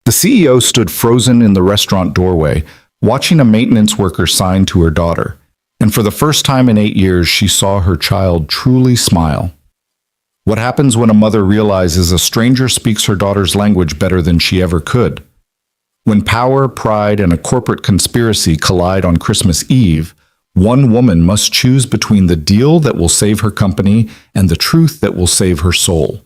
The CEO stood frozen in the restaurant doorway, watching a maintenance worker sign to her daughter. And for the first time in 8 years, she saw her child truly smile. What happens when a mother realizes a stranger speaks her daughter's language better than she ever could? When power, pride, and a corporate conspiracy collide on Christmas Eve, one woman must choose between the deal that will save her company and the truth that will save her soul.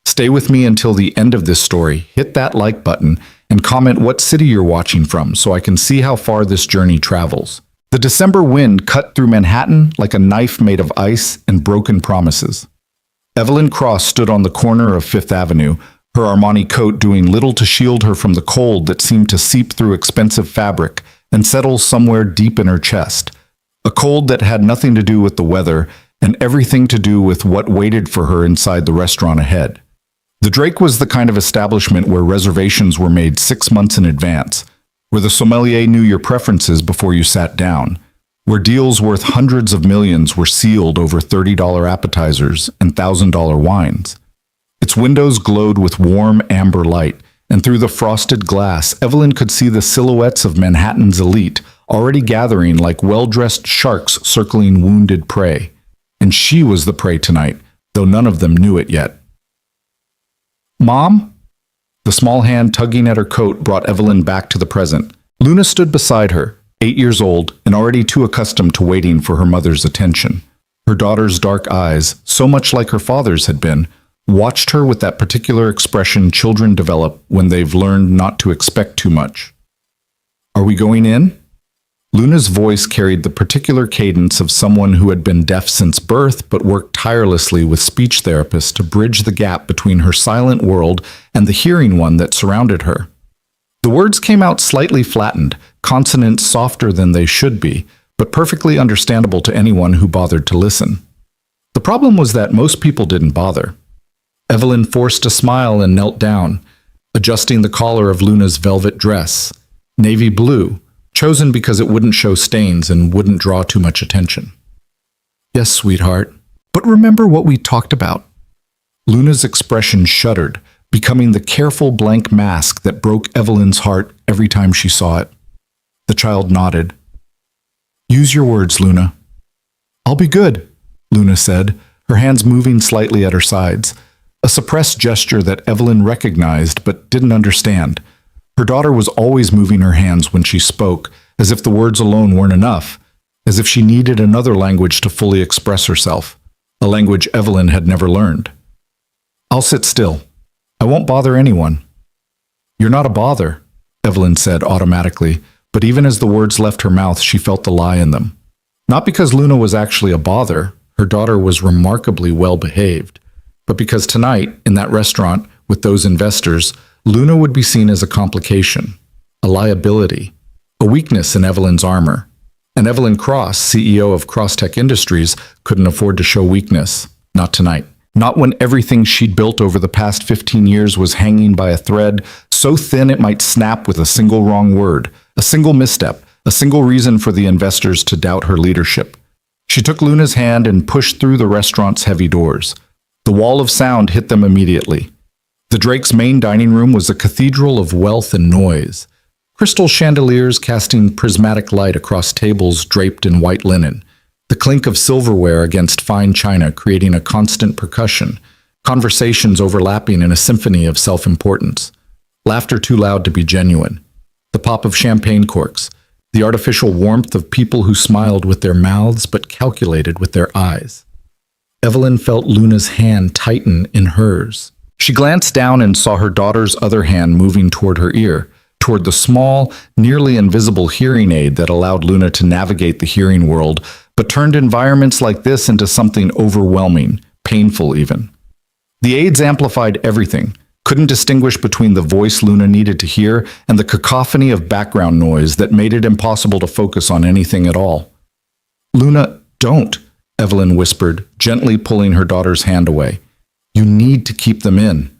Stay with me until the end of this story, hit that like button, and comment what city you're watching from so I can see how far this journey travels. The December wind cut through Manhattan like a knife made of ice and broken promises. Evelyn Cross stood on the corner of Fifth Avenue, her Armani coat doing little to shield her from the cold that seemed to seep through expensive fabric and settle somewhere deep in her chest. A cold that had nothing to do with the weather and everything to do with what waited for her inside the restaurant ahead. The Drake was the kind of establishment where reservations were made 6 months in advance, where the sommelier knew your preferences before you sat down, where deals worth hundreds of millions were sealed over $30 appetizers and $1,000 wines. Its windows glowed with warm amber light, and through the frosted glass, Evelyn could see the silhouettes of Manhattan's elite already gathering like well-dressed sharks circling wounded prey. And she was the prey tonight, though none of them knew it yet. "Mom?" The small hand tugging at her coat brought Evelyn back to the present. Luna stood beside her, 8 years old and already too accustomed to waiting for her mother's attention. Her daughter's dark eyes, so much like her father's had been, watched her with that particular expression children develop when they've learned not to expect too much. "Are we going in?" Luna's voice carried the particular cadence of someone who had been deaf since birth but worked tirelessly with speech therapists to bridge the gap between her silent world and the hearing one that surrounded her. The words came out slightly flattened, consonants softer than they should be, but perfectly understandable to anyone who bothered to listen. The problem was that most people didn't bother. Evelyn forced a smile and knelt down, adjusting the collar of Luna's velvet dress, navy blue, chosen because it wouldn't show stains and wouldn't draw too much attention. "Yes, sweetheart, but remember what we talked about." Luna's expression shuddered, becoming the careful blank mask that broke Evelyn's heart every time she saw it. The child nodded. "Use your words, Luna." "I'll be good," Luna said, her hands moving slightly at her sides, a suppressed gesture that Evelyn recognized but didn't understand. Her daughter was always moving her hands when she spoke, as if the words alone weren't enough, as if she needed another language to fully express herself, a language Evelyn had never learned. "I'll sit still. I won't bother anyone." "You're not a bother," Evelyn said automatically, but even as the words left her mouth, she felt the lie in them. Not because Luna was actually a bother, her daughter was remarkably well behaved, but because tonight, in that restaurant, with those investors, Luna would be seen as a complication, a liability, a weakness in Evelyn's armor. And Evelyn Cross, CEO of Crosstech Industries, couldn't afford to show weakness. Not tonight. Not when everything she'd built over the past 15 years was hanging by a thread so thin it might snap with a single wrong word, a single misstep, a single reason for the investors to doubt her leadership. She took Luna's hand and pushed through the restaurant's heavy doors. The wall of sound hit them immediately. The Drake's main dining room was a cathedral of wealth and noise. Crystal chandeliers casting prismatic light across tables draped in white linen. The clink of silverware against fine china creating a constant percussion. Conversations overlapping in a symphony of self-importance. Laughter too loud to be genuine. The pop of champagne corks. The artificial warmth of people who smiled with their mouths but calculated with their eyes. Evelyn felt Luna's hand tighten in hers. She glanced down and saw her daughter's other hand moving toward her ear, toward the small, nearly invisible hearing aid that allowed Luna to navigate the hearing world, but turned environments like this into something overwhelming, painful even. The aids amplified everything, couldn't distinguish between the voice Luna needed to hear and the cacophony of background noise that made it impossible to focus on anything at all. "Luna, don't," Evelyn whispered, gently pulling her daughter's hand away. "You need to keep them in."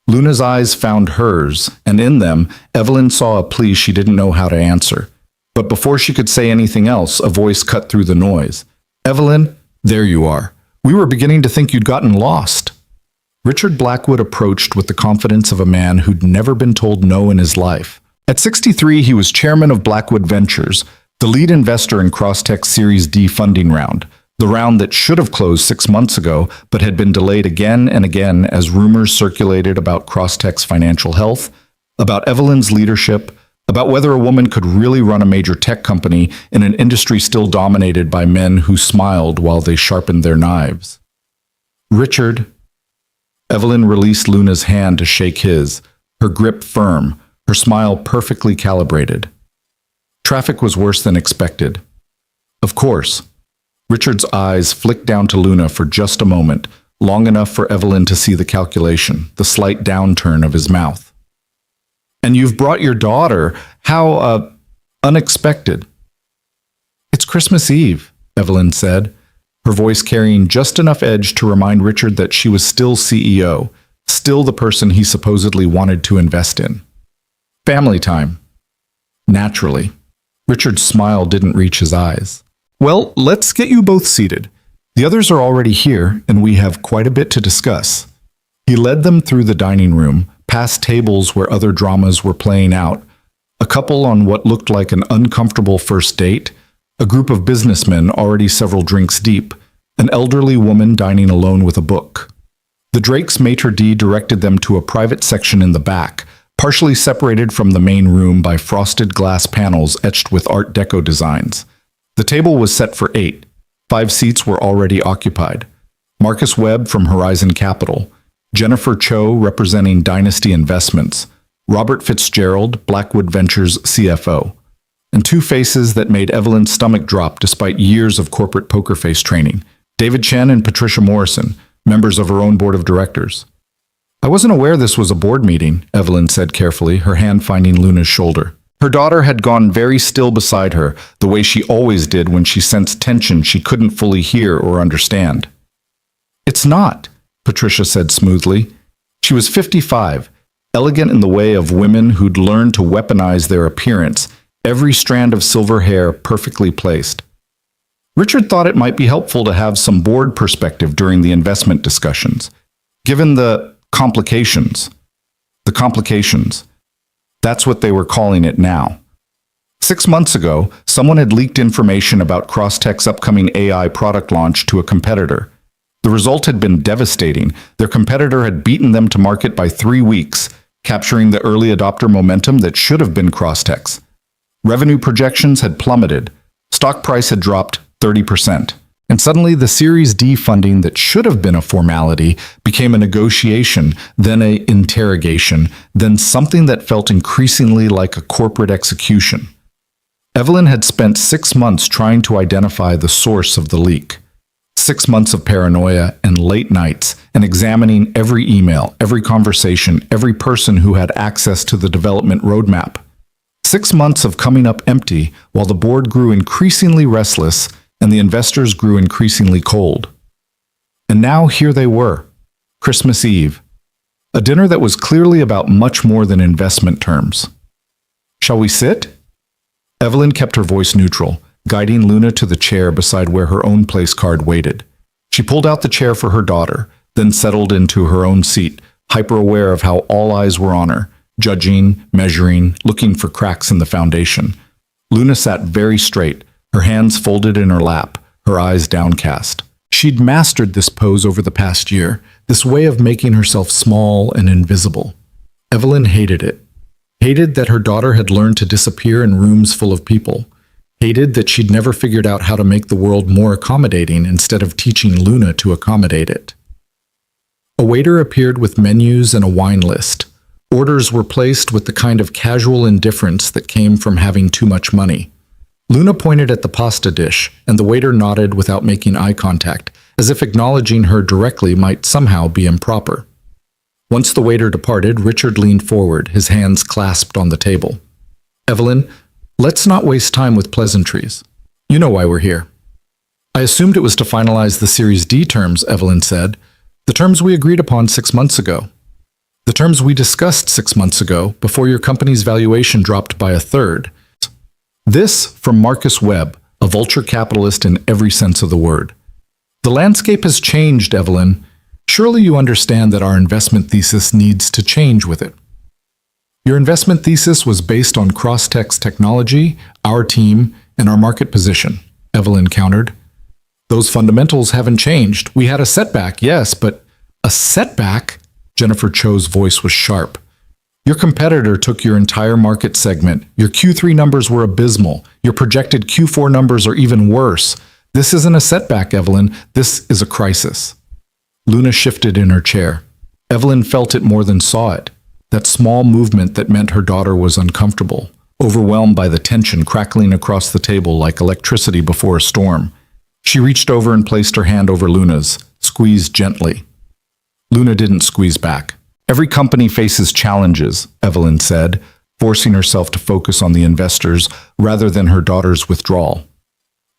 Luna's eyes found hers, and in them, Evelyn saw a plea she didn't know how to answer. But before she could say anything else, a voice cut through the noise. "Evelyn, there you are. We were beginning to think you'd gotten lost." Richard Blackwood approached with the confidence of a man who'd never been told no in his life. At 63, he was chairman of Blackwood Ventures, the lead investor in Crosstech's Series D funding round, the round that should have closed 6 months ago but had been delayed again and again as rumors circulated about Crosstech's financial health, about Evelyn's leadership, about whether a woman could really run a major tech company in an industry still dominated by men who smiled while they sharpened their knives. Richard. Evelyn released Luna's hand to shake his, her grip firm, her smile perfectly calibrated. Traffic was worse than expected. Of course. Richard's eyes flicked down to Luna for just a moment, long enough for Evelyn to see the calculation, the slight downturn of his mouth. And you've brought your daughter. How, unexpected. It's Christmas Eve, Evelyn said, her voice carrying just enough edge to remind Richard that she was still CEO, still the person he supposedly wanted to invest in. Family time. Naturally. Richard's smile didn't reach his eyes. Well, let's get you both seated. The others are already here, and we have quite a bit to discuss. He led them through the dining room, past tables where other dramas were playing out, a couple on what looked like an uncomfortable first date, a group of businessmen already several drinks deep, an elderly woman dining alone with a book. The Drake's maitre d' directed them to a private section in the back, partially separated from the main room by frosted glass panels etched with Art Deco designs. The table was set for 8. 5 seats were already occupied. Marcus Webb from Horizon Capital, Jennifer Cho representing Dynasty Investments, Robert Fitzgerald, Blackwood Ventures CFO, and 2 faces that made Evelyn's stomach drop despite years of corporate poker face training, David Chen and Patricia Morrison, members of her own board of directors. I wasn't aware this was a board meeting, Evelyn said carefully, her hand finding Luna's shoulder. Her daughter had gone very still beside her, the way she always did when she sensed tension she couldn't fully hear or understand. It's not, Patricia said smoothly. She was 55, elegant in the way of women who'd learned to weaponize their appearance, every strand of silver hair perfectly placed. Richard thought it might be helpful to have some board perspective during the investment discussions, given the complications. The complications. That's what they were calling it now. 6 months ago, someone had leaked information about Crosstech's upcoming AI product launch to a competitor. The result had been devastating. Their competitor had beaten them to market by 3 weeks, capturing the early adopter momentum that should have been Crosstech's. Revenue projections had plummeted. Stock price had dropped 30%. And suddenly the Series D funding that should have been a formality became a negotiation, then an interrogation, then something that felt increasingly like a corporate execution. Evelyn had spent 6 months trying to identify the source of the leak. 6 months of paranoia and late nights and examining every email, every conversation, every person who had access to the development roadmap. 6 months of coming up empty while the board grew increasingly restless and the investors grew increasingly cold. And now here they were, Christmas Eve, a dinner that was clearly about much more than investment terms. Shall we sit? Evelyn kept her voice neutral, guiding Luna to the chair beside where her own place card waited. She pulled out the chair for her daughter, then settled into her own seat, hyper-aware of how all eyes were on her, judging, measuring, looking for cracks in the foundation. Luna sat very straight, her hands folded in her lap, her eyes downcast. She'd mastered this pose over the past year, this way of making herself small and invisible. Evelyn hated it. Hated that her daughter had learned to disappear in rooms full of people. Hated that she'd never figured out how to make the world more accommodating instead of teaching Luna to accommodate it. A waiter appeared with menus and a wine list. Orders were placed with the kind of casual indifference that came from having too much money. Luna pointed at the pasta dish, and the waiter nodded without making eye contact, as if acknowledging her directly might somehow be improper. Once the waiter departed, Richard leaned forward, his hands clasped on the table. Evelyn, let's not waste time with pleasantries. You know why we're here. I assumed it was to finalize the Series D terms, Evelyn said. The terms we agreed upon 6 months ago. The terms we discussed 6 months ago, before your company's valuation dropped by a third. This from Marcus Webb, a vulture capitalist in every sense of the word. The landscape has changed, Evelyn. Surely you understand that our investment thesis needs to change with it. Your investment thesis was based on Crosstech's technology, our team, and our market position, Evelyn countered. Those fundamentals haven't changed. We had a setback, yes, but a setback? Jennifer Cho's voice was sharp. Your competitor took your entire market segment. Your Q3 numbers were abysmal. Your projected Q4 numbers are even worse. This isn't a setback, Evelyn. This is a crisis. Luna shifted in her chair. Evelyn felt it more than saw it. That small movement that meant her daughter was uncomfortable, overwhelmed by the tension crackling across the table like electricity before a storm. She reached over and placed her hand over Luna's, squeezed gently. Luna didn't squeeze back. Every company faces challenges, Evelyn said, forcing herself to focus on the investors rather than her daughter's withdrawal.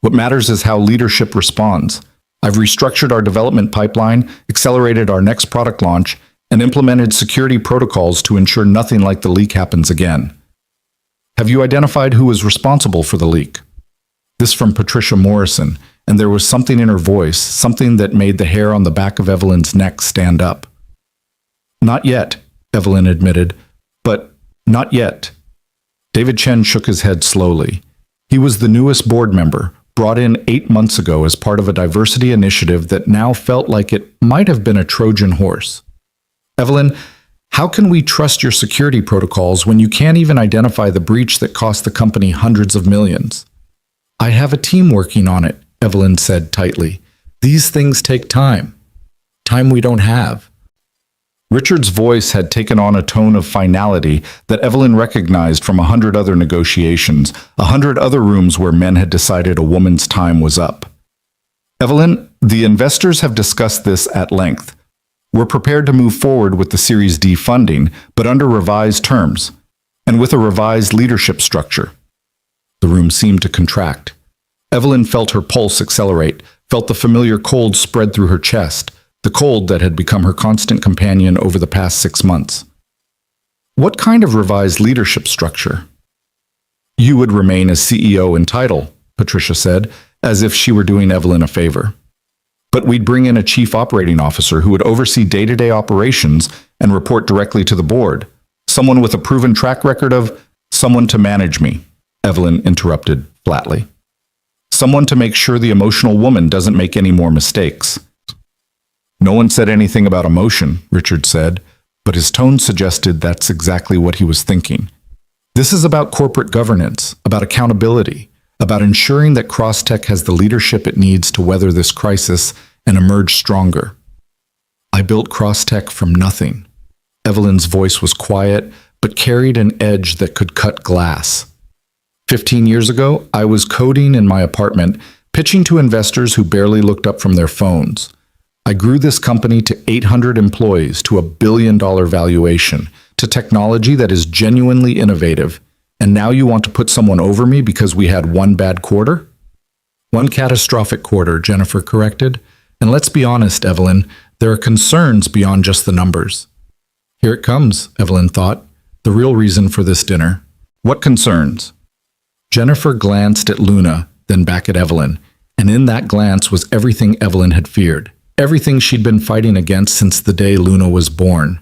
What matters is how leadership responds. I've restructured our development pipeline, accelerated our next product launch, and implemented security protocols to ensure nothing like the leak happens again. Have you identified who is responsible for the leak? This from Patricia Morrison, and there was something in her voice, something that made the hair on the back of Evelyn's neck stand up. Not yet, Evelyn admitted, but not yet. David Chen shook his head slowly. He was the newest board member, brought in 8 months ago as part of a diversity initiative that now felt like it might have been a Trojan horse. Evelyn, how can we trust your security protocols when you can't even identify the breach that cost the company hundreds of millions? I have a team working on it, Evelyn said tightly. These things take time. Time we don't have. Richard's voice had taken on a tone of finality that Evelyn recognized from 100 other negotiations, 100 other rooms where men had decided a woman's time was up. Evelyn, the investors have discussed this at length. We're prepared to move forward with the Series D funding, but under revised terms, and with a revised leadership structure. The room seemed to contract. Evelyn felt her pulse accelerate, felt the familiar cold spread through her chest, the cold that had become her constant companion over the past 6 months. What kind of revised leadership structure? You would remain as CEO in title, Patricia said, as if she were doing Evelyn a favor. But we'd bring in a chief operating officer who would oversee day-to-day operations and report directly to the board. Someone with a proven track record of someone to manage me, Evelyn interrupted flatly. Someone to make sure the emotional woman doesn't make any more mistakes. No one said anything about emotion, Richard said, but his tone suggested that's exactly what he was thinking. This is about corporate governance, about accountability, about ensuring that Crosstech has the leadership it needs to weather this crisis and emerge stronger. I built Crosstech from nothing. Evelyn's voice was quiet, but carried an edge that could cut glass. 15 years ago, I was coding in my apartment, pitching to investors who barely looked up from their phones. I grew this company to 800 employees, to $1 billion valuation, to technology that is genuinely innovative. And now you want to put someone over me because we had one bad quarter? One catastrophic quarter, Jennifer corrected. And let's be honest, Evelyn, there are concerns beyond just the numbers. Here it comes, Evelyn thought, the real reason for this dinner. What concerns? Jennifer glanced at Luna, then back at Evelyn, and in that glance was everything Evelyn had feared, everything she'd been fighting against since the day Luna was born.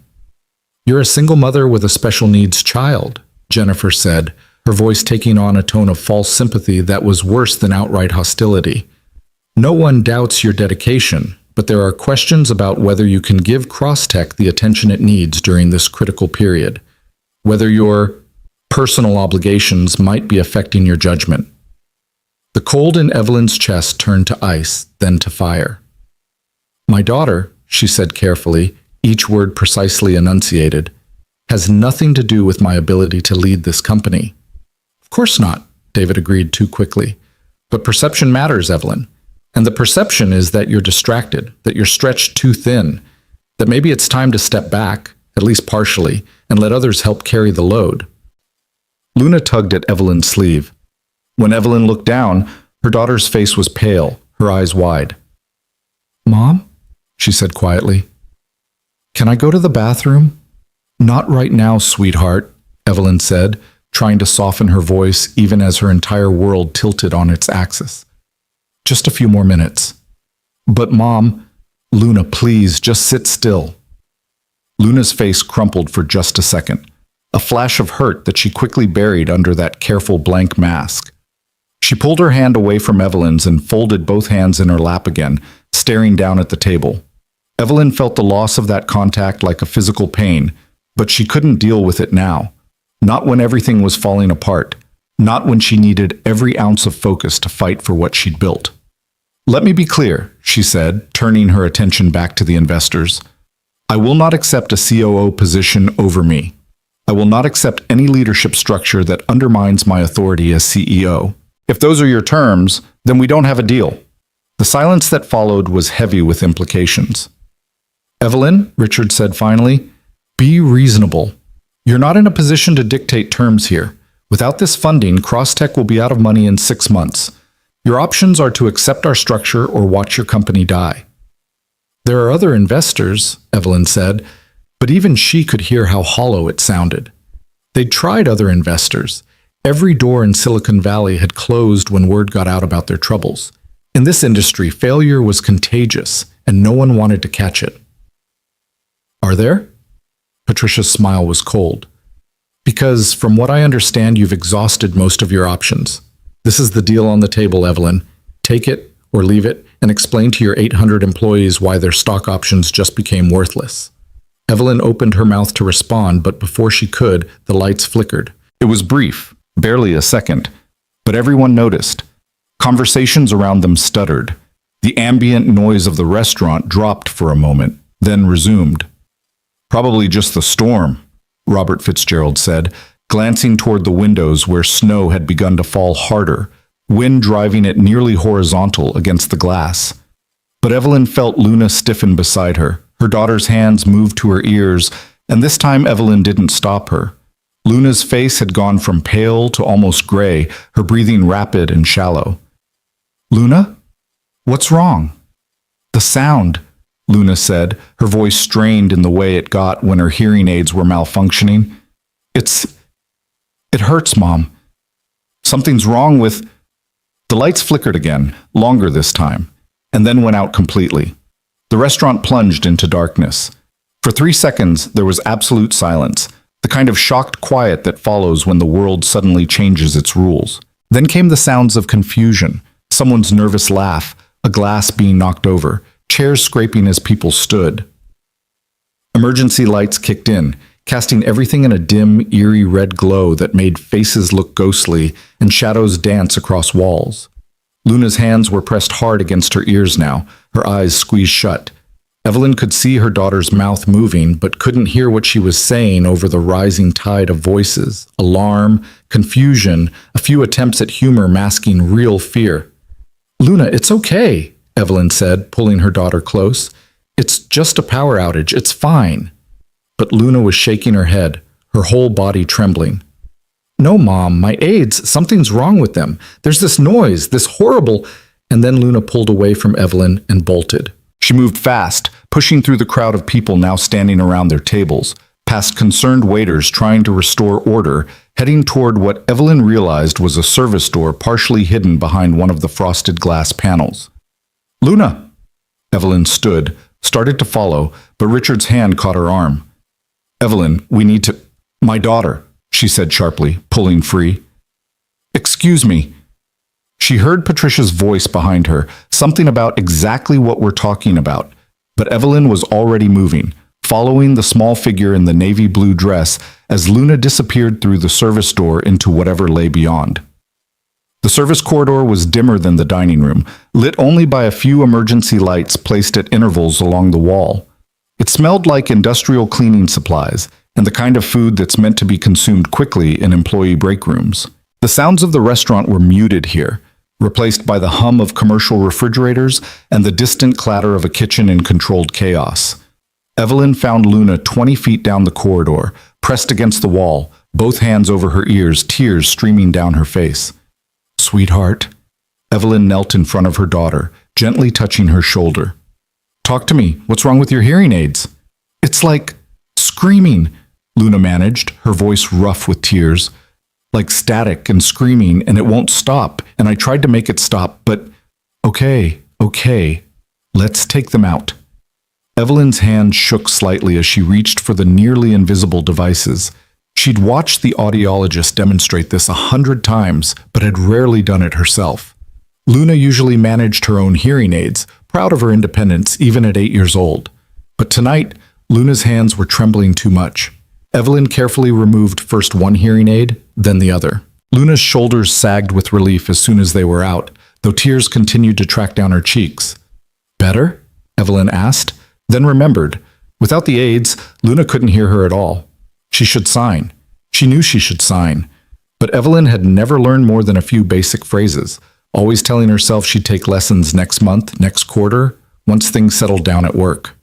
You're a single mother with a special needs child, Jennifer said, her voice taking on a tone of false sympathy that was worse than outright hostility. No one doubts your dedication, but there are questions about whether you can give Crosstech the attention it needs during this critical period, whether your personal obligations might be affecting your judgment. The cold in Evelyn's chest turned to ice, then to fire. My daughter, she said carefully, each word precisely enunciated, has nothing to do with my ability to lead this company. Of course not, David agreed too quickly. But perception matters, Evelyn. And the perception is that you're distracted, that you're stretched too thin, that maybe it's time to step back, at least partially, and let others help carry the load. Luna tugged at Evelyn's sleeve. When Evelyn looked down, her daughter's face was pale, her eyes wide. Mom? She said quietly. Can I go to the bathroom? Not right now, sweetheart, Evelyn said, trying to soften her voice even as her entire world tilted on its axis. Just a few more minutes. But Mom, Luna, please, just sit still. Luna's face crumpled for just a second, a flash of hurt that she quickly buried under that careful blank mask. She pulled her hand away from Evelyn's and folded both hands in her lap again, staring down at the table. Evelyn felt the loss of that contact like a physical pain, but she couldn't deal with it now. Not when everything was falling apart. Not when she needed every ounce of focus to fight for what she'd built. Let me be clear, she said, turning her attention back to the investors. I will not accept a COO position over me. I will not accept any leadership structure that undermines my authority as CEO. If those are your terms, then we don't have a deal. The silence that followed was heavy with implications. Evelyn, Richard said finally, be reasonable. You're not in a position to dictate terms here. Without this funding, Crosstech will be out of money in 6 months. Your options are to accept our structure or watch your company die. There are other investors, Evelyn said, but even she could hear how hollow it sounded. They'd tried other investors. Every door in Silicon Valley had closed when word got out about their troubles. In this industry, failure was contagious, and no one wanted to catch it. Are there? Patricia's smile was cold. Because, from what I understand, you've exhausted most of your options. This is the deal on the table, Evelyn. Take it or leave it, and explain to your 800 employees why their stock options just became worthless. Evelyn opened her mouth to respond, but before she could, the lights flickered. It was brief, barely a second, but everyone noticed. Conversations around them stuttered. The ambient noise of the restaurant dropped for a moment, then resumed. Probably just the storm, Robert Fitzgerald said, glancing toward the windows where snow had begun to fall harder, wind driving it nearly horizontal against the glass. But Evelyn felt Luna stiffen beside her. Her daughter's hands moved to her ears, and this time Evelyn didn't stop her. Luna's face had gone from pale to almost gray, her breathing rapid and shallow. Luna? What's wrong? The sound, Luna said, her voice strained in the way it got when her hearing aids were malfunctioning. It hurts, Mom. Something's wrong with... The lights flickered again, longer this time, and then went out completely. The restaurant plunged into darkness. For 3 seconds, there was absolute silence, the kind of shocked quiet that follows when the world suddenly changes its rules. Then came the sounds of confusion, someone's nervous laugh, a glass being knocked over, chairs scraping as people stood. Emergency lights kicked in, casting everything in a dim, eerie red glow that made faces look ghostly and shadows dance across walls. Luna's hands were pressed hard against her ears now, her eyes squeezed shut. Evelyn could see her daughter's mouth moving, but couldn't hear what she was saying over the rising tide of voices, alarm, confusion, a few attempts at humor masking real fear. Luna, it's okay, Evelyn said, pulling her daughter close. It's just a power outage, it's fine. But Luna was shaking her head, her whole body trembling. No, Mom, my aides, something's wrong with them. There's this noise, this horrible... And then Luna pulled away from Evelyn and bolted. She moved fast, pushing through the crowd of people now standing around their tables, past concerned waiters trying to restore order, heading toward what Evelyn realized was a service door partially hidden behind one of the frosted glass panels. Luna! Evelyn stood, started to follow, but Richard's hand caught her arm. Evelyn, we need to... My daughter, she said sharply, pulling free. Excuse me. She heard Patricia's voice behind her, something about exactly what we're talking about. But Evelyn was already moving, following the small figure in the navy blue dress as Luna disappeared through the service door into whatever lay beyond. The service corridor was dimmer than the dining room, lit only by a few emergency lights placed at intervals along the wall. It smelled like industrial cleaning supplies, and the kind of food that's meant to be consumed quickly in employee break rooms. The sounds of the restaurant were muted here, replaced by the hum of commercial refrigerators and the distant clatter of a kitchen in controlled chaos. Evelyn found Luna 20 feet down the corridor, pressed against the wall, both hands over her ears, tears streaming down her face. Sweetheart. Evelyn knelt in front of her daughter, gently touching her shoulder. Talk to me. What's wrong with your hearing aids? It's like screaming, Luna managed, her voice rough with tears. Like static and screaming, and it won't stop, and I tried to make it stop, but... Okay, let's take them out. Evelyn's hand shook slightly as she reached for the nearly invisible devices. She'd watched the audiologist demonstrate this 100 times, but had rarely done it herself. Luna usually managed her own hearing aids, proud of her independence even at 8 years old. But tonight, Luna's hands were trembling too much. Evelyn carefully removed first one hearing aid, then the other. Luna's shoulders sagged with relief as soon as they were out, though tears continued to track down her cheeks. "Better?" Evelyn asked, then remembered. Without the aids, Luna couldn't hear her at all. She should sign. She knew she should sign. But Evelyn had never learned more than a few basic phrases, always telling herself she'd take lessons next month, next quarter, once things settled down at work.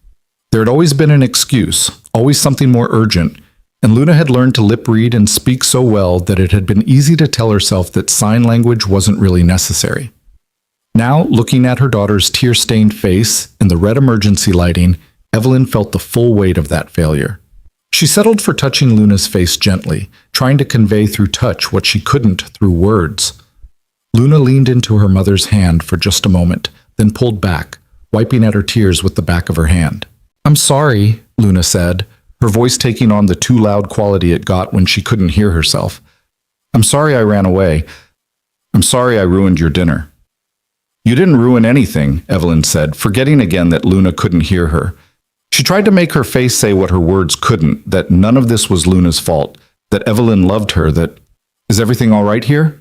There had always been an excuse, always something more urgent, and Luna had learned to lip read and speak so well that it had been easy to tell herself that sign language wasn't really necessary. Now, looking at her daughter's tear-stained face in the red emergency lighting, Evelyn felt the full weight of that failure. She settled for touching Luna's face gently, trying to convey through touch what she couldn't through words. Luna leaned into her mother's hand for just a moment, then pulled back, wiping at her tears with the back of her hand. "I'm sorry," Luna said, her voice taking on the too loud quality it got when she couldn't hear herself. "I'm sorry I ran away. I'm sorry I ruined your dinner." "You didn't ruin anything," Evelyn said, forgetting again that Luna couldn't hear her. She tried to make her face say what her words couldn't, that none of this was Luna's fault, that Evelyn loved her, that, "Is everything all right here?"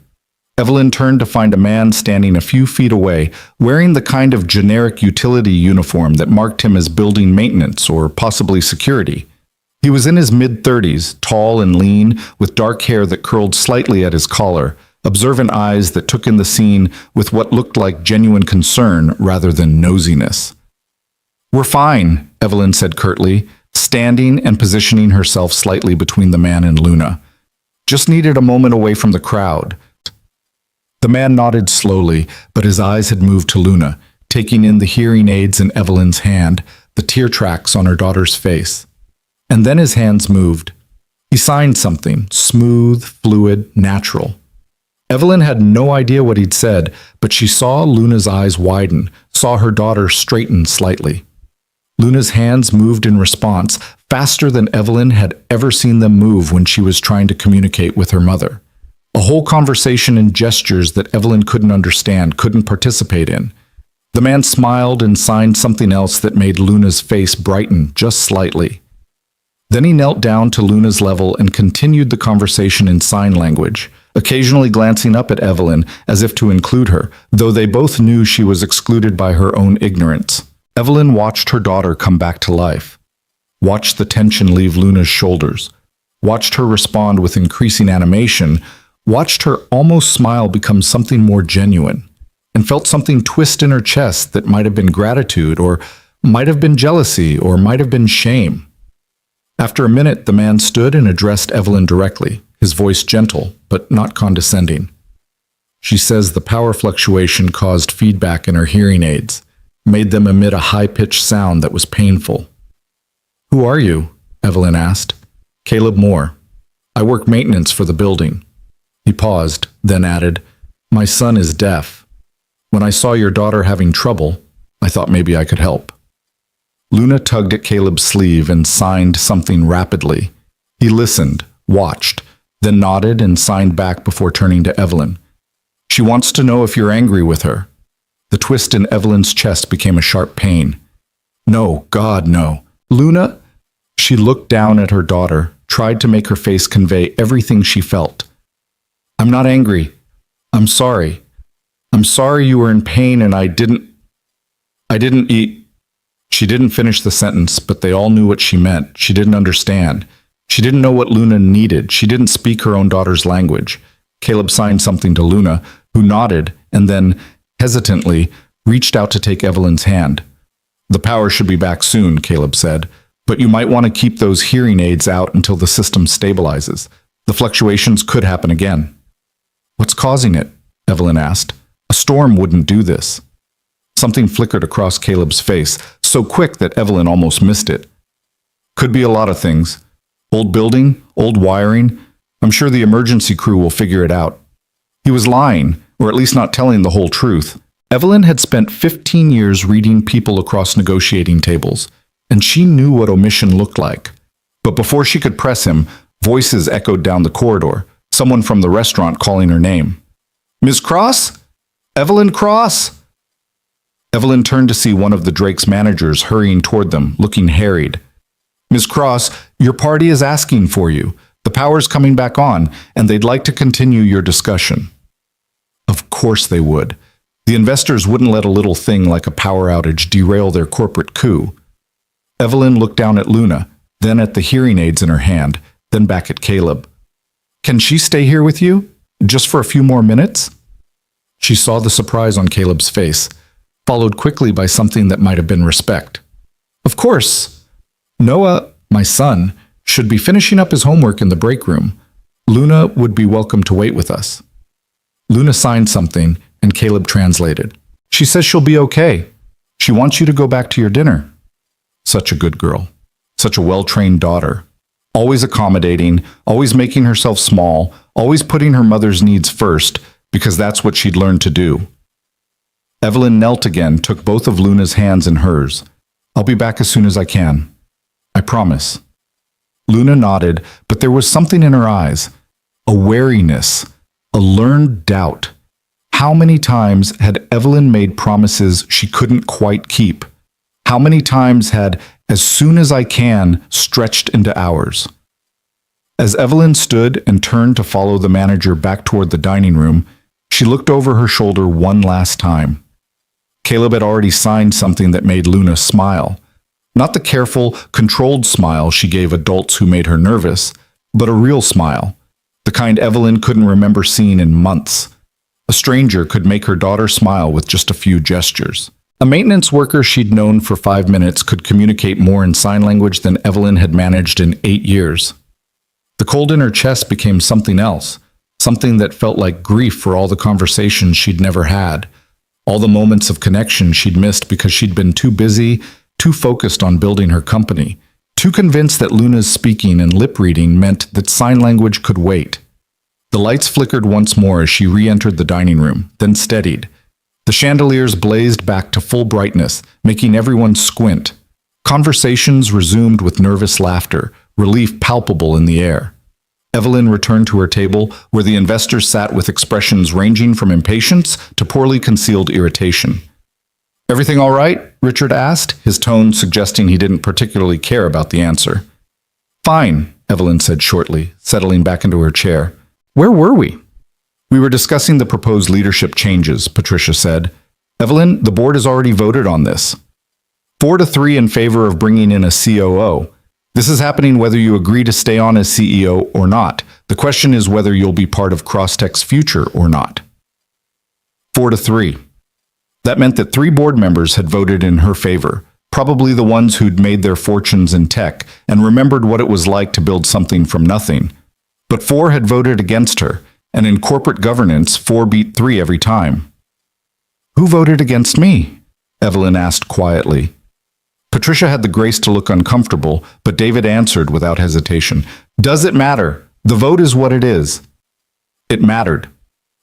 Evelyn turned to find a man standing a few feet away, wearing the kind of generic utility uniform that marked him as building maintenance or possibly security. He was in his mid-30s, tall and lean, with dark hair that curled slightly at his collar, observant eyes that took in the scene with what looked like genuine concern rather than nosiness. "We're fine," Evelyn said curtly, standing and positioning herself slightly between the man and Luna. "Just needed a moment away from the crowd." The man nodded slowly, but his eyes had moved to Luna, taking in the hearing aids in Evelyn's hand, the tear tracks on her daughter's face. And then his hands moved. He signed something, smooth, fluid, natural. Evelyn had no idea what he'd said, but she saw Luna's eyes widen, saw her daughter straighten slightly. Luna's hands moved in response, faster than Evelyn had ever seen them move when she was trying to communicate with her mother. A whole conversation in gestures that Evelyn couldn't understand, couldn't participate in. The man smiled and signed something else that made Luna's face brighten just slightly. Then he knelt down to Luna's level and continued the conversation in sign language, occasionally glancing up at Evelyn as if to include her, though they both knew she was excluded by her own ignorance. Evelyn watched her daughter come back to life, watched the tension leave Luna's shoulders, watched her respond with increasing animation, watched her almost smile become something more genuine, and felt something twist in her chest that might have been gratitude, or might have been jealousy, or might have been shame. After a minute, the man stood and addressed Evelyn directly, his voice gentle, but not condescending. She says the power fluctuation caused feedback in her hearing aids, made them emit a high-pitched sound that was painful. "Who are you?" Evelyn asked. "Caleb Moore. I work maintenance for the building." He paused, then added, "My son is deaf. When I saw your daughter having trouble, I thought maybe I could help." Luna tugged at Caleb's sleeve and signed something rapidly. He listened, watched, then nodded and signed back before turning to Evelyn. "She wants to know if you're angry with her." The twist in Evelyn's chest became a sharp pain. "No, God, no. Luna." She looked down at her daughter, tried to make her face convey everything she felt. "I'm not angry. I'm sorry. I'm sorry you were in pain and I didn't eat." She didn't finish the sentence, but they all knew what she meant. She didn't understand. She didn't know what Luna needed. She didn't speak her own daughter's language. Caleb signed something to Luna, who nodded, and then, hesitantly, reached out to take Evelyn's hand. "The power should be back soon," Caleb said, "but you might want to keep those hearing aids out until the system stabilizes. The fluctuations could happen again." "What's causing it?" Evelyn asked. "A storm wouldn't do this." Something flickered across Caleb's face, so quick that Evelyn almost missed it. "Could be a lot of things. Old building, old wiring. I'm sure the emergency crew will figure it out." He was lying, or at least not telling the whole truth. Evelyn had spent 15 years reading people across negotiating tables, and she knew what omission looked like. But before she could press him, voices echoed down the corridor, someone from the restaurant calling her name. "Ms. Cross? Evelyn Cross?" Evelyn turned to see one of the Drake's managers hurrying toward them, looking harried. "Ms. Cross, your party is asking for you. The power's coming back on, and they'd like to continue your discussion." Of course they would. The investors wouldn't let a little thing like a power outage derail their corporate coup. Evelyn looked down at Luna, then at the hearing aids in her hand, then back at Caleb. "Can she stay here with you? Just for a few more minutes?" She saw the surprise on Caleb's face, followed quickly by something that might have been respect. "Of course. Noah, my son, should be finishing up his homework in the break room. Luna would be welcome to wait with us." Luna signed something, and Caleb translated. "She says she'll be okay. She wants you to go back to your dinner." Such a good girl. Such a well-trained daughter. Always accommodating, always making herself small, always putting her mother's needs first, because that's what she'd learned to do. Evelyn knelt again, took both of Luna's hands in hers. "I'll be back as soon as I can. I promise." Luna nodded, but there was something in her eyes. A wariness, a learned doubt. How many times had Evelyn made promises she couldn't quite keep? How many times had "as soon as I can" stretched into hours? As Evelyn stood and turned to follow the manager back toward the dining room, she looked over her shoulder one last time. Caleb had already signed something that made Luna smile. Not the careful, controlled smile she gave adults who made her nervous, but a real smile, the kind Evelyn couldn't remember seeing in months. A stranger could make her daughter smile with just a few gestures. A maintenance worker she'd known for 5 minutes could communicate more in sign language than Evelyn had managed in 8 years. The cold in her chest became something else, something that felt like grief for all the conversations she'd never had, all the moments of connection she'd missed because she'd been too busy, too focused on building her company, too convinced that Luna's speaking and lip reading meant that sign language could wait. The lights flickered once more as she re-entered the dining room, then steadied. The chandeliers blazed back to full brightness, making everyone squint. Conversations resumed with nervous laughter, relief palpable in the air. Evelyn returned to her table, where the investors sat with expressions ranging from impatience to poorly concealed irritation. "Everything all right?" Richard asked, his tone suggesting he didn't particularly care about the answer. "Fine," Evelyn said shortly, settling back into her chair. "Where were we?" "We were discussing the proposed leadership changes," Patricia said. "Evelyn, the board has already voted on this. 4-3 in favor of bringing in a COO. This is happening whether you agree to stay on as CEO or not. The question is whether you'll be part of Crosstech's future or not." 4-3. That meant that 3 board members had voted in her favor, probably the ones who'd made their fortunes in tech and remembered what it was like to build something from nothing. But 4 had voted against her, and in corporate governance, 4 beat 3 every time. "Who voted against me?" Evelyn asked quietly. Patricia had the grace to look uncomfortable, but David answered without hesitation. "Does it matter? The vote is what it is." It mattered.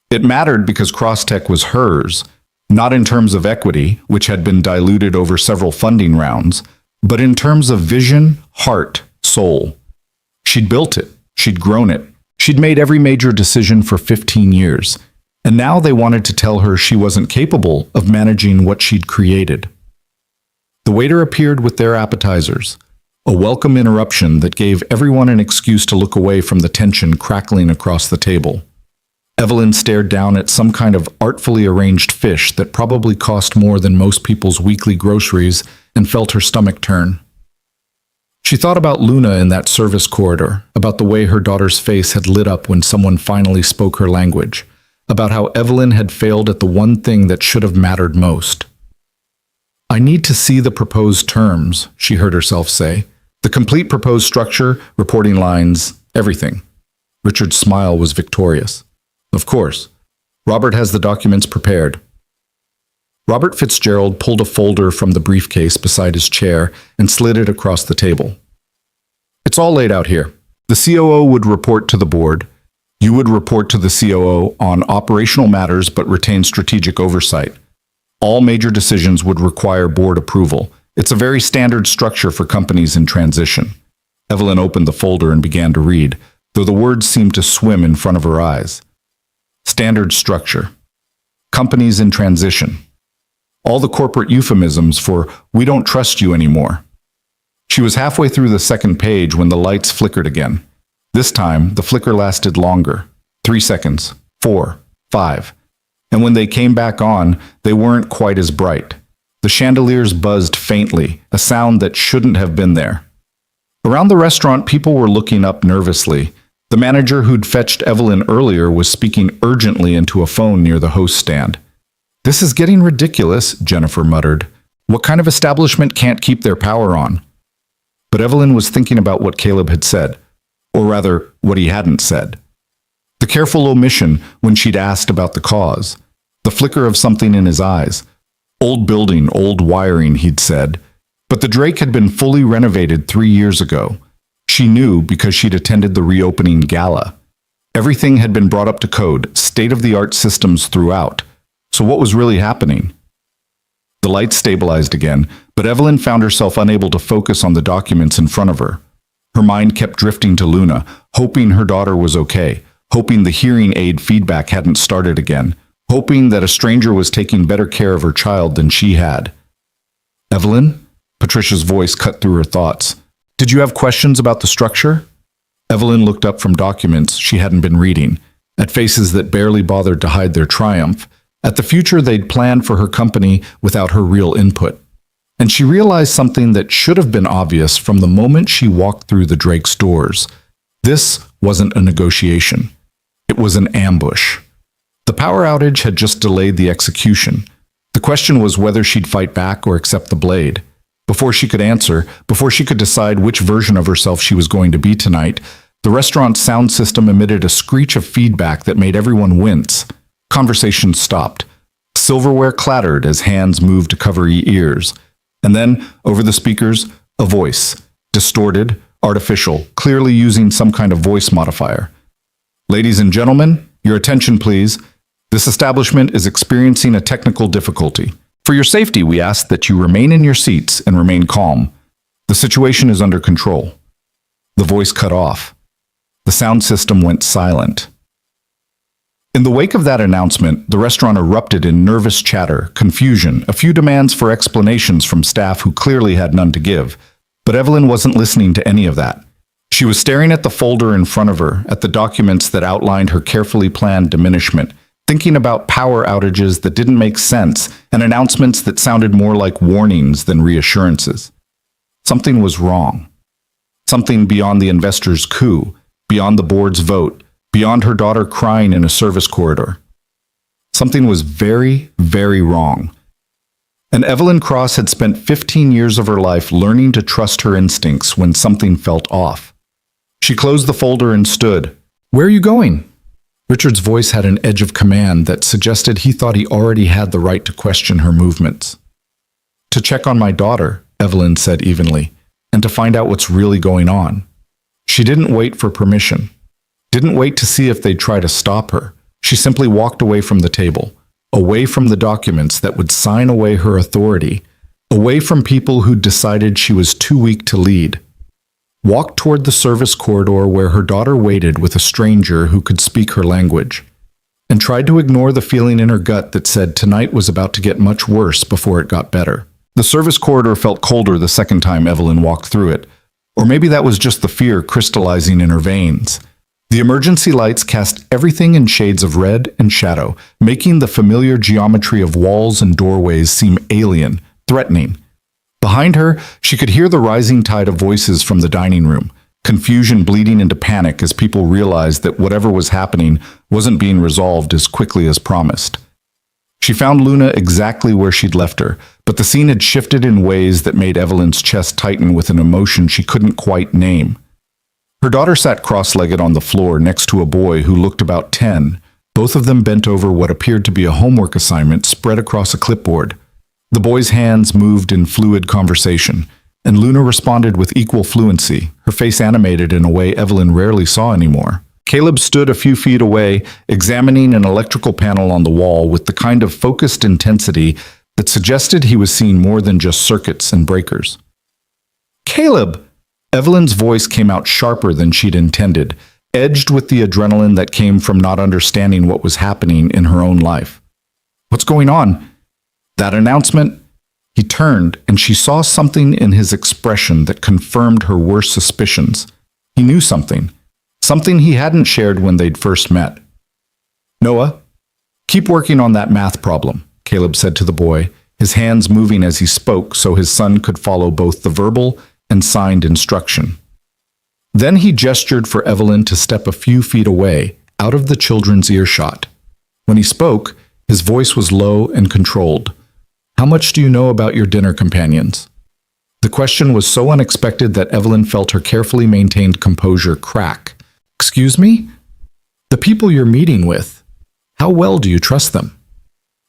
It mattered because Crosstech was hers, not in terms of equity, which had been diluted over several funding rounds, but in terms of vision, heart, soul. She'd built it. She'd grown it. She'd made every major decision for 15 years, and now they wanted to tell her she wasn't capable of managing what she'd created. The waiter appeared with their appetizers, a welcome interruption that gave everyone an excuse to look away from the tension crackling across the table. Evelyn stared down at some kind of artfully arranged fish that probably cost more than most people's weekly groceries and felt her stomach turn. She thought about Luna in that service corridor, about the way her daughter's face had lit up when someone finally spoke her language, about how Evelyn had failed at the one thing that should have mattered most. "I need to see the proposed terms," she heard herself say. "The complete proposed structure, reporting lines, everything." Richard's smile was victorious. "Of course. Robert has the documents prepared." Robert Fitzgerald pulled a folder from the briefcase beside his chair and slid it across the table. "It's all laid out here. The COO would report to the board. You would report to the COO on operational matters but retain strategic oversight. All major decisions would require board approval, It's a very standard structure for companies in transition. Evelyn opened the folder and began to read, though the words seemed to swim in front of her eyes. Standard structure. Companies in transition. All the corporate euphemisms for "we don't trust you anymore." She was halfway through the second page when the lights flickered again. This time, the flicker lasted longer. 3 seconds, 4, 5. And when they came back on, they weren't quite as bright. The chandeliers buzzed faintly, a sound that shouldn't have been there. Around the restaurant, people were looking up nervously. The manager who'd fetched Evelyn earlier was speaking urgently into a phone near the host stand. "This is getting ridiculous," Jennifer muttered. "What kind of establishment can't keep their power on?" But Evelyn was thinking about what Caleb had said, or rather, what he hadn't said. The careful omission when she'd asked about the cause. The flicker of something in his eyes. Old building, old wiring, he'd said. But the Drake had been fully renovated 3 years ago. She knew because she'd attended the reopening gala. Everything had been brought up to code, state-of-the-art systems throughout. So what was really happening? The lights stabilized again, but Evelyn found herself unable to focus on the documents in front of her. Her mind kept drifting to Luna, hoping her daughter was okay, hoping the hearing aid feedback hadn't started again, hoping that a stranger was taking better care of her child than she had. "Evelyn?" Patricia's voice cut through her thoughts. "Did you have questions about the structure?" Evelyn looked up from documents she hadn't been reading, at faces that barely bothered to hide their triumph, at the future they'd planned for her company without her real input. And she realized something that should have been obvious from the moment she walked through the Drake's doors. This wasn't a negotiation. It was an ambush. The power outage had just delayed the execution. The question was whether she'd fight back or accept the blade. Before she could answer, before she could decide which version of herself she was going to be tonight, the restaurant's sound system emitted a screech of feedback that made everyone wince. Conversation stopped. Silverware clattered as hands moved to cover ears. And then, over the speakers, a voice. Distorted, artificial, clearly using some kind of voice modifier. "Ladies and gentlemen, your attention please. This establishment is experiencing a technical difficulty. For your safety, we ask that you remain in your seats and remain calm. The situation is under control." The voice cut off. The sound system went silent. In the wake of that announcement, the restaurant erupted in nervous chatter, confusion, a few demands for explanations from staff who clearly had none to give. But Evelyn wasn't listening to any of that. She was staring at the folder in front of her, at the documents that outlined her carefully planned diminishment, thinking about power outages that didn't make sense and announcements that sounded more like warnings than reassurances. Something was wrong. Something beyond the investors' coup, beyond the board's vote, beyond her daughter crying in a service corridor. Something was very, very wrong. And Evelyn Cross had spent 15 years of her life learning to trust her instincts when something felt off. She closed the folder and stood. "Where are you going?" Richard's voice had an edge of command that suggested he thought he already had the right to question her movements. "To check on my daughter," Evelyn said evenly, "and to find out what's really going on." She didn't wait for permission. Didn't wait to see if they'd try to stop her. She simply walked away from the table, away from the documents that would sign away her authority, away from people who'd decided she was too weak to lead. Walked toward the service corridor where her daughter waited with a stranger who could speak her language, and tried to ignore the feeling in her gut that said tonight was about to get much worse before it got better. The service corridor felt colder the second time Evelyn walked through it, or maybe that was just the fear crystallizing in her veins. The emergency lights cast everything in shades of red and shadow, making the familiar geometry of walls and doorways seem alien, threatening. Behind her, she could hear the rising tide of voices from the dining room, confusion bleeding into panic as people realized that whatever was happening wasn't being resolved as quickly as promised. She found Luna exactly where she'd left her, but the scene had shifted in ways that made Evelyn's chest tighten with an emotion she couldn't quite name. Her daughter sat cross-legged on the floor next to a boy who looked about 10, both of them bent over what appeared to be a homework assignment spread across a clipboard. The boy's hands moved in fluid conversation, and Luna responded with equal fluency, her face animated in a way Evelyn rarely saw anymore. Caleb stood a few feet away, examining an electrical panel on the wall with the kind of focused intensity that suggested he was seeing more than just circuits and breakers. "Caleb!" Evelyn's voice came out sharper than she'd intended, edged with the adrenaline that came from not understanding what was happening in her own life. "What's going on?" That announcement. He turned, and she saw something in his expression that confirmed her worst suspicions. He knew something he hadn't shared when they'd first met. "Noah, keep working on that math problem," Caleb said to the boy, his hands moving as he spoke so his son could follow both the verbal and signed instruction. Then he gestured for Evelyn to step a few feet away, out of the children's earshot. When he spoke, his voice was low and controlled. "How much do you know about your dinner companions?" The question was so unexpected that Evelyn felt her carefully maintained composure crack. "Excuse me? The people you're meeting with. How well do you trust them?"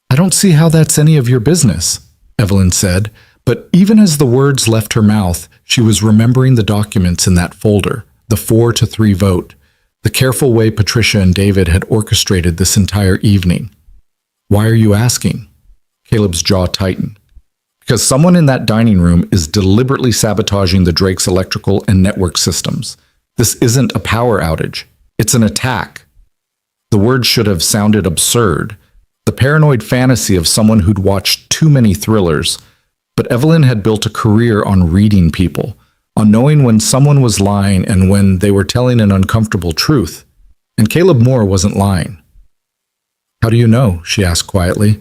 "I don't see how that's any of your business," Evelyn said, but even as the words left her mouth, she was remembering the documents in that folder, the 4-3 vote, the careful way Patricia and David had orchestrated this entire evening. "Why are you asking?" Caleb's jaw tightened. "Because someone in that dining room is deliberately sabotaging the Drake's electrical and network systems. This isn't a power outage. It's an attack." The words should have sounded absurd, the paranoid fantasy of someone who'd watched too many thrillers. But Evelyn had built a career on reading people, on knowing when someone was lying and when they were telling an uncomfortable truth. And Caleb Moore wasn't lying. "How do you know?" she asked quietly.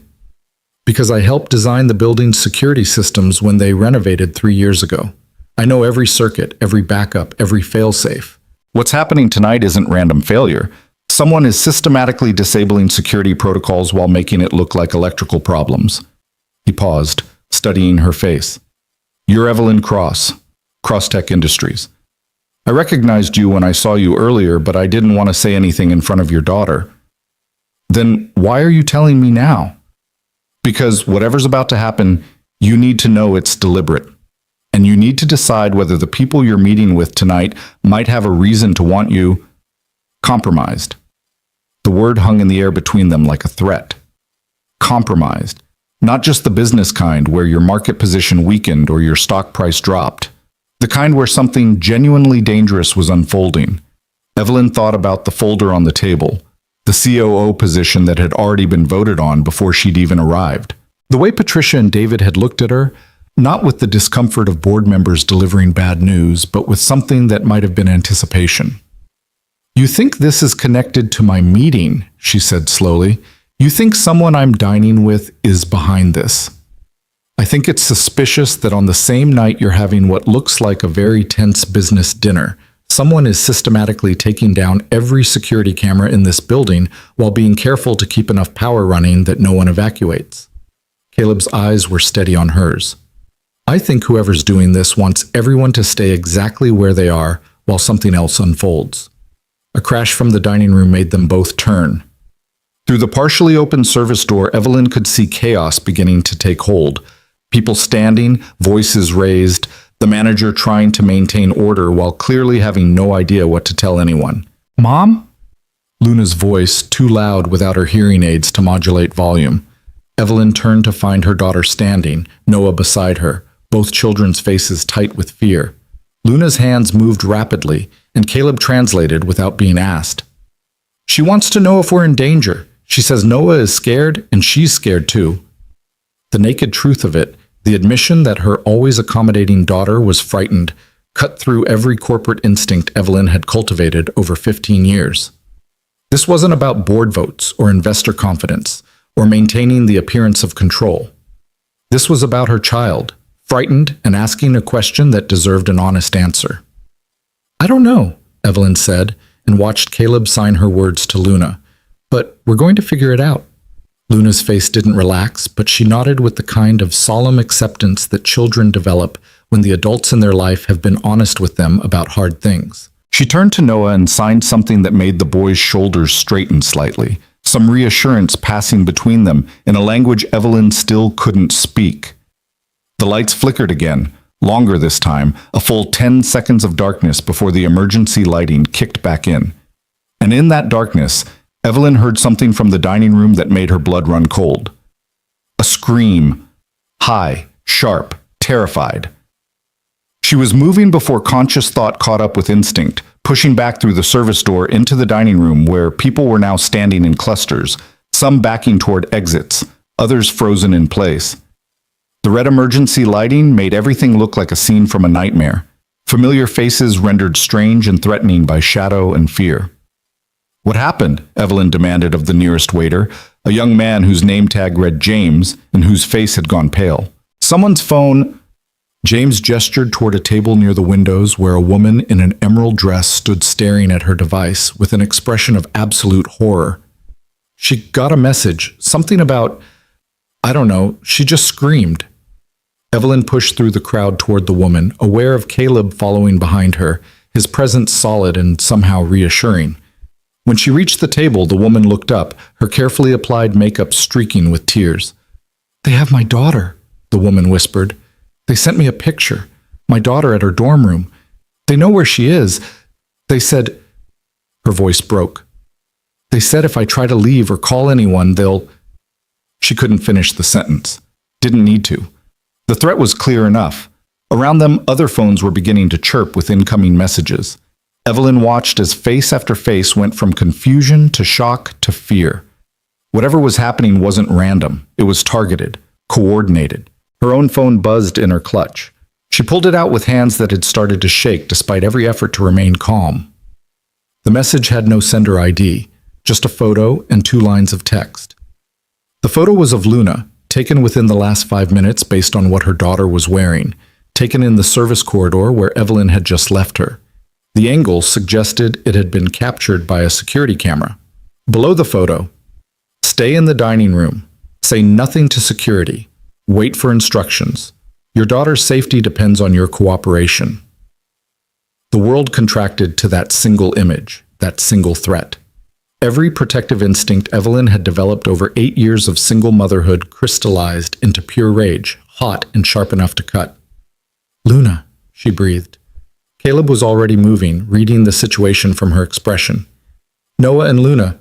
"Because I helped design the building's security systems when they renovated 3 years ago. I know every circuit, every backup, every failsafe." What's happening tonight isn't random failure. Someone is systematically disabling security protocols while making it look like electrical problems. He paused, studying her face. "You're Evelyn Cross, Crosstech Industries. I recognized you when I saw you earlier, but I didn't want to say anything in front of your daughter." "Then why are you telling me now?" "Because whatever's about to happen, you need to know it's deliberate. And you need to decide whether the people you're meeting with tonight might have a reason to want you compromised." The word hung in the air between them like a threat. Compromised. Not just the business kind where your market position weakened or your stock price dropped. The kind where something genuinely dangerous was unfolding. Evelyn thought about the folder on the table, the COO position that had already been voted on before she'd even arrived. The way Patricia and David had looked at her, not with the discomfort of board members delivering bad news, but with something that might have been anticipation. "You think this is connected to my meeting," she said slowly. "You think someone I'm dining with is behind this. I think it's suspicious that on the same night you're having what looks like a very tense business dinner, someone is systematically taking down every security camera in this building while being careful to keep enough power running that no one evacuates." Caleb's eyes were steady on hers. "I think whoever's doing this wants everyone to stay exactly where they are while something else unfolds." A crash from the dining room made them both turn. Through the partially open service door, Evelyn could see chaos beginning to take hold. People standing, voices raised, the manager trying to maintain order while clearly having no idea what to tell anyone. "Mom?" Luna's voice, too loud without her hearing aids to modulate volume. Evelyn turned to find her daughter standing, Noah beside her, both children's faces tight with fear. Luna's hands moved rapidly, and Caleb translated without being asked. "She wants to know if we're in danger. She says Noah is scared, and she's scared too." The naked truth of it, the admission that her always accommodating daughter was frightened, cut through every corporate instinct Evelyn had cultivated over 15 years. This wasn't about board votes or investor confidence or maintaining the appearance of control. This was about her child, frightened and asking a question that deserved an honest answer. "I don't know," Evelyn said, and watched Caleb sign her words to Luna. "But we're going to figure it out." Luna's face didn't relax, but she nodded with the kind of solemn acceptance that children develop when the adults in their life have been honest with them about hard things. She turned to Noah and signed something that made the boy's shoulders straighten slightly, some reassurance passing between them in a language Evelyn still couldn't speak. The lights flickered again, longer this time, a full 10 seconds of darkness before the emergency lighting kicked back in. And in that darkness, Evelyn heard something from the dining room that made her blood run cold. A scream, high, sharp, terrified. She was moving before conscious thought caught up with instinct, pushing back through the service door into the dining room where people were now standing in clusters, some backing toward exits, others frozen in place. The red emergency lighting made everything look like a scene from a nightmare, familiar faces rendered strange and threatening by shadow and fear. "What happened?" Evelyn demanded of the nearest waiter, a young man whose name tag read James and whose face had gone pale. "Someone's phone—" James gestured toward a table near the windows where a woman in an emerald dress stood staring at her device with an expression of absolute horror. She got a message, something about, I don't know, she just screamed. Evelyn pushed through the crowd toward the woman, aware of Caleb following behind her, his presence solid and somehow reassuring. When she reached the table, the woman looked up, her carefully applied makeup streaking with tears. "They have my daughter," the woman whispered. "They sent me a picture. My daughter at her dorm room. They know where she is. They said—" Her voice broke. "They said if I try to leave or call anyone, they'll—" She couldn't finish the sentence. Didn't need to. The threat was clear enough. Around them, other phones were beginning to chirp with incoming messages. Evelyn watched as face after face went from confusion to shock to fear. Whatever was happening wasn't random. It was targeted, coordinated. Her own phone buzzed in her clutch. She pulled it out with hands that had started to shake despite every effort to remain calm. The message had no sender ID, just a photo and 2 lines of text. The photo was of Luna, taken within the last 5 minutes based on what her daughter was wearing, taken in the service corridor where Evelyn had just left her. The angle suggested it had been captured by a security camera. Below the photo, "Stay in the dining room. Say nothing to security. Wait for instructions. Your daughter's safety depends on your cooperation." The world contracted to that single image, that single threat. Every protective instinct Evelyn had developed over 8 years of single motherhood crystallized into pure rage, hot and sharp enough to cut. "Luna," she breathed. Caleb was already moving, reading the situation from her expression. "Noah and Luna.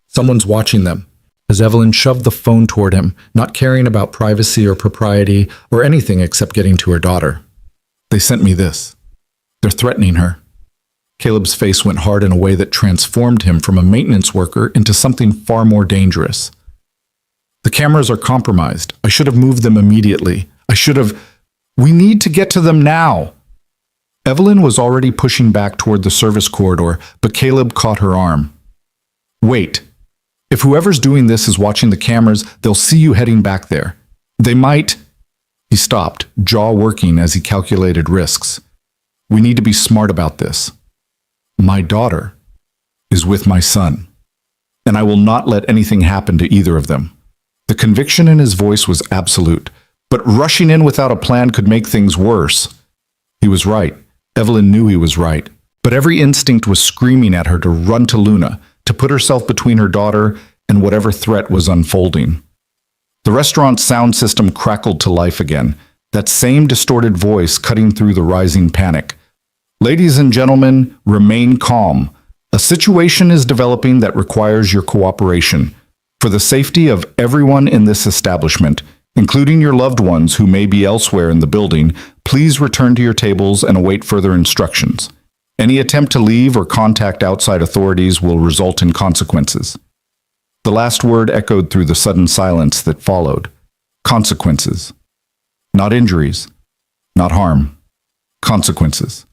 Someone's watching them." As Evelyn shoved the phone toward him, not caring about privacy or propriety or anything except getting to her daughter. "They sent me this. They're threatening her." Caleb's face went hard in a way that transformed him from a maintenance worker into something far more dangerous. "The cameras are compromised. I should have moved them immediately. I should have— We need to get to them now." Evelyn was already pushing back toward the service corridor, but Caleb caught her arm. "Wait. If whoever's doing this is watching the cameras, they'll see you heading back there. They might—" He stopped, jaw working as he calculated risks. "We need to be smart about this. My daughter is with my son, and I will not let anything happen to either of them." The conviction in his voice was absolute, but rushing in without a plan could make things worse. He was right. Evelyn knew he was right, but every instinct was screaming at her to run to Luna, to put herself between her daughter and whatever threat was unfolding. The restaurant's sound system crackled to life again, that same distorted voice cutting through the rising panic. "Ladies and gentlemen, remain calm. A situation is developing that requires your cooperation. For the safety of everyone in this establishment, including your loved ones who may be elsewhere in the building, please return to your tables and await further instructions. Any attempt to leave or contact outside authorities will result in consequences." The last word echoed through the sudden silence that followed. Consequences. Not injuries. Not harm. Consequences.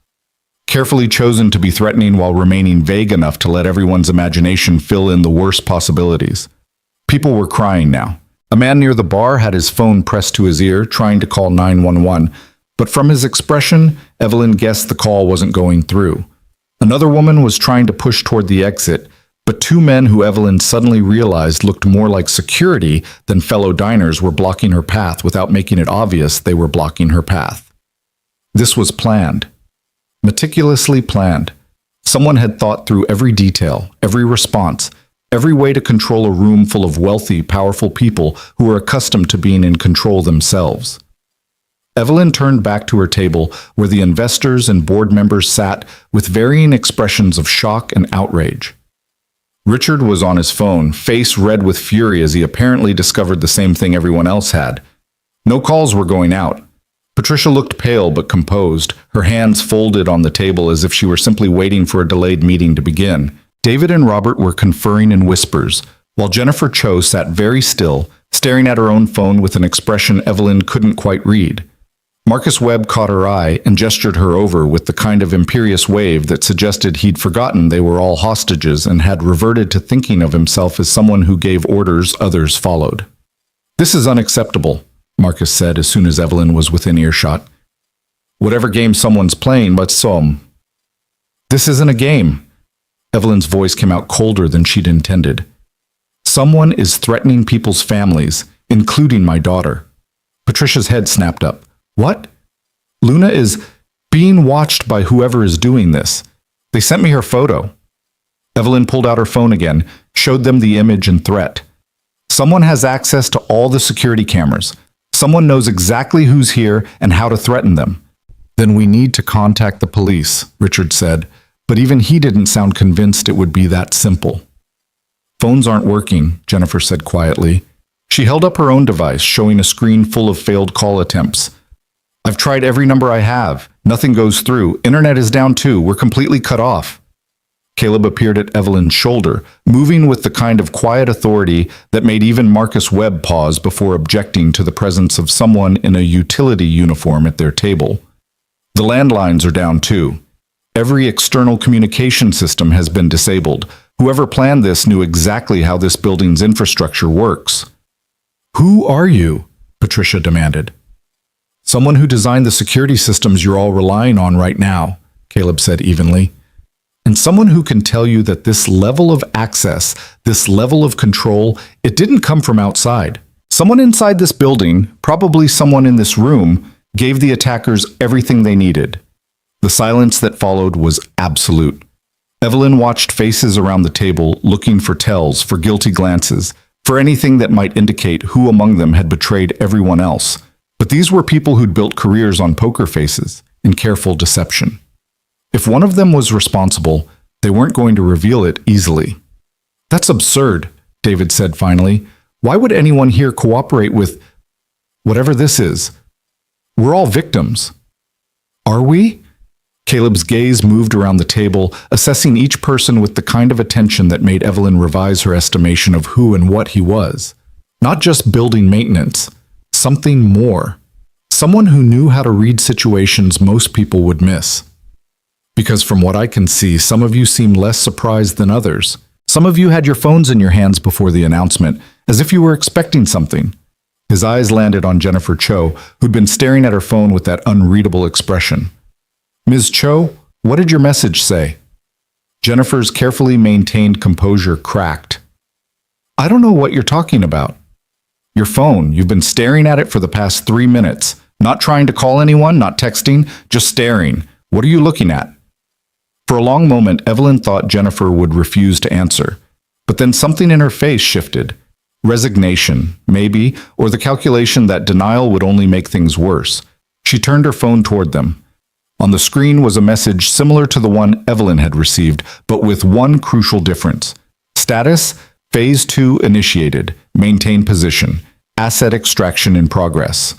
Carefully chosen to be threatening while remaining vague enough to let everyone's imagination fill in the worst possibilities. People were crying now. A man near the bar had his phone pressed to his ear, trying to call 911, but from his expression, Evelyn guessed the call wasn't going through. Another woman was trying to push toward the exit, but 2 men who Evelyn suddenly realized looked more like security than fellow diners were blocking her path without making it obvious they were blocking her path. This was planned. Meticulously planned. Someone had thought through every detail, every response, every way to control a room full of wealthy, powerful people who were accustomed to being in control themselves. Evelyn turned back to her table where the investors and board members sat with varying expressions of shock and outrage. Richard was on his phone, face red with fury as he apparently discovered the same thing everyone else had. No calls were going out. Patricia looked pale but composed, her hands folded on the table as if she were simply waiting for a delayed meeting to begin. David and Robert were conferring in whispers, while Jennifer Cho sat very still, staring at her own phone with an expression Evelyn couldn't quite read. Marcus Webb caught her eye and gestured her over with the kind of imperious wave that suggested he'd forgotten they were all hostages and had reverted to thinking of himself as someone who gave orders others followed. "This is unacceptable," Marcus said as soon as Evelyn was within earshot. "Whatever game someone's playing, but some." "This isn't a game." Evelyn's voice came out colder than she'd intended. "Someone is threatening people's families, including my daughter." Patricia's head snapped up. "What?" "Luna is being watched by whoever is doing this. They sent me her photo." Evelyn pulled out her phone again, showed them the image and threat. "Someone has access to all the security cameras. Someone knows exactly who's here and how to threaten them." "Then we need to contact the police," Richard said, but even he didn't sound convinced it would be that simple. "Phones aren't working," Jennifer said quietly. She held up her own device, showing a screen full of failed call attempts. "I've tried every number I have. Nothing goes through. Internet is down too. We're completely cut off." Caleb appeared at Evelyn's shoulder, moving with the kind of quiet authority that made even Marcus Webb pause before objecting to the presence of someone in a utility uniform at their table. "The landlines are down too. Every external communication system has been disabled. Whoever planned this knew exactly how this building's infrastructure works." "Who are you?" Patricia demanded. "Someone who designed the security systems you're all relying on right now," Caleb said evenly. "And someone who can tell you that this level of access, this level of control, it didn't come from outside. Someone inside this building, probably someone in this room, gave the attackers everything they needed." The silence that followed was absolute. Evelyn watched faces around the table, looking for tells, for guilty glances, for anything that might indicate who among them had betrayed everyone else. But these were people who'd built careers on poker faces and careful deception. If one of them was responsible, they weren't going to reveal it easily. "That's absurd," David said finally. "Why would anyone here cooperate with whatever this is? We're all victims." "Are we?" Caleb's gaze moved around the table, assessing each person with the kind of attention that made Evelyn revise her estimation of who and what he was. Not just building maintenance, something more. Someone who knew how to read situations most people would miss. "Because from what I can see, some of you seem less surprised than others. Some of you had your phones in your hands before the announcement, as if you were expecting something." His eyes landed on Jennifer Cho, who'd been staring at her phone with that unreadable expression. "Ms. Cho, what did your message say?" Jennifer's carefully maintained composure cracked. "I don't know what you're talking about." "Your phone. You've been staring at it for the past 3 minutes. Not trying to call anyone, not texting, just staring. What are you looking at?" For a long moment, Evelyn thought Jennifer would refuse to answer. But then something in her face shifted. Resignation, maybe, or the calculation that denial would only make things worse. She turned her phone toward them. On the screen was a message similar to the one Evelyn had received, but with one crucial difference. Status, Phase 2 initiated. Maintain position. Asset extraction in progress.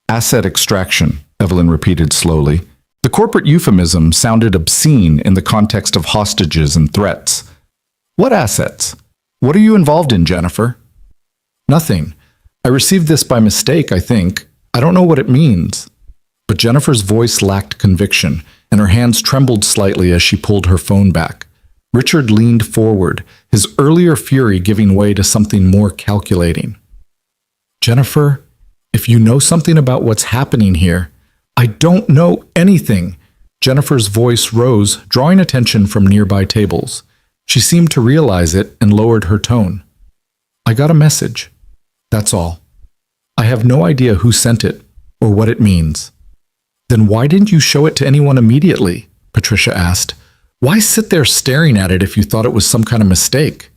Asset extraction, Evelyn repeated slowly. The corporate euphemism sounded obscene in the context of hostages and threats. "What assets? What are you involved in, Jennifer?" "Nothing. I received this by mistake, I think. I don't know what it means." But Jennifer's voice lacked conviction, and her hands trembled slightly as she pulled her phone back. Richard leaned forward, his earlier fury giving way to something more calculating. "Jennifer, if you know something about what's happening here—" "I don't know anything." Jennifer's voice rose, drawing attention from nearby tables. She seemed to realize it and lowered her tone. "I got a message. That's all. I have no idea who sent it or what it means." "Then why didn't you show it to anyone immediately?" Patricia asked. "Why sit there staring at it if you thought it was some kind of mistake?"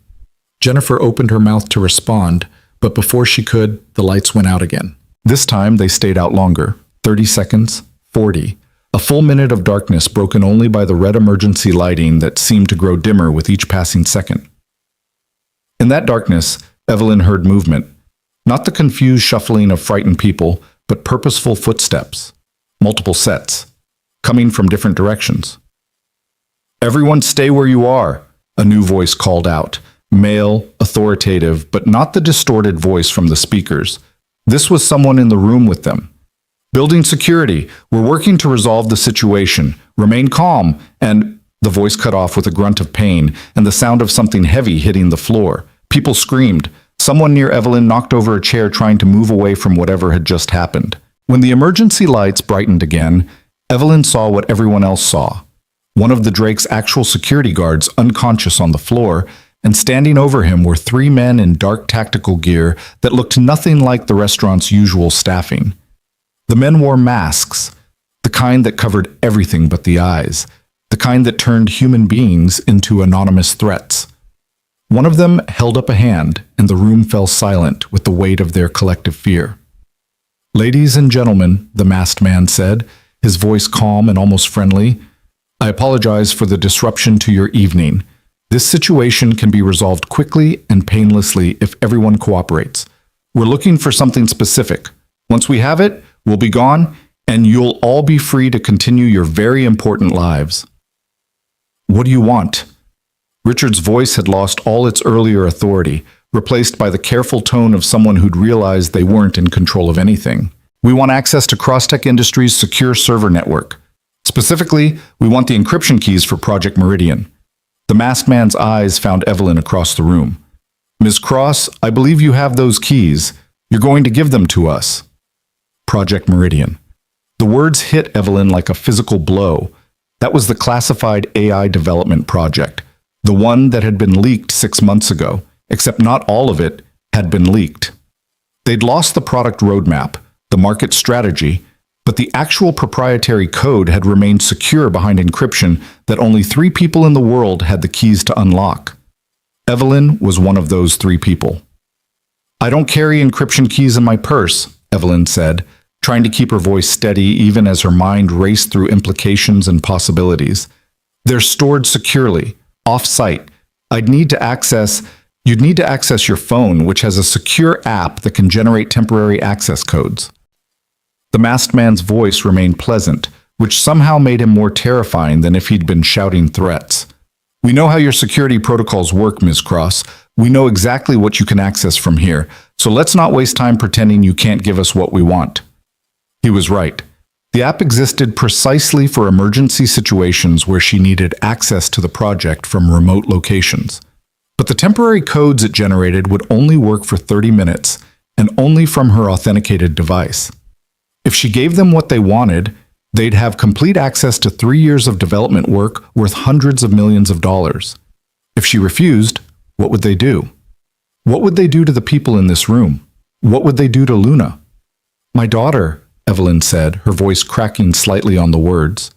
Jennifer opened her mouth to respond, but before she could, the lights went out again. This time they stayed out longer. 30 seconds, 40. A full minute of darkness broken only by the red emergency lighting that seemed to grow dimmer with each passing second. In that darkness, Evelyn heard movement. Not the confused shuffling of frightened people, but purposeful footsteps. Multiple sets, coming from different directions. "Everyone stay where you are," a new voice called out. Male, authoritative, but not the distorted voice from the speakers. This was someone in the room with them. "Building security. We're working to resolve the situation. Remain calm," and the voice cut off with a grunt of pain and the sound of something heavy hitting the floor. People screamed. Someone near Evelyn knocked over a chair trying to move away from whatever had just happened. When the emergency lights brightened again, Evelyn saw what everyone else saw. One of the Drake's actual security guards unconscious on the floor, and standing over him were three men in dark tactical gear that looked nothing like the restaurant's usual staffing. The men wore masks, the kind that covered everything but the eyes, the kind that turned human beings into anonymous threats. One of them held up a hand, and the room fell silent with the weight of their collective fear. "Ladies and gentlemen," the masked man said, his voice calm and almost friendly, "I apologize for the disruption to your evening. This situation can be resolved quickly and painlessly if everyone cooperates. We're looking for something specific. Once we have it, we'll be gone, and you'll all be free to continue your very important lives." "What do you want?" Richard's voice had lost all its earlier authority, replaced by the careful tone of someone who'd realized they weren't in control of anything. "We want access to Crosstech Industries' secure server network. Specifically, we want the encryption keys for Project Meridian." The masked man's eyes found Evelyn across the room. "Ms. Cross, I believe you have those keys. You're going to give them to us." Project Meridian. The words hit Evelyn like a physical blow. That was the classified AI development project, the one that had been leaked 6 months ago, except not all of it had been leaked. They'd lost the product roadmap, the market strategy, but the actual proprietary code had remained secure behind encryption that only 3 people in the world had the keys to unlock. Evelyn was one of those 3 people. "I don't carry encryption keys in my purse," Evelyn said, trying to keep her voice steady even as her mind raced through implications and possibilities. "They're stored securely, off-site. You'd need to access your phone, which has a secure app that can generate temporary access codes." The masked man's voice remained pleasant, which somehow made him more terrifying than if he'd been shouting threats. "We know how your security protocols work, Ms. Cross. We know exactly what you can access from here, so let's not waste time pretending you can't give us what we want." He was right. The app existed precisely for emergency situations where she needed access to the project from remote locations. But the temporary codes it generated would only work for 30 minutes, and only from her authenticated device. If she gave them what they wanted, they'd have complete access to 3 years of development work worth hundreds of millions of dollars. If she refused, what would they do? What would they do to the people in this room? What would they do to Luna? "My daughter," Evelyn said, her voice cracking slightly on the words.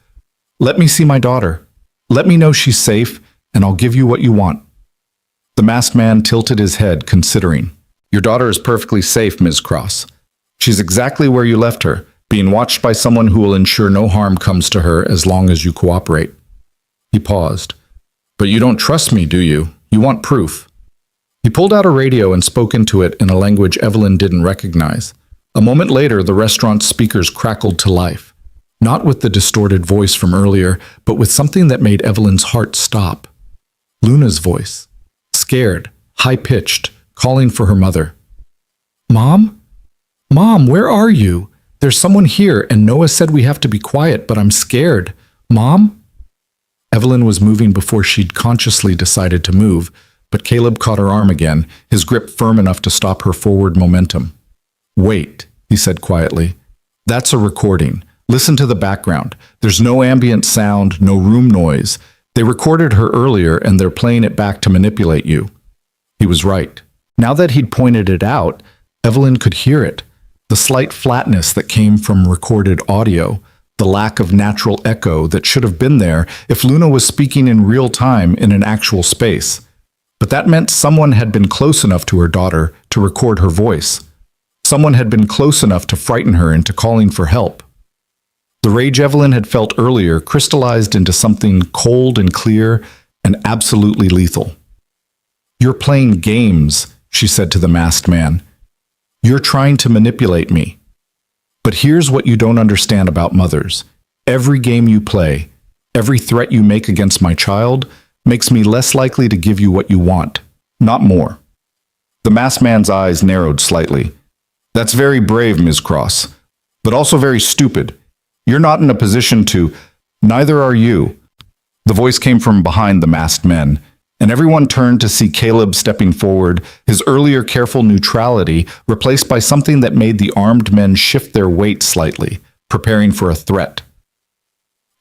"Let me see my daughter. Let me know she's safe, and I'll give you what you want." The masked man tilted his head, considering. "Your daughter is perfectly safe, Ms. Cross. She's exactly where you left her, being watched by someone who will ensure no harm comes to her as long as you cooperate." He paused. "But you don't trust me, do you? You want proof." He pulled out a radio and spoke into it in a language Evelyn didn't recognize. A moment later, the restaurant's speakers crackled to life. Not with the distorted voice from earlier, but with something that made Evelyn's heart stop. Luna's voice. Scared, high-pitched, calling for her mother. "Mom? Mom, where are you? There's someone here, and Noah said we have to be quiet, but I'm scared. Mom?" Evelyn was moving before she'd consciously decided to move, but Caleb caught her arm again, his grip firm enough to stop her forward momentum. "Wait," he said quietly. "That's a recording. Listen to the background. There's no ambient sound, no room noise. They recorded her earlier, and they're playing it back to manipulate you." He was right. Now that he'd pointed it out, Evelyn could hear it. The slight flatness that came from recorded audio, the lack of natural echo that should have been there if Luna was speaking in real time in an actual space. But that meant someone had been close enough to her daughter to record her voice. Someone had been close enough to frighten her into calling for help. The rage Evelyn had felt earlier crystallized into something cold and clear and absolutely lethal. "You're playing games," she said to the masked man. You're trying to manipulate me. But here's what you don't understand about mothers. Every game you play, every threat you make against my child, makes me less likely to give you what you want, not more." The masked man's eyes narrowed slightly. "That's very brave, Ms. Cross, but also very stupid. You're not in a position to—" "Neither are you." The voice came from behind the masked men, and everyone turned to see Caleb stepping forward, his earlier careful neutrality replaced by something that made the armed men shift their weight slightly, preparing for a threat.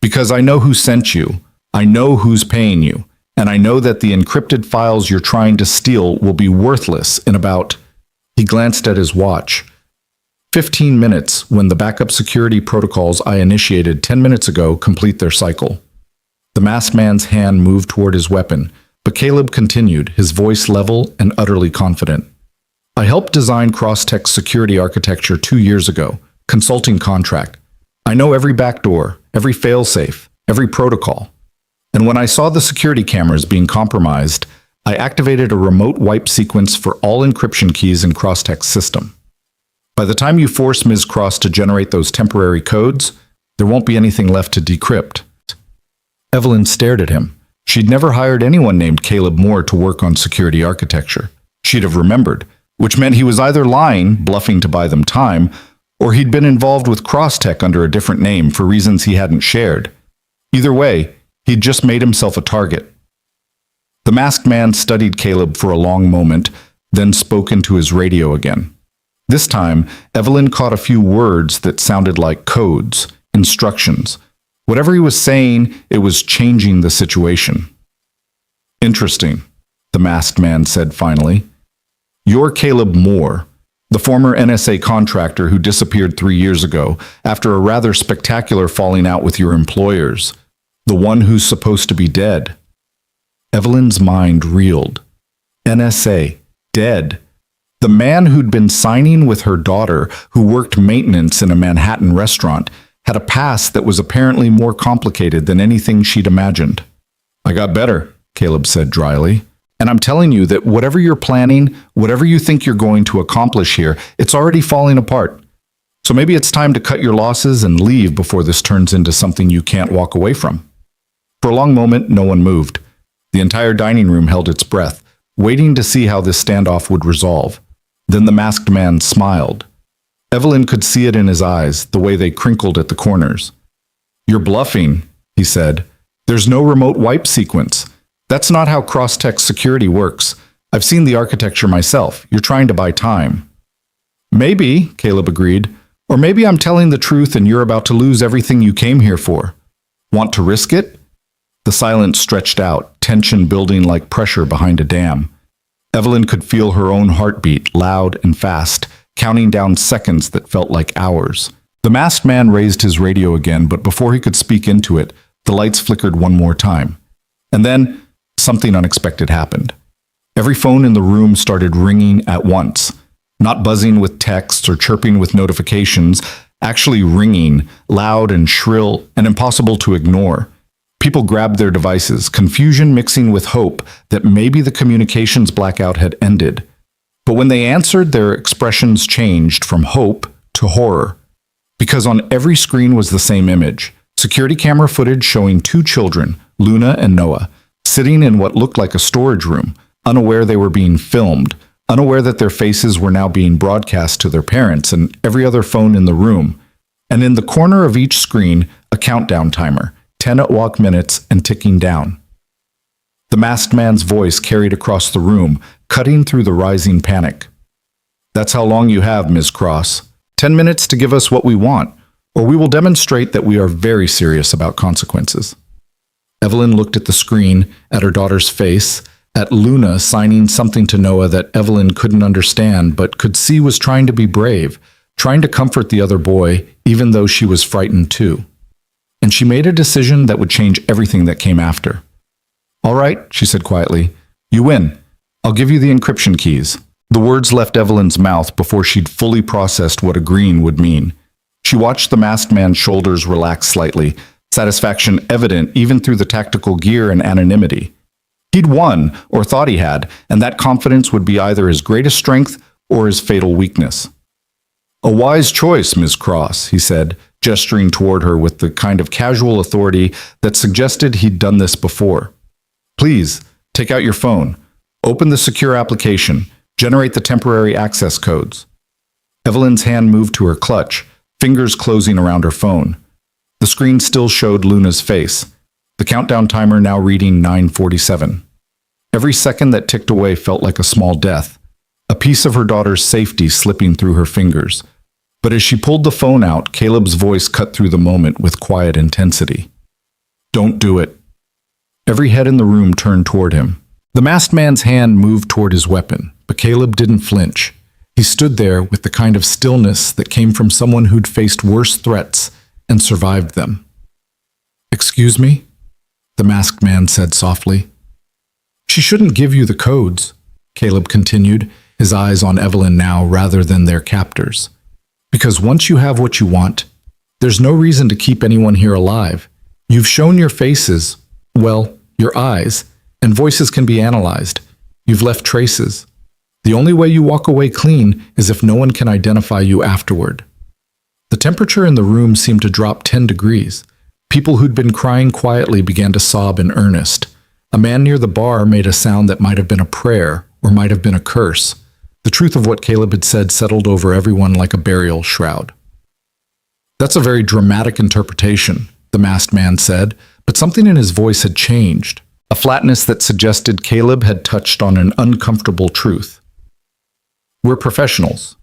"Because I know who sent you, I know who's paying you, and I know that the encrypted files you're trying to steal will be worthless in about—" He glanced at his watch. 15 minutes when the backup security protocols I initiated 10 minutes ago complete their cycle. The masked man's hand moved toward his weapon, but Caleb continued, his voice level and utterly confident. "I helped design Crosstech's security architecture 2 years ago, consulting contract. I know every backdoor, every failsafe, every protocol. And when I saw the security cameras being compromised, I activated a remote wipe sequence for all encryption keys in Crosstech's system. By the time you force Ms. Cross to generate those temporary codes, there won't be anything left to decrypt." Evelyn stared at him. She'd never hired anyone named Caleb Moore to work on security architecture. She'd have remembered, which meant he was either lying, bluffing to buy them time, or he'd been involved with Crosstech under a different name for reasons he hadn't shared. Either way, he'd just made himself a target. The masked man studied Caleb for a long moment, then spoke into his radio again. This time, Evelyn caught a few words that sounded like codes, instructions. Whatever he was saying, it was changing the situation. "Interesting," the masked man said finally. "You're Caleb Moore, the former NSA contractor who disappeared 3 years ago after a rather spectacular falling out with your employers, the one who's supposed to be dead." Evelyn's mind reeled. NSA, dead. The man who'd been signing with her daughter, who worked maintenance in a Manhattan restaurant, had a past that was apparently more complicated than anything she'd imagined. "I got better," Caleb said dryly. "And I'm telling you that whatever you're planning, whatever you think you're going to accomplish here, it's already falling apart. So maybe it's time to cut your losses and leave before this turns into something you can't walk away from." For a long moment, no one moved. The entire dining room held its breath, waiting to see how this standoff would resolve. Then the masked man smiled. Evelyn could see it in his eyes, the way they crinkled at the corners. "You're bluffing," he said. "There's no remote wipe sequence. That's not how Crosstech security works. I've seen the architecture myself. You're trying to buy time." "Maybe," Caleb agreed. "Or maybe I'm telling the truth and you're about to lose everything you came here for. Want to risk it?" The silence stretched out, tension building like pressure behind a dam. Evelyn could feel her own heartbeat, loud and fast, counting down seconds that felt like hours. The masked man raised his radio again, but before he could speak into it, the lights flickered one more time. And then, something unexpected happened. Every phone in the room started ringing at once, not buzzing with texts or chirping with notifications, actually ringing, loud and shrill and impossible to ignore. People grabbed their devices, confusion mixing with hope that maybe the communications blackout had ended. But when they answered, their expressions changed from hope to horror. Because on every screen was the same image, security camera footage showing 2 children, Luna and Noah, sitting in what looked like a storage room, unaware they were being filmed, unaware that their faces were now being broadcast to their parents and every other phone in the room. And in the corner of each screen, a countdown timer, 10 o'clock minutes and ticking down. The masked man's voice carried across the room, cutting through the rising panic. "That's how long you have, Ms. Cross. 10 minutes to give us what we want, or we will demonstrate that we are very serious about consequences." Evelyn looked at the screen, at her daughter's face, at Luna signing something to Noah that Evelyn couldn't understand but could see was trying to be brave, trying to comfort the other boy, even though she was frightened too. And she made a decision that would change everything that came after. "All right," she said quietly. "You win. I'll give you the encryption keys." The words left Evelyn's mouth before she'd fully processed what agreeing would mean. She watched the masked man's shoulders relax slightly, satisfaction evident even through the tactical gear and anonymity. He'd won, or thought he had, and that confidence would be either his greatest strength or his fatal weakness. "A wise choice, Ms. Cross," he said, gesturing toward her with the kind of casual authority that suggested he'd done this before. "Please, take out your phone. Open the secure application. Generate the temporary access codes." Evelyn's hand moved to her clutch, fingers closing around her phone. The screen still showed Luna's face, the countdown timer now reading 9:47. Every second that ticked away felt like a small death, a piece of her daughter's safety slipping through her fingers. But as she pulled the phone out, Caleb's voice cut through the moment with quiet intensity. "Don't do it." Every head in the room turned toward him. The masked man's hand moved toward his weapon, but Caleb didn't flinch. He stood there with the kind of stillness that came from someone who'd faced worse threats and survived them. "Excuse me?" the masked man said softly. "She shouldn't give you the codes," Caleb continued, his eyes on Evelyn now rather than their captors. "Because once you have what you want, there's no reason to keep anyone here alive. You've shown your faces, well, your eyes, and voices can be analyzed. You've left traces. The only way you walk away clean is if no one can identify you afterward." The temperature in the room seemed to drop 10 degrees. People who'd been crying quietly began to sob in earnest. A man near the bar made a sound that might have been a prayer or might have been a curse. The truth of what Caleb had said settled over everyone like a burial shroud. "That's a very dramatic interpretation," the masked man said, but something in his voice had changed, a flatness that suggested Caleb had touched on an uncomfortable truth. "We're professionals.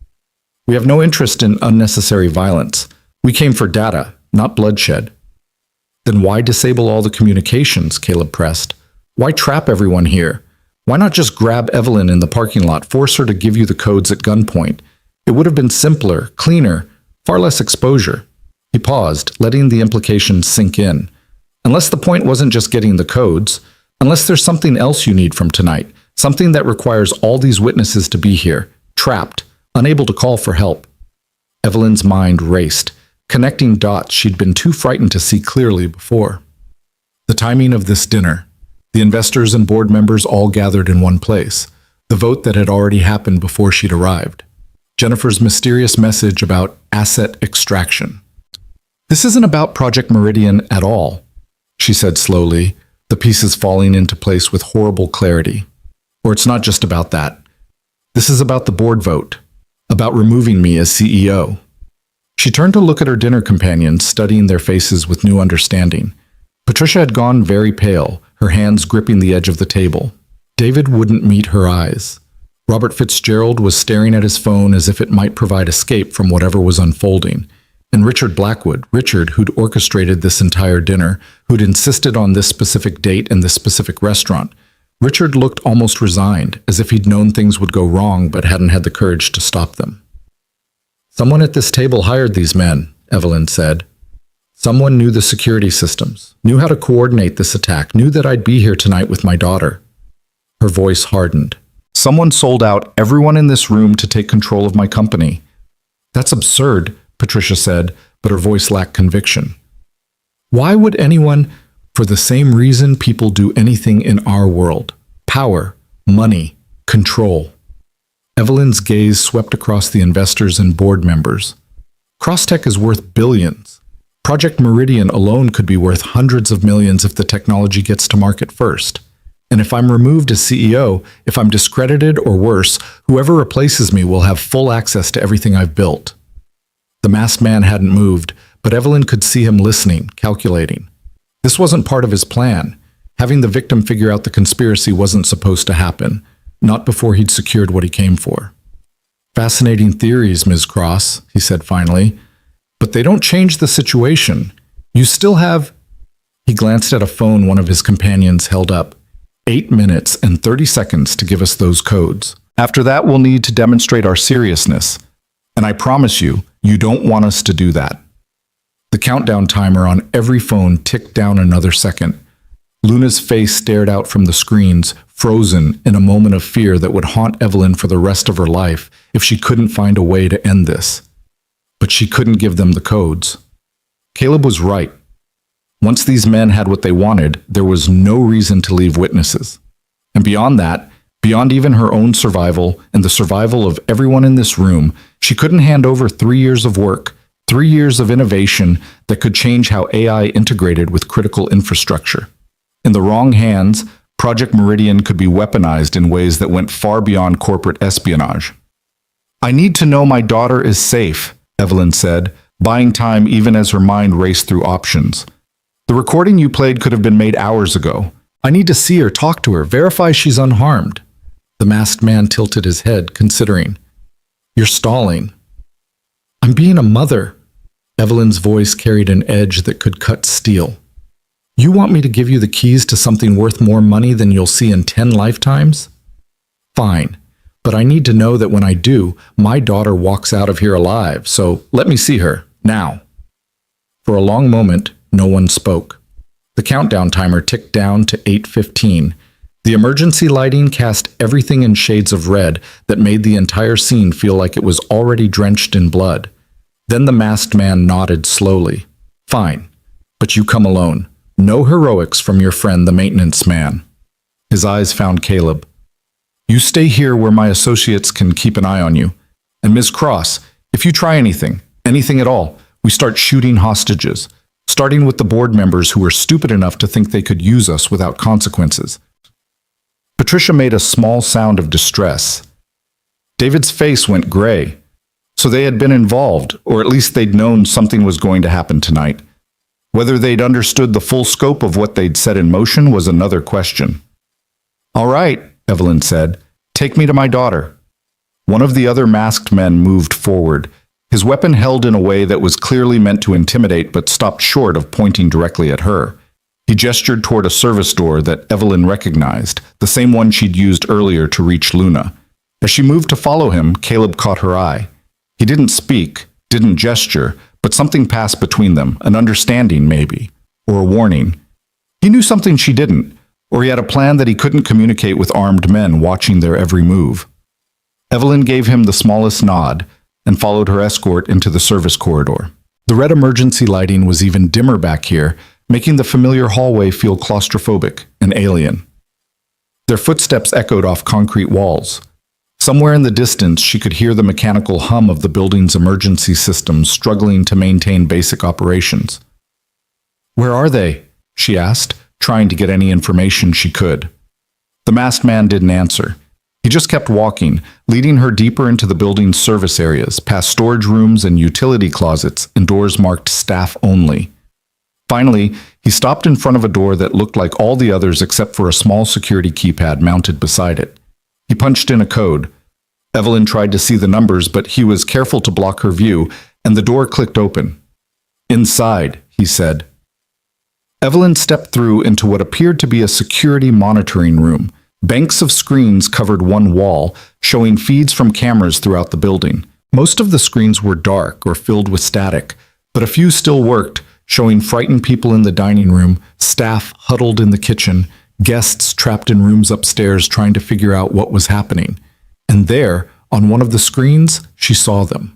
We have no interest in unnecessary violence. We came for data, not bloodshed." "Then why disable all the communications?" Caleb pressed. "Why trap everyone here? Why not just grab Evelyn in the parking lot, force her to give you the codes at gunpoint? It would have been simpler, cleaner, far less exposure." He paused, letting the implication sink in. "Unless the point wasn't just getting the codes, unless there's something else you need from tonight, something that requires all these witnesses to be here, trapped, unable to call for help." Evelyn's mind raced, connecting dots she'd been too frightened to see clearly before. The timing of this dinner. The investors and board members all gathered in one place. The vote that had already happened before she'd arrived. Jennifer's mysterious message about asset extraction. "This isn't about Project Meridian at all," she said slowly, the pieces falling into place with horrible clarity. "Or it's not just about that. This is about the board vote, about removing me as CEO." She turned to look at her dinner companions, studying their faces with new understanding. Patricia had gone very pale, her hands gripping the edge of the table. David wouldn't meet her eyes. Robert Fitzgerald was staring at his phone as if it might provide escape from whatever was unfolding. And Richard Blackwood, who'd orchestrated this entire dinner, who'd insisted on this specific date and this specific restaurant. Richard looked almost resigned, as if he'd known things would go wrong but hadn't had the courage to stop them. "Someone at this table hired these men," Evelyn said. "Someone knew the security systems, knew how to coordinate this attack, knew that I'd be here tonight with my daughter." Her voice hardened. "Someone sold out everyone in this room to take control of my company." "That's absurd," Patricia said, but her voice lacked conviction. "Why would anyone, for the same reason people do anything in our world? Power, money, control." Evelyn's gaze swept across the investors and board members. "Crosstech is worth billions. Project Meridian alone could be worth hundreds of millions if the technology gets to market first. And if I'm removed as CEO, if I'm discredited or worse, whoever replaces me will have full access to everything I've built." The masked man hadn't moved, but Evelyn could see him listening, calculating. This wasn't part of his plan. Having the victim figure out the conspiracy wasn't supposed to happen, not before he'd secured what he came for. "Fascinating theories, Ms. Cross," he said finally. "But they don't change the situation. You still have—" He glanced at a phone one of his companions held up. 8 minutes and 30 seconds to give us those codes. After that, we'll need to demonstrate our seriousness. And I promise you, you don't want us to do that." The countdown timer on every phone ticked down another second. Luna's face stared out from the screens, frozen in a moment of fear that would haunt Evelyn for the rest of her life if she couldn't find a way to end this. But she couldn't give them the codes. Caleb was right. Once these men had what they wanted, there was no reason to leave witnesses. And beyond that, Beyond even her own survival and the survival of everyone in this room, she couldn't hand over 3 years of work, 3 years of innovation that could change how AI integrated with critical infrastructure. In the wrong hands, Project Meridian could be weaponized in ways that went far beyond corporate espionage. "I need to know my daughter is safe," Evelyn said, buying time even as her mind raced through options. "The recording you played could have been made hours ago. I need to see her, talk to her, verify she's unharmed." The masked man tilted his head, considering. "You're stalling." "I'm being a mother." Evelyn's voice carried an edge that could cut steel. "You want me to give you the keys to something worth more money than you'll see in 10 lifetimes? Fine, but I need to know that when I do, my daughter walks out of here alive, so let me see her, now." For a long moment, no one spoke. The countdown timer ticked down to 8:15. The emergency lighting cast everything in shades of red that made the entire scene feel like it was already drenched in blood. Then the masked man nodded slowly. "Fine, but you come alone. No heroics from your friend, the maintenance man." His eyes found Caleb. "You stay here where my associates can keep an eye on you. And Ms. Cross, if you try anything at all, we start shooting hostages, starting with the board members who were stupid enough to think they could use us without consequences." Patricia made a small sound of distress. David's face went gray. So they had been involved, or at least they'd known something was going to happen tonight. Whether they'd understood the full scope of what they'd set in motion was another question. "All right," Evelyn said, "take me to my daughter." One of the other masked men moved forward, his weapon held in a way that was clearly meant to intimidate but stopped short of pointing directly at her. He gestured toward a service door that Evelyn recognized, the same one she'd used earlier to reach Luna. As she moved to follow him, Caleb caught her eye. He didn't speak, didn't gesture, but something passed between them, an understanding maybe, or a warning. He knew something she didn't, or he had a plan that he couldn't communicate with armed men watching their every move. Evelyn gave him the smallest nod and followed her escort into the service corridor. The red emergency lighting was even dimmer back here, making the familiar hallway feel claustrophobic and alien. Their footsteps echoed off concrete walls. Somewhere in the distance, she could hear the mechanical hum of the building's emergency systems struggling to maintain basic operations. "Where are they?" she asked, trying to get any information she could. The masked man didn't answer. He just kept walking, leading her deeper into the building's service areas, past storage rooms and utility closets and doors marked staff only. Finally, he stopped in front of a door that looked like all the others except for a small security keypad mounted beside it. He punched in a code. Evelyn tried to see the numbers, but he was careful to block her view, and the door clicked open. "Inside," he said. Evelyn stepped through into what appeared to be a security monitoring room. Banks of screens covered one wall, showing feeds from cameras throughout the building. Most of the screens were dark or filled with static, but a few still worked, showing frightened people in the dining room, staff huddled in the kitchen, guests trapped in rooms upstairs trying to figure out what was happening. And there, on one of the screens, she saw them.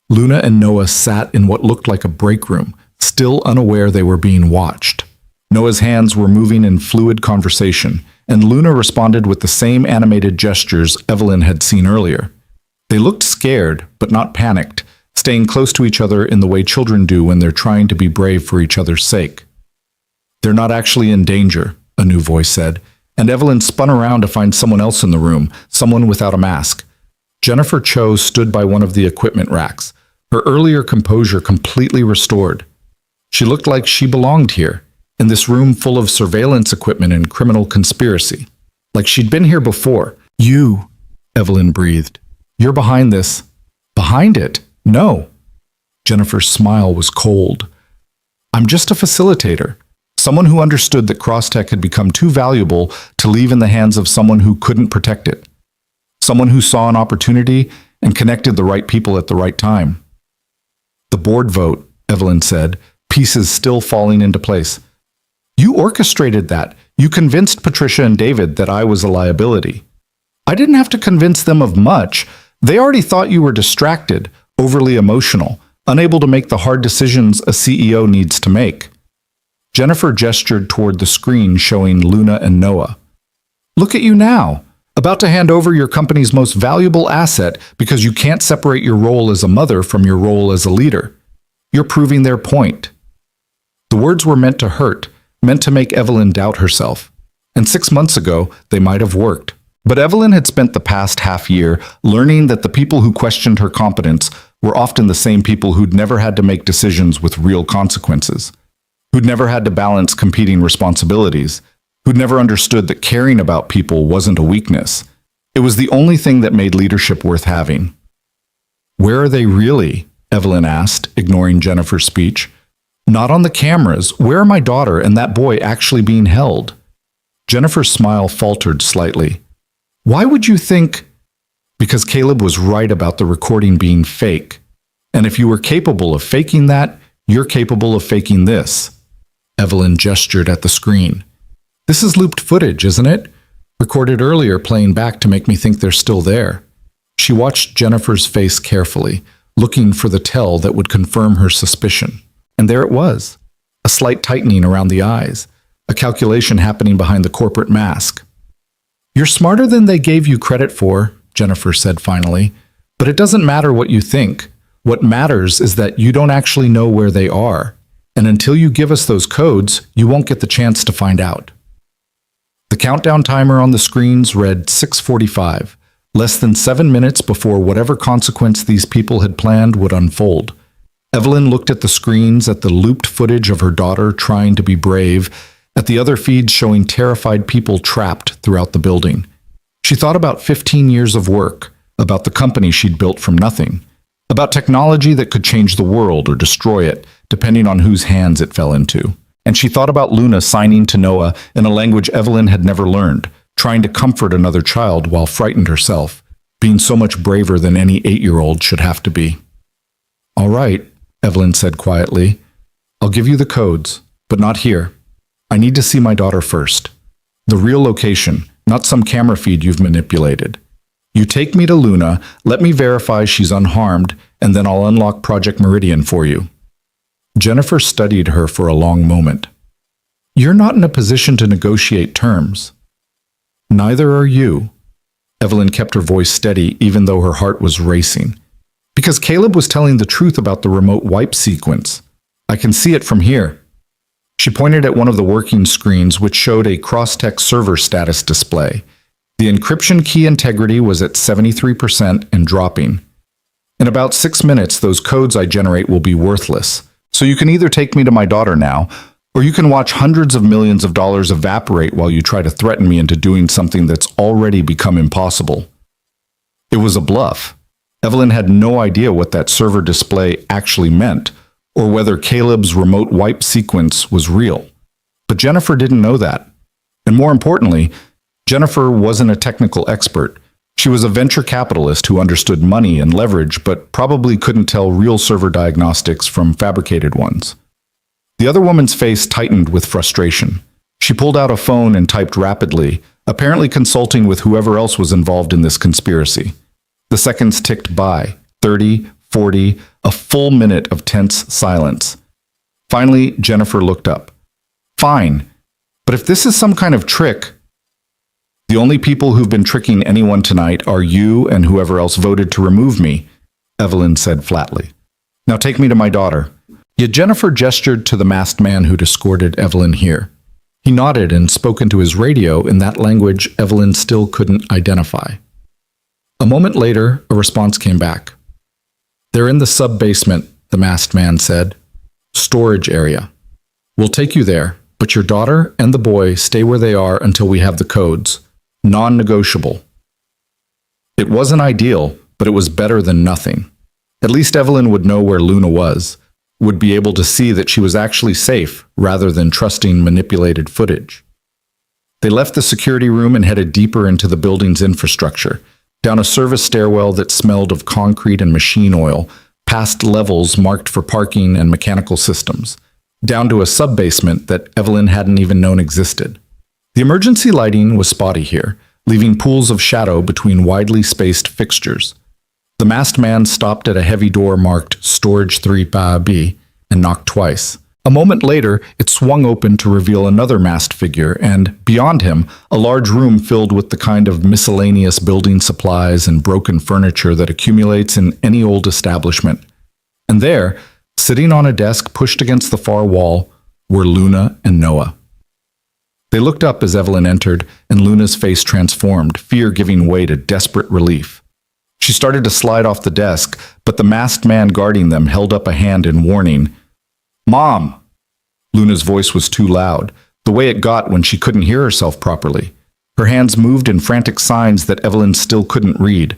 Luna and Noah sat in what looked like a break room, still unaware they were being watched. Noah's hands were moving in fluid conversation, and Luna responded with the same animated gestures Evelyn had seen earlier. They looked scared, but not panicked, staying close to each other in the way children do when they're trying to be brave for each other's sake. "They're not actually in danger," a new voice said, and Evelyn spun around to find someone else in the room, someone without a mask. Jennifer Cho stood by one of the equipment racks, her earlier composure completely restored. She looked like she belonged here, in this room full of surveillance equipment and criminal conspiracy. Like she'd been here before. "You," Evelyn breathed. "You're behind this." "Behind it? No." Jennifer's smile was cold. "I'm just a facilitator. Someone who understood that Crosstech had become too valuable to leave in the hands of someone who couldn't protect it. Someone who saw an opportunity and connected the right people at the right time." "The board vote," Evelyn said, pieces still falling into place. "You orchestrated that. You convinced Patricia and David that I was a liability." "I didn't have to convince them of much. They already thought you were distracted, overly emotional, unable to make the hard decisions a CEO needs to make." Jennifer gestured toward the screen showing Luna and Noah. "Look at you now. About to hand over your company's most valuable asset because you can't separate your role as a mother from your role as a leader. You're proving their point. The words were meant to hurt, meant to make Evelyn doubt herself. And 6 months ago, they might have worked. But Evelyn had spent the past half year learning that the people who questioned her competence were often the same people who'd never had to make decisions with real consequences, who'd never had to balance competing responsibilities, who'd never understood that caring about people wasn't a weakness. It was the only thing that made leadership worth having. "Where are they really?" Evelyn asked, ignoring Jennifer's speech. "Not on the cameras. Where are my daughter and that boy actually being held?" Jennifer's smile faltered slightly. "Why would you think—" "Because Caleb was right about the recording being fake. And if you were capable of faking that, you're capable of faking this." Evelyn gestured at the screen. "This is looped footage, isn't it? Recorded earlier, playing back to make me think they're still there." She watched Jennifer's face carefully, looking for the tell that would confirm her suspicion. And there it was, a slight tightening around the eyes, a calculation happening behind the corporate mask. "You're smarter than they gave you credit for," Jennifer said finally, "but it doesn't matter what you think. What matters is that you don't actually know where they are, and until you give us those codes, you won't get the chance to find out." The countdown timer on the screens read 6:45, less than 7 minutes before whatever consequence these people had planned would unfold. Evelyn looked at the screens, at the looped footage of her daughter trying to be brave, at the other feeds showing terrified people trapped throughout the building. She thought about 15 years of work, about the company she'd built from nothing, about technology that could change the world or destroy it, depending on whose hands it fell into. And she thought about Luna signing to Noah in a language Evelyn had never learned, trying to comfort another child while frightened herself, being so much braver than any 8-year-old should have to be. "All right," Evelyn said quietly. "I'll give you the codes, but not here. I need to see my daughter first. The real location, not some camera feed you've manipulated. You take me to Luna, let me verify she's unharmed, and then I'll unlock Project Meridian for you." Jennifer studied her for a long moment. "You're not in a position to negotiate terms." "Neither are you." Evelyn kept her voice steady even though her heart was racing. "Because Caleb was telling the truth about the remote wipe sequence. I can see it from here." She pointed at one of the working screens which showed a cross-tech server status display. The encryption key integrity was at 73% and dropping. "In about 6 minutes, those codes I generate will be worthless. So you can either take me to my daughter now, or you can watch hundreds of millions of dollars evaporate while you try to threaten me into doing something that's already become impossible." It was a bluff. Evelyn had no idea what that server display actually meant, or whether Caleb's remote wipe sequence was real. But Jennifer didn't know that. And more importantly, Jennifer wasn't a technical expert. She was a venture capitalist who understood money and leverage, but probably couldn't tell real server diagnostics from fabricated ones. The other woman's face tightened with frustration. She pulled out a phone and typed rapidly, apparently consulting with whoever else was involved in this conspiracy. The seconds ticked by, 30, 40, a full minute of tense silence. Finally, Jennifer looked up. "Fine, but if this is some kind of trick—" "The only people who've been tricking anyone tonight are you and whoever else voted to remove me," Evelyn said flatly. "Now take me to my daughter." Yet Jennifer gestured to the masked man who'd escorted Evelyn here. He nodded and spoke into his radio in that language Evelyn still couldn't identify. A moment later, a response came back. "They're in the sub-basement," the masked man said. "Storage area. We'll take you there, but your daughter and the boy stay where they are until we have the codes. Non-negotiable." It wasn't ideal, but it was better than nothing. At least Evelyn would know where Luna was, would be able to see that she was actually safe rather than trusting manipulated footage. They left the security room and headed deeper into the building's infrastructure, down a service stairwell that smelled of concrete and machine oil, past levels marked for parking and mechanical systems, down to a sub-basement that Evelyn hadn't even known existed. The emergency lighting was spotty here, leaving pools of shadow between widely spaced fixtures. The masked man stopped at a heavy door marked Storage 3B and knocked twice. A moment later, it swung open to reveal another masked figure, and, beyond him, a large room filled with the kind of miscellaneous building supplies and broken furniture that accumulates in any old establishment. And there, sitting on a desk pushed against the far wall, were Luna and Noah. They looked up as Evelyn entered, and Luna's face transformed, fear giving way to desperate relief. She started to slide off the desk, but the masked man guarding them held up a hand in warning. "Mom!" Luna's voice was too loud, the way it got when she couldn't hear herself properly. Her hands moved in frantic signs that Evelyn still couldn't read.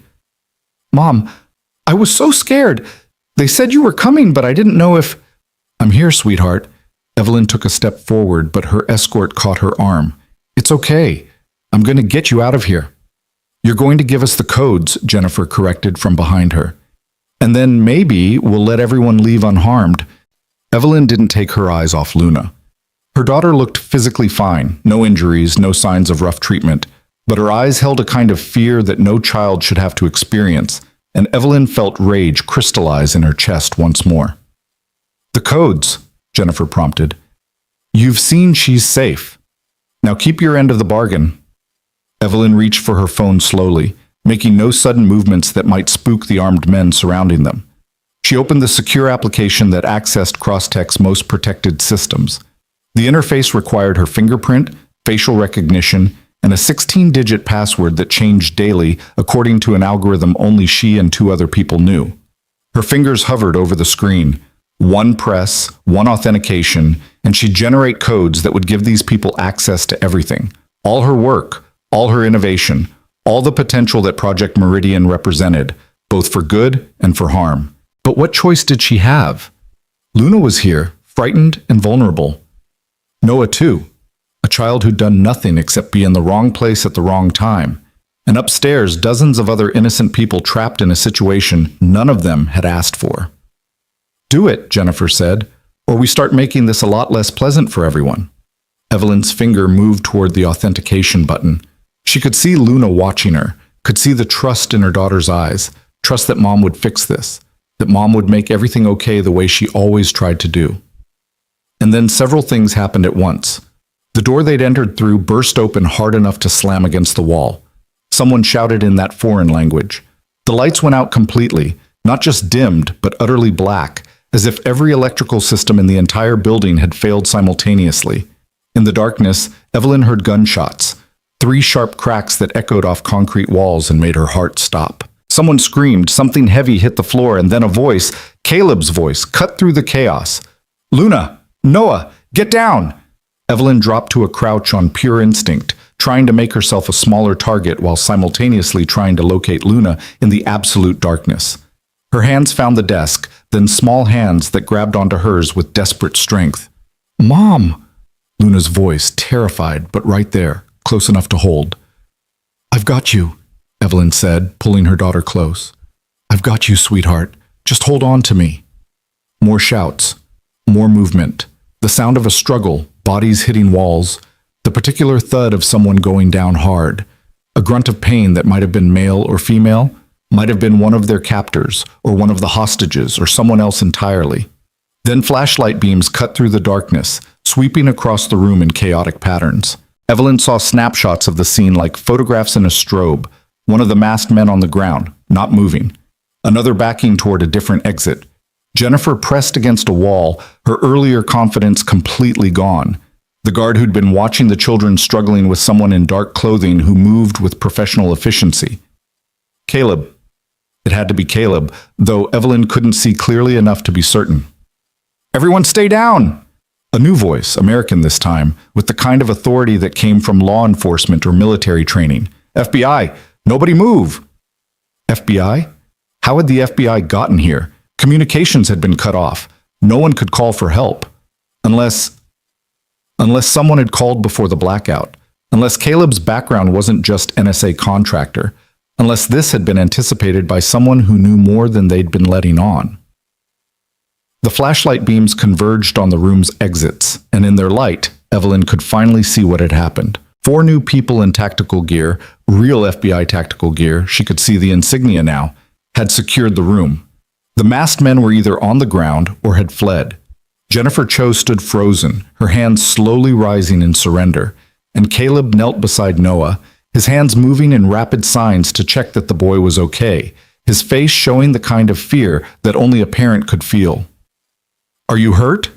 "Mom, I was so scared. They said you were coming, but I didn't know if—" "I'm here, sweetheart." Evelyn took a step forward, but her escort caught her arm. "It's okay. I'm going to get you out of here." "You're going to give us the codes," Jennifer corrected from behind her. "And then maybe we'll let everyone leave unharmed." Evelyn didn't take her eyes off Luna. Her daughter looked physically fine, no injuries, no signs of rough treatment, but her eyes held a kind of fear that no child should have to experience, and Evelyn felt rage crystallize in her chest once more. "The codes," Jennifer prompted. "You've seen she's safe. Now keep your end of the bargain." Evelyn reached for her phone slowly, making no sudden movements that might spook the armed men surrounding them. She opened the secure application that accessed Crosstech's most protected systems. The interface required her fingerprint, facial recognition, and a 16-digit password that changed daily according to an algorithm only she and 2 other people knew. Her fingers hovered over the screen. One press, one authentication, and she'd generate codes that would give these people access to everything. All her work, all her innovation, all the potential that Project Meridian represented, both for good and for harm. But what choice did she have? Luna was here, frightened and vulnerable. Noah, too, a child who'd done nothing except be in the wrong place at the wrong time. And upstairs, dozens of other innocent people trapped in a situation none of them had asked for. "Do it," Jennifer said, "or we start making this a lot less pleasant for everyone." Evelyn's finger moved toward the authentication button. She could see Luna watching her, could see the trust in her daughter's eyes, trust that Mom would fix this, that Mom would make everything okay the way she always tried to do. And then several things happened at once. The door they'd entered through burst open hard enough to slam against the wall. Someone shouted in that foreign language. The lights went out completely, not just dimmed, but utterly black, as if every electrical system in the entire building had failed simultaneously. In the darkness, Evelyn heard gunshots, 3 sharp cracks that echoed off concrete walls and made her heart stop. Someone screamed, something heavy hit the floor, and then a voice, Caleb's voice, cut through the chaos. "Luna! Noah! Get down!" Evelyn dropped to a crouch on pure instinct, trying to make herself a smaller target while simultaneously trying to locate Luna in the absolute darkness. Her hands found the desk, then small hands that grabbed onto hers with desperate strength. "Mom!" Luna's voice, terrified, but right there, close enough to hold. "I've got you," Evelyn said, pulling her daughter close. "I've got you, sweetheart. Just hold on to me." More shouts, more movement, the sound of a struggle, bodies hitting walls, the particular thud of someone going down hard, a grunt of pain that might have been male or female, might have been one of their captors, or one of the hostages, or someone else entirely. Then flashlight beams cut through the darkness, sweeping across the room in chaotic patterns. Evelyn saw snapshots of the scene like photographs in a strobe, one of the masked men on the ground, not moving, another backing toward a different exit. Jennifer pressed against a wall, her earlier confidence completely gone. The guard who'd been watching the children struggling with someone in dark clothing who moved with professional efficiency. Caleb. It had to be Caleb, though Evelyn couldn't see clearly enough to be certain. "Everyone stay down!" A new voice, American this time, with the kind of authority that came from law enforcement or military training. "FBI, nobody move!" FBI? How had the FBI gotten here? Communications had been cut off. No one could call for help. Unless someone had called before the blackout. Unless Caleb's background wasn't just NSA contractor. Unless this had been anticipated by someone who knew more than they'd been letting on. The flashlight beams converged on the room's exits, and in their light, Evelyn could finally see what had happened. 4 new people in tactical gear, real FBI tactical gear, she could see the insignia now, had secured the room. The masked men were either on the ground or had fled. Jennifer Cho stood frozen, her hands slowly rising in surrender, and Caleb knelt beside Noah, his hands moving in rapid signs to check that the boy was okay, his face showing the kind of fear that only a parent could feel. "Are you hurt?"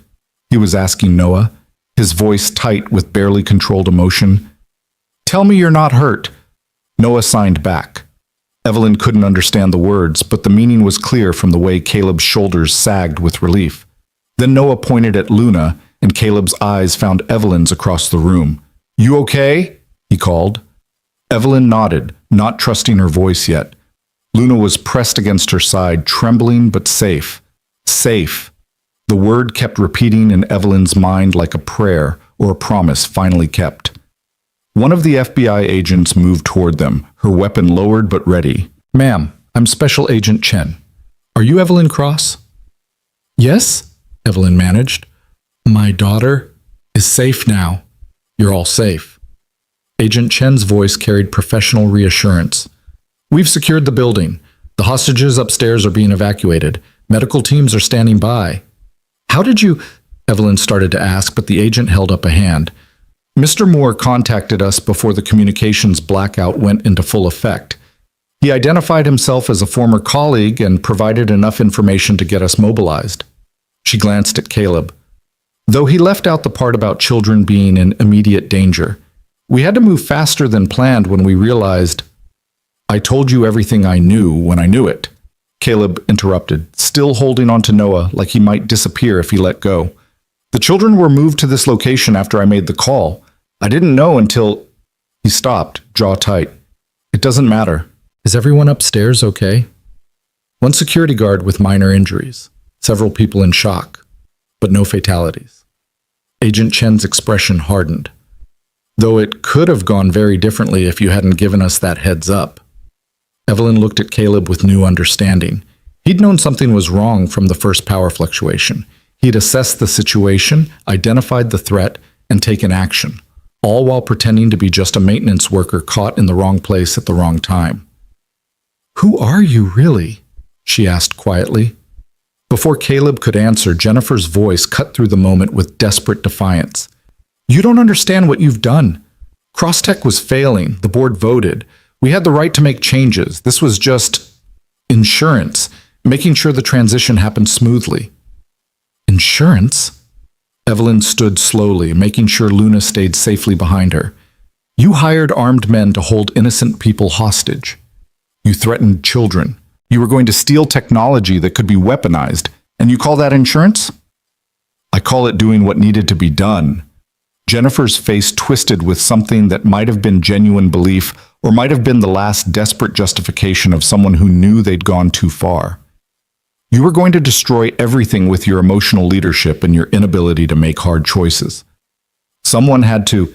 he was asking Noah, his voice tight with barely controlled emotion. "Tell me you're not hurt." Noah signed back. Evelyn couldn't understand the words, but the meaning was clear from the way Caleb's shoulders sagged with relief. Then Noah pointed at Luna, and Caleb's eyes found Evelyn's across the room. "You okay?" he called. Evelyn nodded, not trusting her voice yet. Luna was pressed against her side, trembling but safe. Safe. The word kept repeating in Evelyn's mind like a prayer or a promise finally kept. One of the FBI agents moved toward them, her weapon lowered but ready. "Ma'am, I'm Special Agent Chen. Are you Evelyn Cross?" "Yes," Evelyn managed. "My daughter is safe now. You're all safe." Agent Chen's voice carried professional reassurance. "We've secured the building. The hostages upstairs are being evacuated. Medical teams are standing by." "How did you—" Evelyn started to ask, but the agent held up a hand. "Mr. Moore contacted us before the communications blackout went into full effect. He identified himself as a former colleague and provided enough information to get us mobilized." She glanced at Caleb. "Though he left out the part about children being in immediate danger. We had to move faster than planned when we realized—" "I told you everything I knew when I knew it," Caleb interrupted, still holding on to Noah like he might disappear if he let go. "The children were moved to this location after I made the call. I didn't know until—" He stopped, jaw tight. "It doesn't matter. Is everyone upstairs okay?" One security guard with minor injuries, several people in shock, but no fatalities. Agent Chen's expression hardened. "Though it could have gone very differently if you hadn't given us that heads up." Evelyn looked at Caleb with new understanding. He'd known something was wrong from the first power fluctuation. He'd assessed the situation, identified the threat, and taken action, all while pretending to be just a maintenance worker caught in the wrong place at the wrong time. "Who are you, really?" she asked quietly. Before Caleb could answer, Jennifer's voice cut through the moment with desperate defiance. "You don't understand what you've done. Crosstech was failing. The board voted. We had the right to make changes. This was just insurance, making sure the transition happened smoothly." "Insurance?" Evelyn stood slowly, making sure Luna stayed safely behind her. "You hired armed men to hold innocent people hostage. You threatened children. You were going to steal technology that could be weaponized, and you call that insurance?" "I call it doing what needed to be done." Jennifer's face twisted with something that might have been genuine belief or might have been the last desperate justification of someone who knew they'd gone too far. "You were going to destroy everything with your emotional leadership and your inability to make hard choices. Someone had to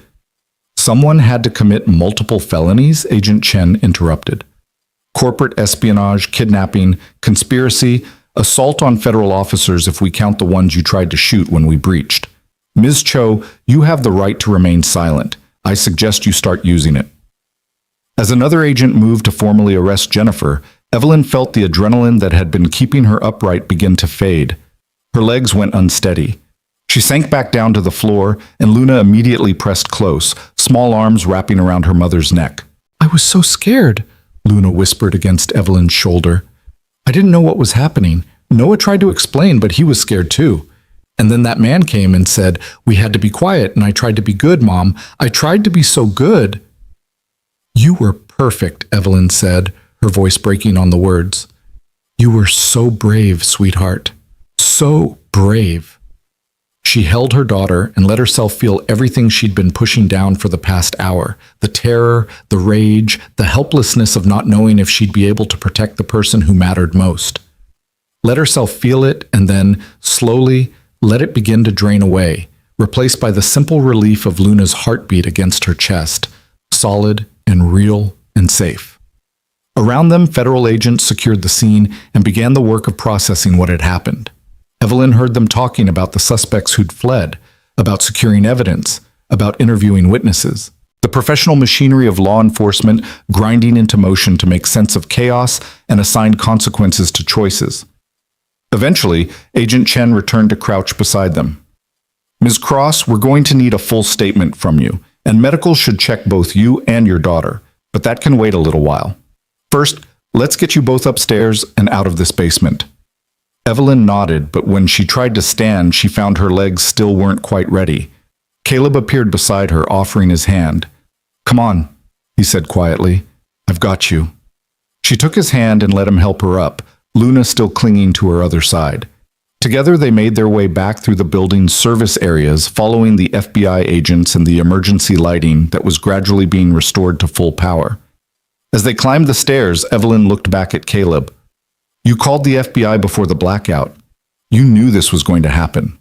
commit multiple felonies," Agent Chen interrupted. "Corporate espionage, kidnapping, conspiracy, assault on federal officers if we count the ones you tried to shoot when we breached. Ms. Cho, you have the right to remain silent. I suggest you start using it." As another agent moved to formally arrest Jennifer, Evelyn felt the adrenaline that had been keeping her upright begin to fade. Her legs went unsteady. She sank back down to the floor, and Luna immediately pressed close, small arms wrapping around her mother's neck. "I was so scared," Luna whispered against Evelyn's shoulder. "I didn't know what was happening. Noah tried to explain, but he was scared too. And then that man came and said, 'We had to be quiet, and I tried to be good, Mom. I tried to be so good.'" "You were perfect," Evelyn said, her voice breaking on the words. "You were so brave, sweetheart. So brave." She held her daughter and let herself feel everything she'd been pushing down for the past hour. The terror, the rage, the helplessness of not knowing if she'd be able to protect the person who mattered most. Let herself feel it and then, slowly, let it begin to drain away, replaced by the simple relief of Luna's heartbeat against her chest, solid and real and safe. Around them, federal agents secured the scene and began the work of processing what had happened. Evelyn heard them talking about the suspects who'd fled, about securing evidence, about interviewing witnesses. The professional machinery of law enforcement grinding into motion to make sense of chaos and assign consequences to choices. Eventually, Agent Chen returned to crouch beside them. Ms. Cross, we're going to need a full statement from you, and medical should check both you and your daughter, but that can wait a little while. First, let's get you both upstairs and out of this basement. Evelyn nodded, but when she tried to stand, she found her legs still weren't quite ready. Caleb appeared beside her, offering his hand. Come on, he said quietly. I've got you. She took his hand and let him help her up, Luna still clinging to her other side. Together they made their way back through the building's service areas, following the FBI agents and the emergency lighting that was gradually being restored to full power. As they climbed the stairs, Evelyn looked back at Caleb. You called the FBI before the blackout. You knew this was going to happen.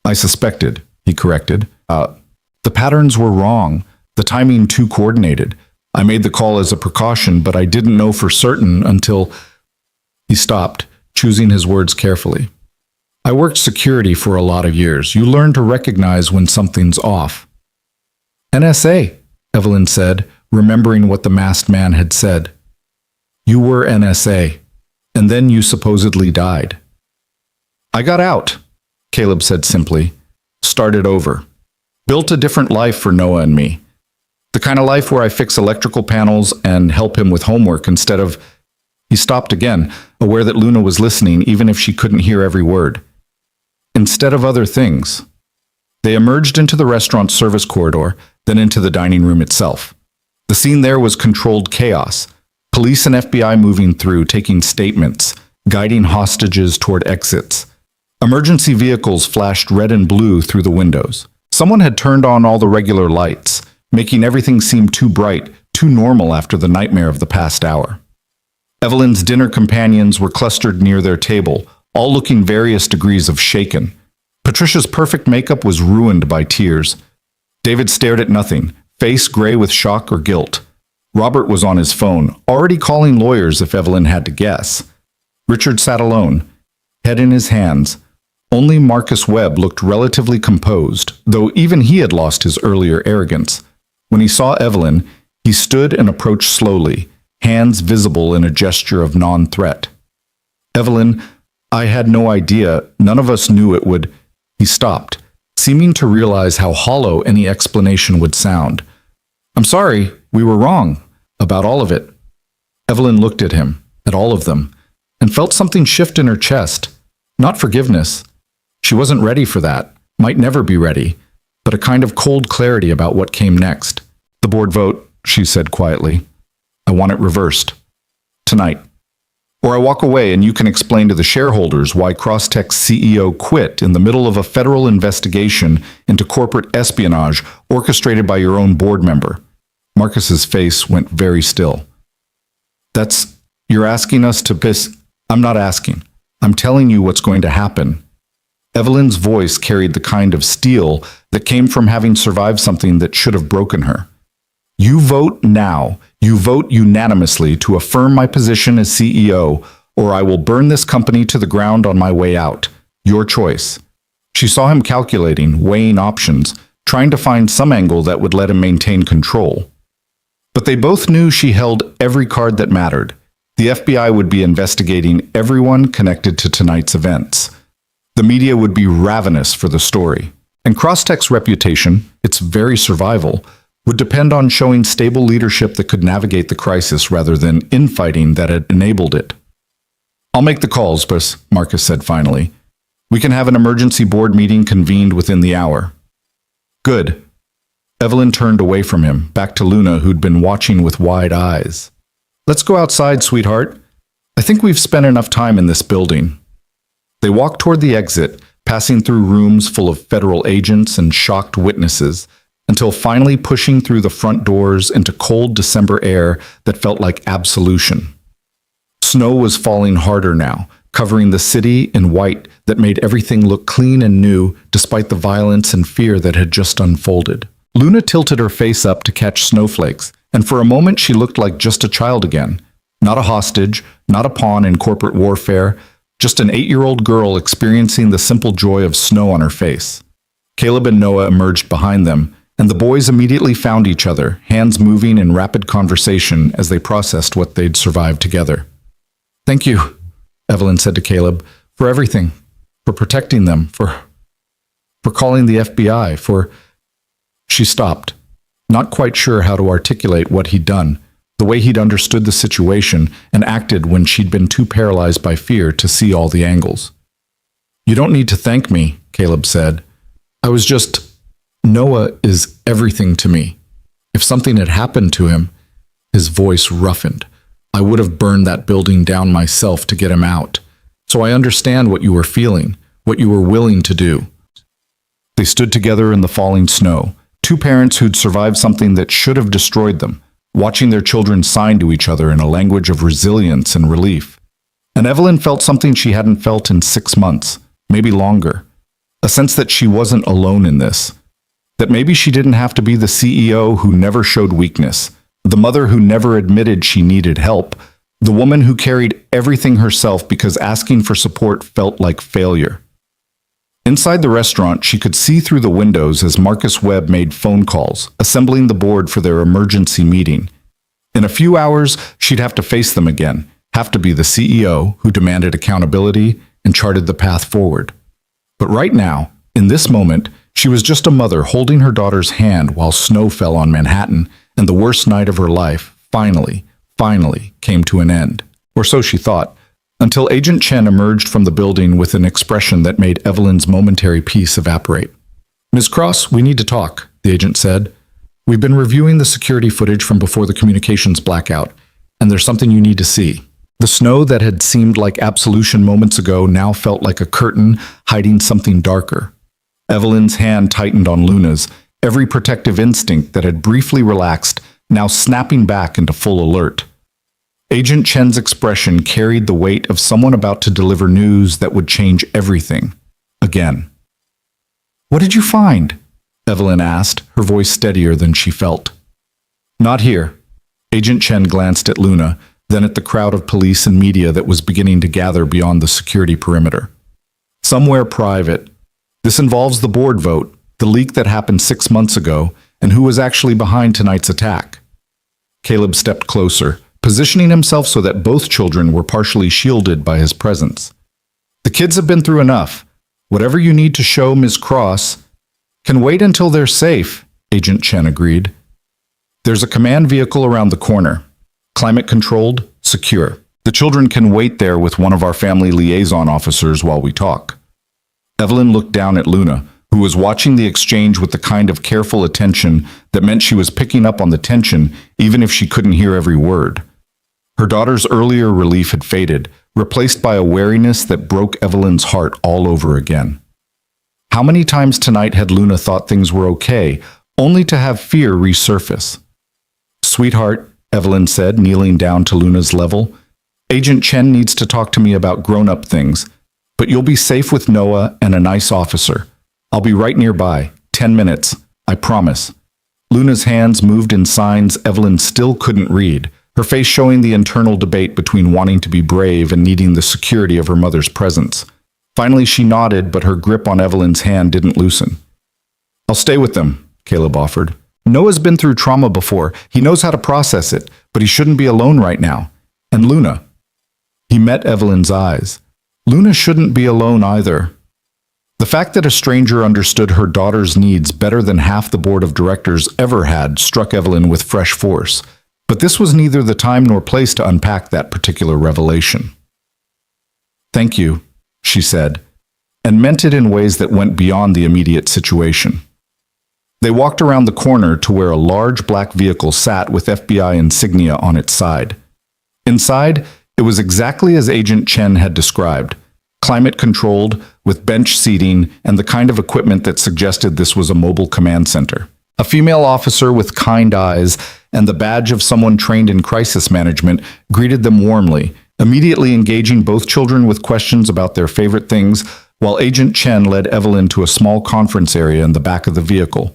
I suspected, he corrected. The patterns were wrong, the timing too coordinated. I made the call as a precaution, but I didn't know for certain until... He stopped, choosing his words carefully. I worked security for a lot of years. You learn to recognize when something's off. NSA, Evelyn said, remembering what the masked man had said. You were NSA, and then you supposedly died. I got out, Caleb said simply. Started over. Built a different life for Noah and me. The kind of life where I fix electrical panels and help him with homework instead of... He stopped again, aware that Luna was listening even if she couldn't hear every word. Instead of other things. They emerged into the restaurant's service corridor, then into the dining room itself. The scene there was controlled chaos. Police and FBI moving through, taking statements, guiding hostages toward exits. Emergency vehicles flashed red and blue through the windows. Someone had turned on all the regular lights, making everything seem too bright, too normal after the nightmare of the past hour. Evelyn's dinner companions were clustered near their table, all looking various degrees of shaken. Patricia's perfect makeup was ruined by tears. David stared at nothing, face gray with shock or guilt. Robert was on his phone, already calling lawyers if Evelyn had to guess. Richard sat alone, head in his hands. Only Marcus Webb looked relatively composed, though even he had lost his earlier arrogance. When he saw Evelyn, he stood and approached slowly, hands visible in a gesture of non-threat. Evelyn, I had no idea, none of us knew it would... He stopped, seeming to realize how hollow any explanation would sound. I'm sorry, we were wrong, about all of it. Evelyn looked at him, at all of them, and felt something shift in her chest. Not forgiveness. She wasn't ready for that, might never be ready, but a kind of cold clarity about what came next. The board vote, she said quietly. I want it reversed. Tonight. Or I walk away and you can explain to the shareholders why Crosstech's CEO quit in the middle of a federal investigation into corporate espionage orchestrated by your own board member. Marcus's face went very still. You're asking us to piss... I'm not asking. I'm telling you what's going to happen. Evelyn's voice carried the kind of steel that came from having survived something that should have broken her. You vote now. You vote unanimously to affirm my position as CEO, or I will burn this company to the ground on my way out. Your choice. She saw him calculating, weighing options, trying to find some angle that would let him maintain control. But they both knew she held every card that mattered. The FBI would be investigating everyone connected to tonight's events. The media would be ravenous for the story. And Crosstech's reputation, its very survival, would depend on showing stable leadership that could navigate the crisis rather than infighting that had enabled it. I'll make the calls, Marcus said finally. We can have an emergency board meeting convened within the hour. Good. Evelyn turned away from him, back to Luna, who'd been watching with wide eyes. Let's go outside, sweetheart. I think we've spent enough time in this building. They walked toward the exit, passing through rooms full of federal agents and shocked witnesses, until finally pushing through the front doors into cold December air that felt like absolution. Snow was falling harder now, covering the city in white that made everything look clean and new despite the violence and fear that had just unfolded. Luna tilted her face up to catch snowflakes, and for a moment she looked like just a child again. Not a hostage, not a pawn in corporate warfare, just an 8-year-old girl experiencing the simple joy of snow on her face. Caleb and Noah emerged behind them, and the boys immediately found each other, hands moving in rapid conversation as they processed what they'd survived together. Thank you, Evelyn said to Caleb, For everything. For protecting them. For calling the FBI. She stopped, not quite sure how to articulate what he'd done, the way he'd understood the situation and acted when she'd been too paralyzed by fear to see all the angles. "You don't need to thank me," Caleb said. Noah is everything to me. If something had happened to him," his voice roughened, "I would have burned that building down myself to get him out. So I understand what you were feeling, what you were willing to do." They stood together in the falling snow, two parents who'd survived something that should have destroyed them, watching their children sign to each other in a language of resilience and relief. And Evelyn felt something she hadn't felt in 6 months, maybe longer. A sense that she wasn't alone in this. That maybe she didn't have to be the CEO who never showed weakness, the mother who never admitted she needed help, the woman who carried everything herself because asking for support felt like failure. Inside the restaurant, she could see through the windows as Marcus Webb made phone calls, assembling the board for their emergency meeting. In a few hours, she'd have to face them again, have to be the CEO who demanded accountability and charted the path forward. But right now, in this moment, she was just a mother holding her daughter's hand while snow fell on Manhattan, and the worst night of her life finally came to an end. Or so she thought, until Agent Chen emerged from the building with an expression that made Evelyn's momentary peace evaporate. "Ms. Cross, we need to talk," the agent said. "We've been reviewing the security footage from before the communications blackout, and there's something you need to see." The snow that had seemed like absolution moments ago now felt like a curtain hiding something darker. Evelyn's hand tightened on Luna's, every protective instinct that had briefly relaxed now snapping back into full alert. Agent Chen's expression carried the weight of someone about to deliver news that would change everything. Again. "What did you find?" Evelyn asked, her voice steadier than she felt. "Not here." Agent Chen glanced at Luna, then at the crowd of police and media that was beginning to gather beyond the security perimeter. "Somewhere private. This involves the board vote, the leak that happened 6 months ago, and who was actually behind tonight's attack." Caleb stepped closer, positioning himself so that both children were partially shielded by his presence. "The kids have been through enough. Whatever you need to show Ms. Cross can wait until they're safe," Agent Chen agreed. "There's a command vehicle around the corner. Climate-controlled, secure. The children can wait there with one of our family liaison officers while we talk." Evelyn looked down at Luna, who was watching the exchange with the kind of careful attention that meant she was picking up on the tension even if she couldn't hear every word. Her daughter's earlier relief had faded, replaced by a wariness that broke Evelyn's heart all over again. How many times tonight had Luna thought things were okay, only to have fear resurface? "Sweetheart," Evelyn said, kneeling down to Luna's level, "Agent Chen needs to talk to me about grown-up things, but you'll be safe with Noah and a nice officer. I'll be right nearby, 10 minutes, I promise." Luna's hands moved in signs Evelyn still couldn't read, her face showing the internal debate between wanting to be brave and needing the security of her mother's presence. Finally, she nodded, but her grip on Evelyn's hand didn't loosen. "I'll stay with them," Caleb offered. "Noah's been through trauma before. He knows how to process it, but he shouldn't be alone right now. And Luna." He met Evelyn's eyes. Luna shouldn't be alone either. The fact that a stranger understood her daughter's needs better than half the board of directors ever had struck Evelyn with fresh force. But this was neither the time nor place to unpack that particular revelation. "Thank you," she said, and meant it in ways that went beyond the immediate situation. They walked around the corner to where a large black vehicle sat with FBI insignia on its side. Inside, it was exactly as Agent Chen had described, climate-controlled, with bench seating and the kind of equipment that suggested this was a mobile command center. A female officer with kind eyes and the badge of someone trained in crisis management greeted them warmly, immediately engaging both children with questions about their favorite things, while Agent Chen led Evelyn to a small conference area in the back of the vehicle.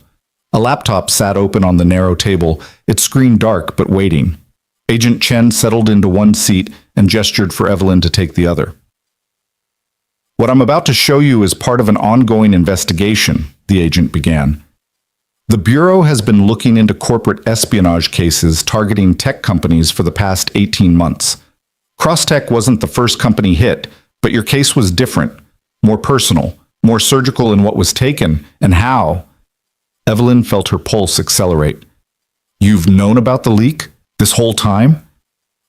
A laptop sat open on the narrow table, its screen dark but waiting. Agent Chen settled into one seat and gestured for Evelyn to take the other. "What I'm about to show you is part of an ongoing investigation," the agent began. "The Bureau has been looking into corporate espionage cases targeting tech companies for the past 18 months. Crosstech wasn't the first company hit, But your case was different, more personal, more surgical in what was taken and how. Evelyn felt her pulse accelerate. You've known about the leak this whole time?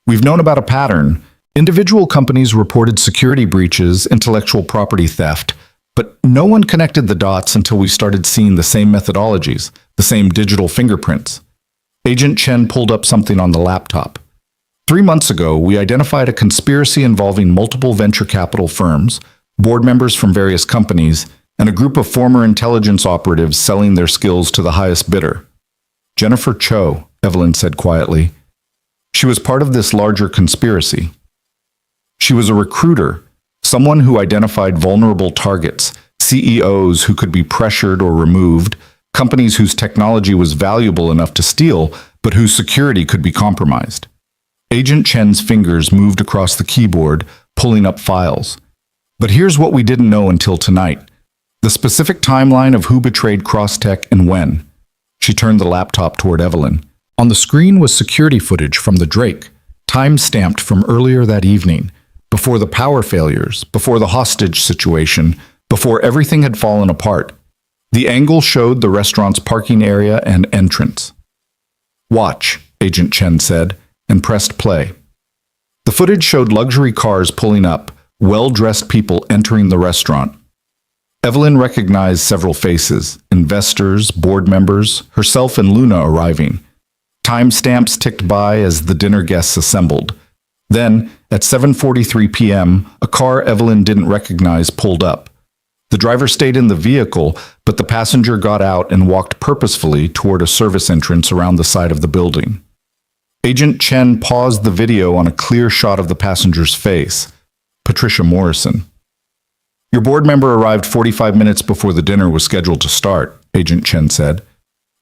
We've known about a pattern. Individual companies reported security breaches, intellectual property theft, but no one connected the dots until we started seeing the same methodologies, the same digital fingerprints. Agent Chen pulled up something on the laptop. 3 months ago, we identified a conspiracy involving multiple venture capital firms, board members from various companies, and a group of former intelligence operatives selling their skills to the highest bidder. Jennifer Cho, Evelyn said quietly. She was part of this larger conspiracy. She was a recruiter, someone who identified vulnerable targets, CEOs who could be pressured or removed, companies whose technology was valuable enough to steal, but whose security could be compromised. Agent Chen's fingers moved across the keyboard, pulling up files. But here's what we didn't know until tonight. The specific timeline of who betrayed Crosstech and when. She turned the laptop toward Evelyn. On the screen was security footage from the Drake, time-stamped from earlier that evening, before the power failures, before the hostage situation, before everything had fallen apart. The angle showed the restaurant's parking area and entrance. Watch, Agent Chen said, and pressed play. The footage showed luxury cars pulling up, well-dressed people entering the restaurant. Evelyn recognized several faces, investors, board members, herself and Luna arriving. Timestamps ticked by as the dinner guests assembled. Then, at 7:43 p.m., a car Evelyn didn't recognize pulled up. The driver stayed in the vehicle, but the passenger got out and walked purposefully toward a service entrance around the side of the building. Agent Chen paused the video on a clear shot of the passenger's face, Patricia Morrison. Your board member arrived 45 minutes before the dinner was scheduled to start, Agent Chen said.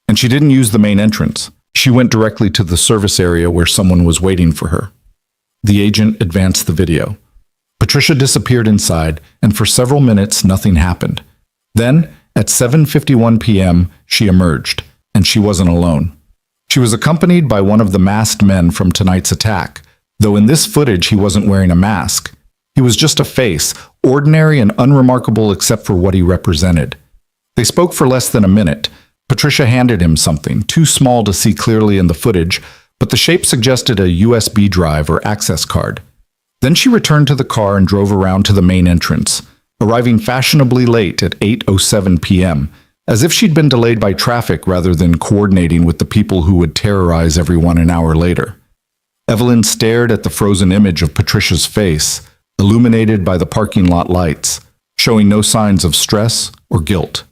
And she didn't use the main entrance. She went directly to the service area where someone was waiting for her. The agent advanced the video. Patricia disappeared inside, and for several minutes nothing happened. Then, at 7:51 p.m., she emerged, and she wasn't alone. She was accompanied by one of the masked men from tonight's attack, though in this footage he wasn't wearing a mask. He was just a face, ordinary and unremarkable except for what he represented. They spoke for less than a minute. Patricia handed him something, too small to see clearly in the footage, but the shape suggested a USB drive or access card. Then she returned to the car and drove around to the main entrance, arriving fashionably late at 8:07 p.m., as if she'd been delayed by traffic rather than coordinating with the people who would terrorize everyone an hour later. Evelyn stared at the frozen image of Patricia's face, illuminated by the parking lot lights, showing no signs of stress or guilt.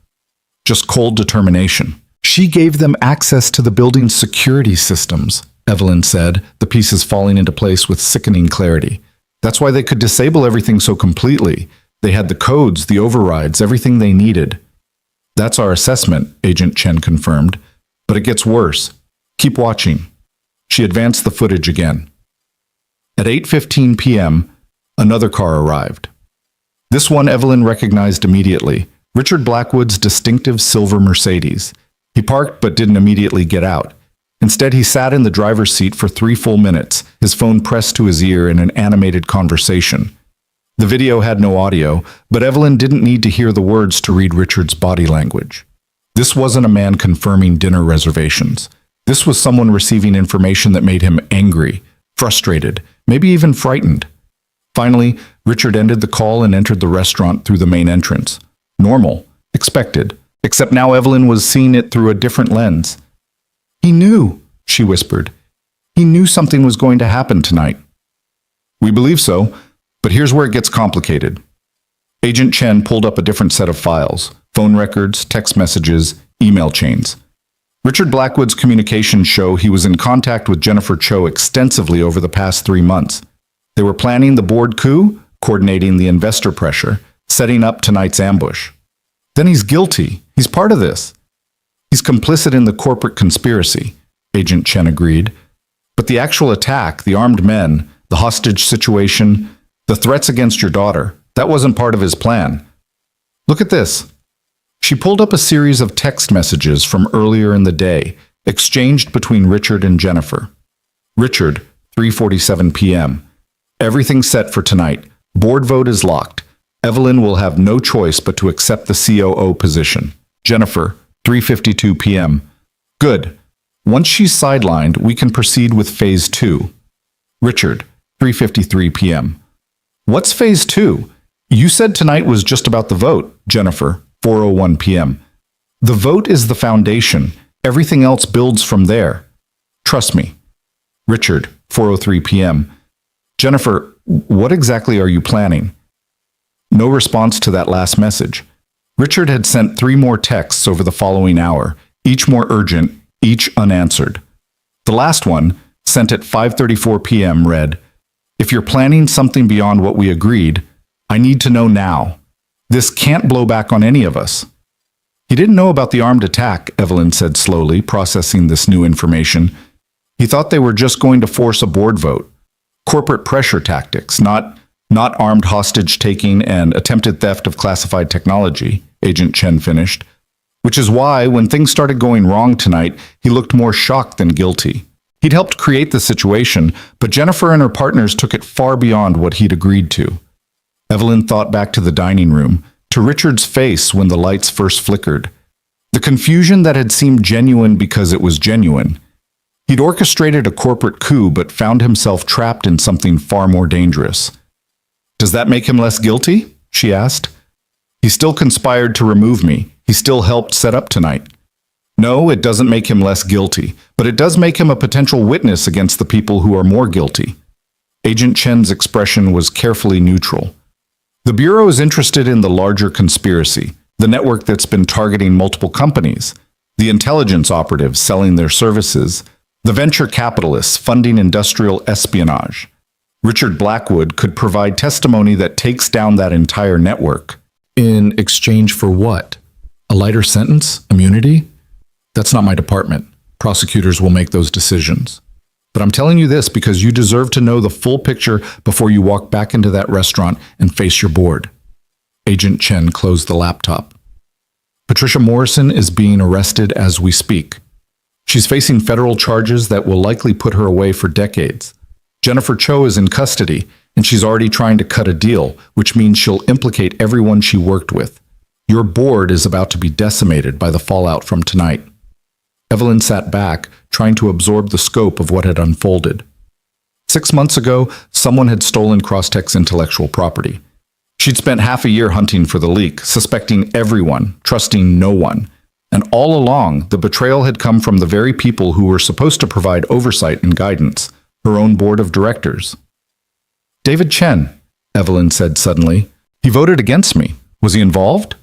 Just cold determination. She gave them access to the building's security systems, Evelyn said, the pieces falling into place with sickening clarity. That's why they could disable everything so completely. They had the codes, the overrides, everything they needed. That's our assessment, Agent Chen confirmed. But it gets worse. Keep watching. She advanced the footage again. At 8:15 p.m., another car arrived. This one Evelyn recognized immediately, Richard Blackwood's distinctive silver Mercedes. He parked but didn't immediately get out. Instead, he sat in the driver's seat for 3 full minutes, his phone pressed to his ear in an animated conversation. The video had no audio, but Evelyn didn't need to hear the words to read Richard's body language. This wasn't a man confirming dinner reservations. This was someone receiving information that made him angry, frustrated, maybe even frightened. Finally, Richard ended the call and entered the restaurant through the main entrance. Normal, expected, except now Evelyn was seeing it through a different lens. He knew, she whispered. He knew something was going to happen tonight. We believe so, but here's where it gets complicated. Agent Chen pulled up a different set of files, phone records, text messages, email chains. Richard Blackwood's communications show he was in contact with Jennifer Cho extensively over the past 3 months. They were planning the board coup, coordinating the investor pressure, setting up tonight's ambush. Then he's guilty. He's part of this. He's complicit in the corporate conspiracy, Agent Chen agreed. But the actual attack, the armed men, the hostage situation, the threats against your daughter, that wasn't part of his plan. Look at this. She pulled up a series of text messages from earlier in the day, exchanged between Richard and Jennifer. Richard, 3:47 p.m. Everything set for tonight. Board vote is locked. Evelyn will have no choice but to accept the COO position. Jennifer, 3:52 p.m. Good. Once she's sidelined, we can proceed with Phase 2. Richard, 3:53 p.m. What's Phase 2? You said tonight was just about the vote. Jennifer, 4:01 p.m. The vote is the foundation. Everything else builds from there. Trust me. Richard, 4:03 p.m. Jennifer, what exactly are you planning? No response to that last message. Richard had sent 3 more texts over the following hour, each more urgent, each unanswered. The last one, sent at 5:34 p.m., read, "If you're planning something beyond what we agreed, I need to know now. This can't blow back on any of us." He didn't know about the armed attack, Evelyn said slowly, processing this new information. He thought they were just going to force a board vote. Corporate pressure tactics, not armed hostage-taking and attempted theft of classified technology, Agent Chen finished. Which is why, when things started going wrong tonight, he looked more shocked than guilty. He'd helped create the situation, but Jennifer and her partners took it far beyond what he'd agreed to. Evelyn thought back to the dining room, to Richard's face when the lights first flickered. The confusion that had seemed genuine because it was genuine. He'd orchestrated a corporate coup but found himself trapped in something far more dangerous. Does that make him less guilty? She asked. He still conspired to remove me. He still helped set up tonight. No, it doesn't make him less guilty, but it does make him a potential witness against the people who are more guilty. Agent Chen's expression was carefully neutral. The Bureau is interested in the larger conspiracy, the network that's been targeting multiple companies, the intelligence operatives selling their services, the venture capitalists funding industrial espionage. Richard Blackwood could provide testimony that takes down that entire network. In exchange for what? A lighter sentence? Immunity? That's not my department. Prosecutors will make those decisions. But I'm telling you this because you deserve to know the full picture before you walk back into that restaurant and face your board. Agent Chen closed the laptop. Patricia Morrison is being arrested as we speak. She's facing federal charges that will likely put her away for decades. Jennifer Cho is in custody, and she's already trying to cut a deal, which means she'll implicate everyone she worked with. Your board is about to be decimated by the fallout from tonight. Evelyn sat back, trying to absorb the scope of what had unfolded. 6 months ago, someone had stolen Crosstech's intellectual property. She'd spent half a year hunting for the leak, suspecting everyone, trusting no one. And all along, the betrayal had come from the very people who were supposed to provide oversight and guidance, her own board of directors. David Chen, Evelyn said suddenly. He voted against me. Was he involved?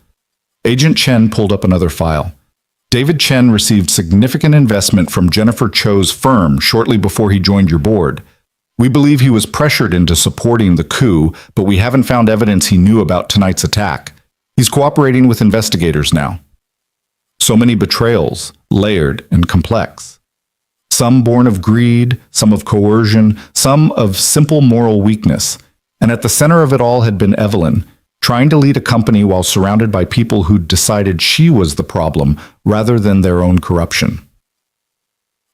Agent Chen pulled up another file. David Chen received significant investment from Jennifer Cho's firm shortly before he joined your board. We believe he was pressured into supporting the coup, but we haven't found evidence he knew about tonight's attack. He's cooperating with investigators now. So many betrayals, layered and complex. Some born of greed, some of coercion, some of simple moral weakness. And at the center of it all had been Evelyn, trying to lead a company while surrounded by people who'd decided she was the problem rather than their own corruption.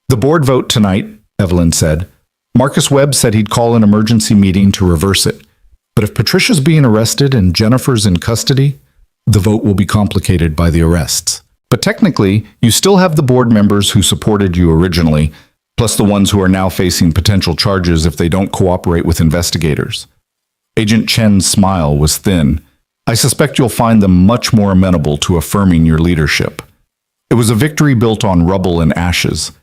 The board vote tonight, Evelyn said. Marcus Webb said he'd call an emergency meeting to reverse it. But if Patricia's being arrested and Jennifer's in custody, the vote will be complicated by the arrests. But technically, you still have the board members who supported you originally, plus the ones who are now facing potential charges if they don't cooperate with investigators. Agent Chen's smile was thin. I suspect you'll find them much more amenable to affirming your leadership. It was a victory built on rubble and ashes.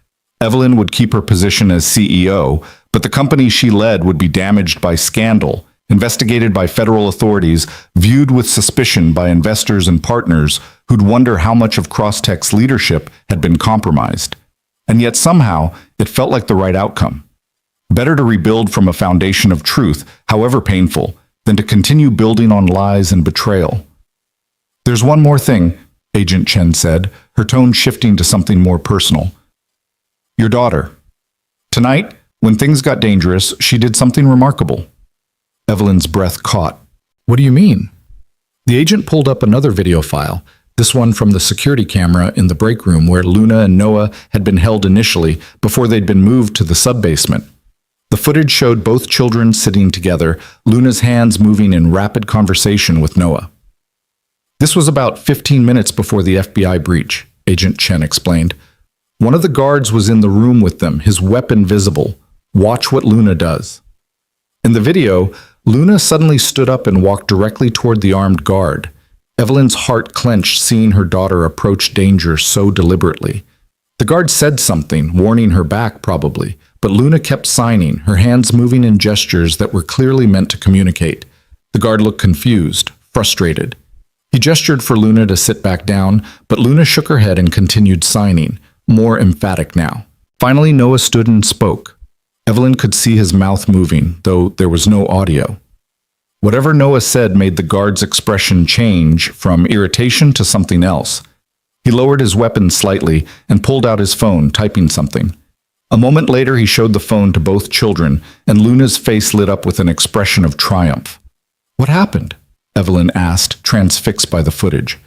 Evelyn would keep her position as CEO, but the company she led would be damaged by scandal, investigated by federal authorities, viewed with suspicion by investors and partners who'd wonder how much of Crosstech's leadership had been compromised. And yet somehow, it felt like the right outcome. Better to rebuild from a foundation of truth, however painful, than to continue building on lies and betrayal. There's one more thing, Agent Chen said, her tone shifting to something more personal. Your daughter. Tonight, when things got dangerous, she did something remarkable. Evelyn's breath caught. What do you mean? The agent pulled up another video file, this one from the security camera in the break room where Luna and Noah had been held initially before they'd been moved to the sub-basement. The footage showed both children sitting together, Luna's hands moving in rapid conversation with Noah. This was about 15 minutes before the FBI breach, Agent Chen explained. One of the guards was in the room with them, his weapon visible. Watch what Luna does. In the video, Luna suddenly stood up and walked directly toward the armed guard. Evelyn's heart clenched seeing her daughter approach danger so deliberately. The guard said something, warning her back probably, but Luna kept signing, her hands moving in gestures that were clearly meant to communicate. The guard looked confused, frustrated. He gestured for Luna to sit back down, but Luna shook her head and continued signing, more emphatic now. Finally, Noah stood and spoke. Evelyn could see his mouth moving, though there was no audio. Whatever Noah said made the guard's expression change from irritation to something else. He lowered his weapon slightly and pulled out his phone, typing something. A moment later, he showed the phone to both children, and Luna's face lit up with an expression of triumph. "What happened?" Evelyn asked, transfixed by the footage.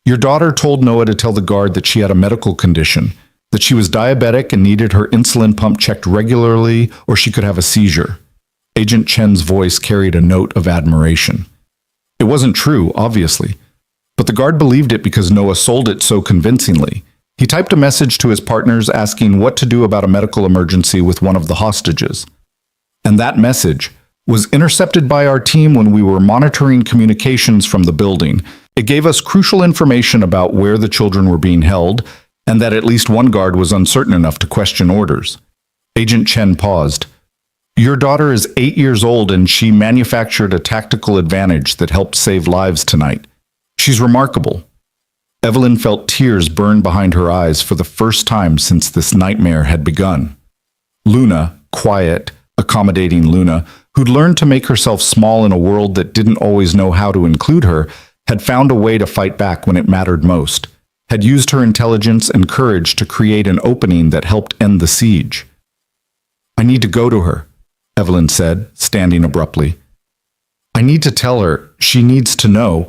"Your daughter told Noah to tell the guard that she had a medical condition, that she was diabetic and needed her insulin pump checked regularly or she could have a seizure." Agent Chen's voice carried a note of admiration. It wasn't true, obviously, but the guard believed it because Noah sold it so convincingly. He typed a message to his partners asking what to do about a medical emergency with one of the hostages. And that message was intercepted by our team when we were monitoring communications from the building. It gave us crucial information about where the children were being held, and that at least one guard was uncertain enough to question orders. Agent Chen paused. "Your daughter is 8 years old and she manufactured a tactical advantage that helped save lives tonight. She's remarkable." Evelyn felt tears burn behind her eyes for the first time since this nightmare had begun. Luna, quiet, accommodating Luna, who'd learned to make herself small in a world that didn't always know how to include her, had found a way to fight back when it mattered most, had used her intelligence and courage to create an opening that helped end the siege. "I need to go to her," Evelyn said, standing abruptly. "I need to tell her. She needs to know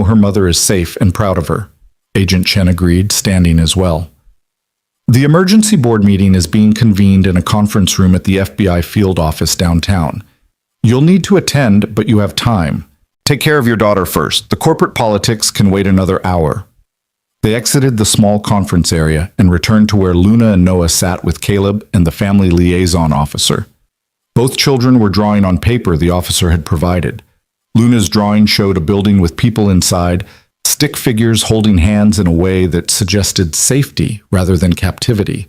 her mother is safe and proud of her," Agent Chen agreed, standing as well. "The emergency board meeting is being convened in a conference room at the FBI field office downtown. You'll need to attend, but you have time. Take care of your daughter first. The corporate politics can wait another hour." They exited the small conference area and returned to where Luna and Noah sat with Caleb and the family liaison officer. Both children were drawing on paper the officer had provided. Luna's drawing showed a building with people inside, stick figures holding hands in a way that suggested safety rather than captivity.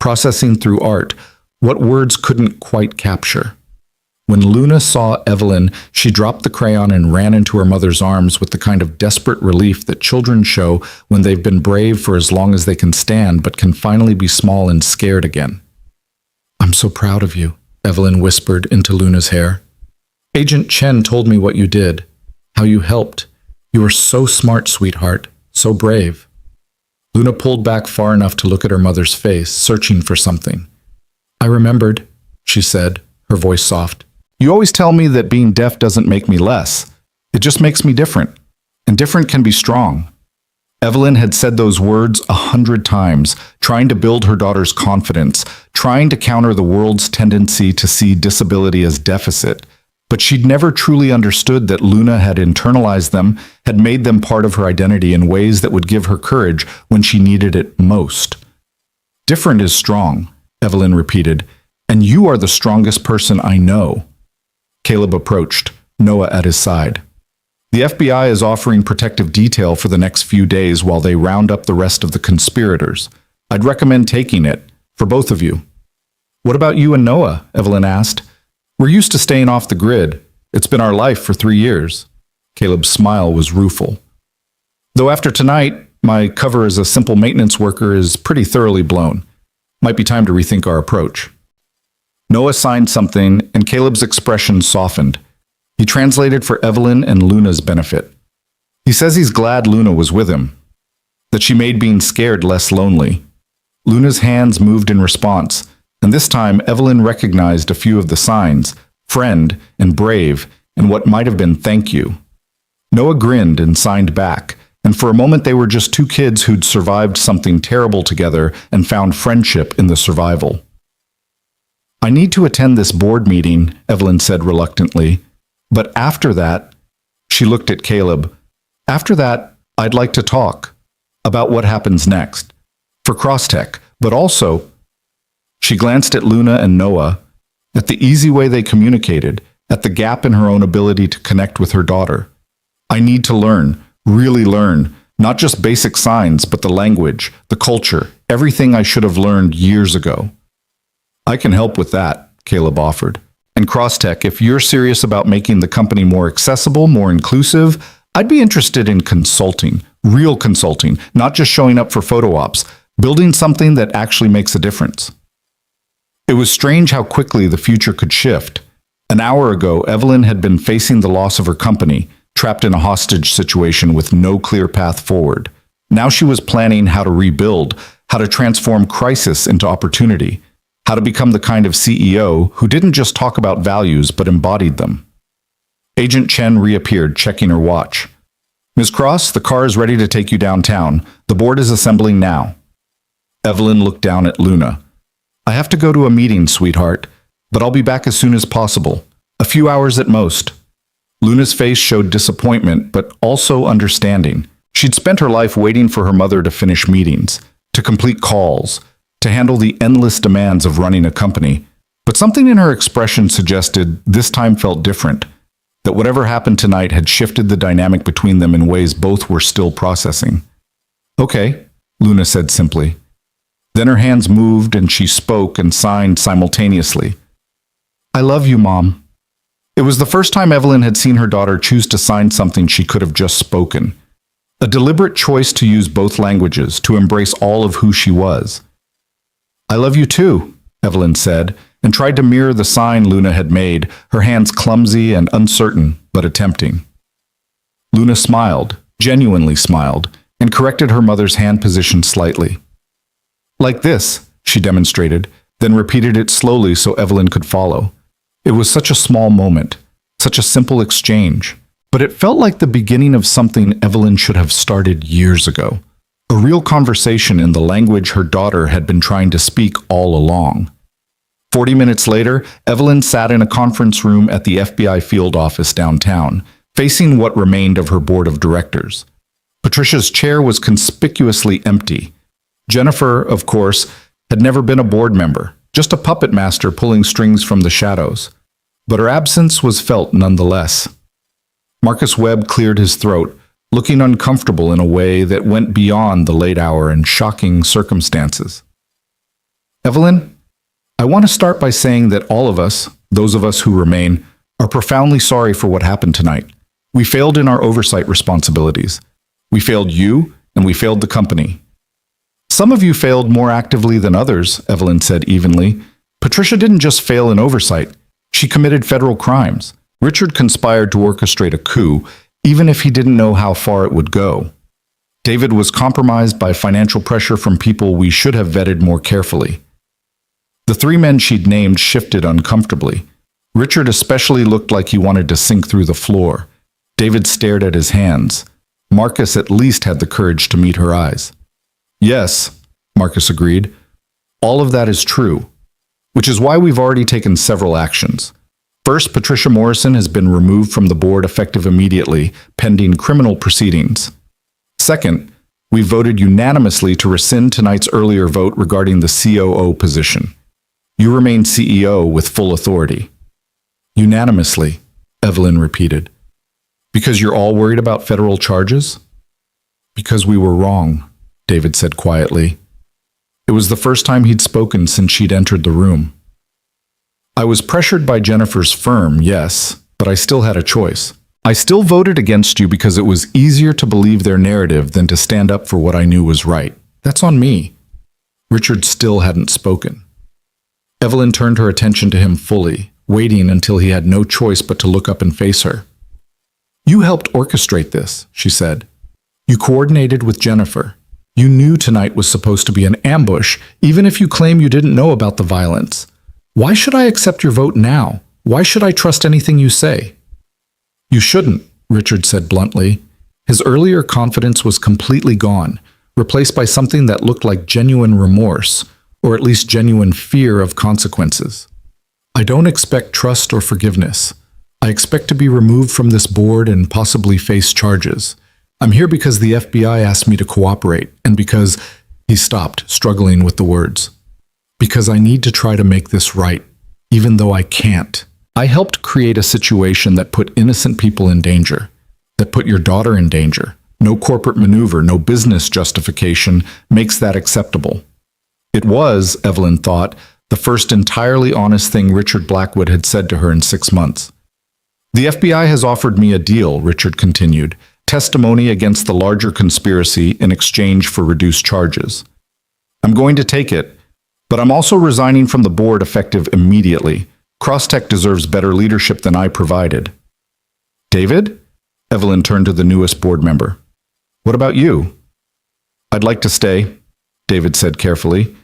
Processing through art, what words couldn't quite capture. When Luna saw Evelyn, she dropped the crayon and ran into her mother's arms with the kind of desperate relief that children show when they've been brave for as long as they can stand but can finally be small and scared again. "I'm so proud of you," Evelyn whispered into Luna's hair. "Agent Chen told me what you did, how you helped. You were so smart, sweetheart, so brave." Luna pulled back far enough to look at her mother's face, searching for something. "I remembered," she said, her voice soft. "You always tell me that being deaf doesn't make me less. It just makes me different. And different can be strong." Evelyn had said those words 100 times, trying to build her daughter's confidence, trying to counter the world's tendency to see disability as deficit. But she'd never truly understood that Luna had internalized them, had made them part of her identity in ways that would give her courage when she needed it most. "Different is strong," Evelyn repeated, "and you are the strongest person I know." Caleb approached, Noah at his side. "The FBI is offering protective detail for the next few days while they round up the rest of the conspirators. I'd recommend taking it, for both of you." "What about you and Noah?" Evelyn asked. "We're used to staying off the grid. It's been our life for 3 years." Caleb's smile was rueful. "Though after tonight, my cover as a simple maintenance worker is pretty thoroughly blown. Might be time to rethink our approach." Noah signed something, and Caleb's expression softened. He translated for Evelyn and Luna's benefit. He says he's glad Luna was with him, that she made being scared less lonely. Luna's hands moved in response, and this time Evelyn recognized a few of the signs, friend and brave, and what might have been thank you. Noah grinned and signed back, and for a moment they were just two kids who'd survived something terrible together and found friendship in the survival. I need to attend this board meeting, Evelyn said reluctantly. But after that, she looked at Caleb. After that, I'd like to talk about what happens next. For Crosstech, but also, she glanced at Luna and Noah, at the easy way they communicated, at the gap in her own ability to connect with her daughter. I need to learn, really learn, not just basic signs, but the language, the culture, everything I should have learned years ago. I can help with that, Caleb offered. And Crosstech, if you're serious about making the company more accessible, more inclusive, I'd be interested in consulting, real consulting, not just showing up for photo ops, building something that actually makes a difference. It was strange how quickly the future could shift. An hour ago, Evelyn had been facing the loss of her company, trapped in a hostage situation with no clear path forward. Now she was planning how to rebuild, how to transform crisis into opportunity, how to become the kind of CEO who didn't just talk about values but embodied them. Agent Chen reappeared, checking her watch. Ms. Cross, the car is ready to take you downtown. The board is assembling now. Evelyn looked down at Luna. I have to go to a meeting, sweetheart, but I'll be back as soon as possible. A few hours at most. Luna's face showed disappointment, but also understanding. She'd spent her life waiting for her mother to finish meetings, to complete calls, to handle the endless demands of running a company. But something in her expression suggested this time felt different, that whatever happened tonight had shifted the dynamic between them in ways both were still processing. Okay, Luna said simply. Then her hands moved and she spoke and signed simultaneously. I love you, Mom. It was the first time Evelyn had seen her daughter choose to sign something she could have just spoken. A deliberate choice to use both languages, to embrace all of who she was. I love you too, Evelyn said, and tried to mirror the sign Luna had made, her hands clumsy and uncertain, but attempting. Luna smiled, genuinely smiled, and corrected her mother's hand position slightly. Like this, she demonstrated, then repeated it slowly so Evelyn could follow. It was such a small moment, such a simple exchange, but it felt like the beginning of something Evelyn should have started years ago. A real conversation in the language her daughter had been trying to speak all along. 40 minutes later, Evelyn sat in a conference room at the FBI field office downtown, facing what remained of her board of directors. Patricia's chair was conspicuously empty. Jennifer, of course, had never been a board member, just a puppet master pulling strings from the shadows. But her absence was felt nonetheless. Marcus Webb cleared his throat, looking uncomfortable in a way that went beyond the late hour and shocking circumstances. Evelyn, I want to start by saying that all of us, those of us who remain, are profoundly sorry for what happened tonight. We failed in our oversight responsibilities. We failed you, and we failed the company. Some of you failed more actively than others, Evelyn said evenly. Patricia didn't just fail in oversight. She committed federal crimes. Richard conspired to orchestrate a coup, even if he didn't know how far it would go. David was compromised by financial pressure from people we should have vetted more carefully. The three men she'd named shifted uncomfortably. Richard especially looked like he wanted to sink through the floor. David stared at his hands. Marcus at least had the courage to meet her eyes. Yes, Marcus agreed. All of that is true, which is why we've already taken several actions. First, Patricia Morrison has been removed from the board effective immediately, pending criminal proceedings. Second, we voted unanimously to rescind tonight's earlier vote regarding the COO position. You remain CEO with full authority. Unanimously, Evelyn repeated. Because you're all worried about federal charges? Because we were wrong, David said quietly. It was the first time he'd spoken since she'd entered the room. I was pressured by Jennifer's firm, yes, but I still had a choice. I still voted against you because it was easier to believe their narrative than to stand up for what I knew was right. That's on me. Richard still hadn't spoken. Evelyn turned her attention to him fully, waiting until he had no choice but to look up and face her. You helped orchestrate this, she said. You coordinated with Jennifer. You knew tonight was supposed to be an ambush, even if you claim you didn't know about the violence. Why should I accept your vote now? Why should I trust anything you say? You shouldn't, Richard said bluntly. His earlier confidence was completely gone, replaced by something that looked like genuine remorse, or at least genuine fear of consequences. I don't expect trust or forgiveness. I expect to be removed from this board and possibly face charges. I'm here because the FBI asked me to cooperate, and because he stopped, struggling with the words. Because I need to try to make this right, even though I can't. I helped create a situation that put innocent people in danger, that put your daughter in danger. No corporate maneuver, no business justification makes that acceptable. It was, Evelyn thought, the first entirely honest thing Richard Blackwood had said to her in 6 months. The FBI has offered me a deal, Richard continued, testimony against the larger conspiracy in exchange for reduced charges. I'm going to take it, but I'm also resigning from the board effective immediately. Crosstech deserves better leadership than I provided. David? Evelyn turned to the newest board member. What about you? I'd like to stay, David said carefully.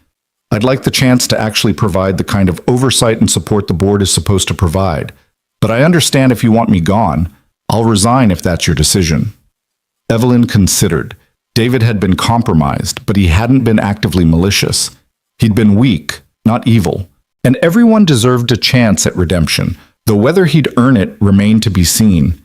I'd like the chance to actually provide the kind of oversight and support the board is supposed to provide. But I understand if you want me gone. I'll resign if that's your decision. Evelyn considered. David had been compromised, but he hadn't been actively malicious. He'd been weak, not evil. And everyone deserved a chance at redemption, though whether he'd earn it remained to be seen.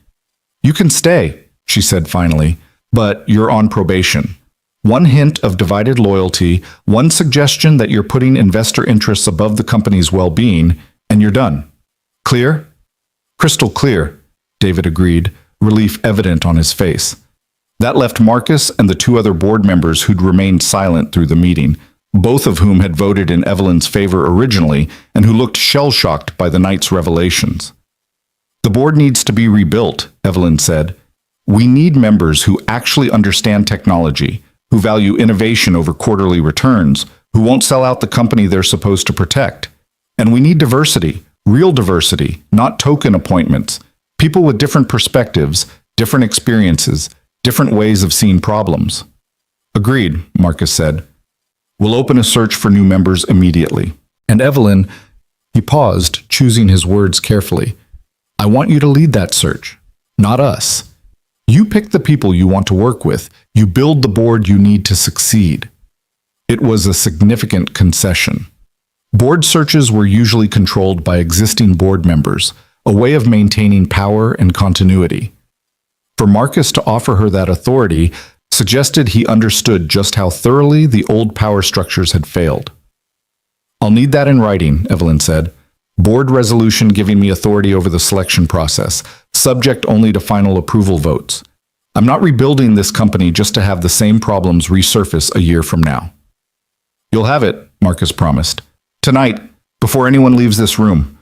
You can stay, she said finally, but you're on probation. One hint of divided loyalty, one suggestion that you're putting investor interests above the company's well-being, and you're done. Clear? Crystal clear, David agreed, relief evident on his face. That left Marcus and the 2 other board members who'd remained silent through the meeting, both of whom had voted in Evelyn's favor originally and who looked shell-shocked by the night's revelations. The board needs to be rebuilt, Evelyn said. We need members who actually understand technology, who value innovation over quarterly returns, who won't sell out the company they're supposed to protect. And we need diversity, real diversity, not token appointments, people with different perspectives, different experiences, different ways of seeing problems. Agreed, Marcus said. We'll open a search for new members immediately. And Evelyn, he paused, choosing his words carefully. I want you to lead that search, not us. You pick the people you want to work with. You build the board you need to succeed. It was a significant concession. Board searches were usually controlled by existing board members, a way of maintaining power and continuity. For Marcus to offer her that authority suggested he understood just how thoroughly the old power structures had failed. I'll need that in writing, Evelyn said. Board resolution giving me authority over the selection process, subject only to final approval votes. I'm not rebuilding this company just to have the same problems resurface a year from now. You'll have it, Marcus promised. Tonight, before anyone leaves this room.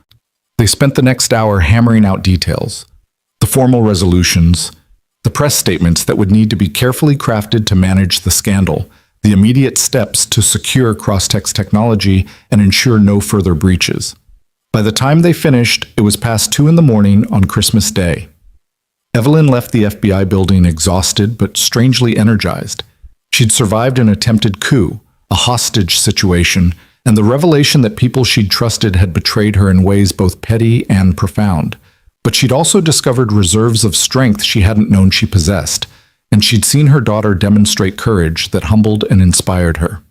They spent the next hour hammering out details. The formal resolutions, the press statements that would need to be carefully crafted to manage the scandal, the immediate steps to secure Crosstech's technology and ensure no further breaches. By the time they finished, it was past 2 a.m. on Christmas Day. Evelyn left the FBI building exhausted but strangely energized. She'd survived an attempted coup, a hostage situation, and the revelation that people she'd trusted had betrayed her in ways both petty and profound. But she'd also discovered reserves of strength she hadn't known she possessed, and she'd seen her daughter demonstrate courage that humbled and inspired her.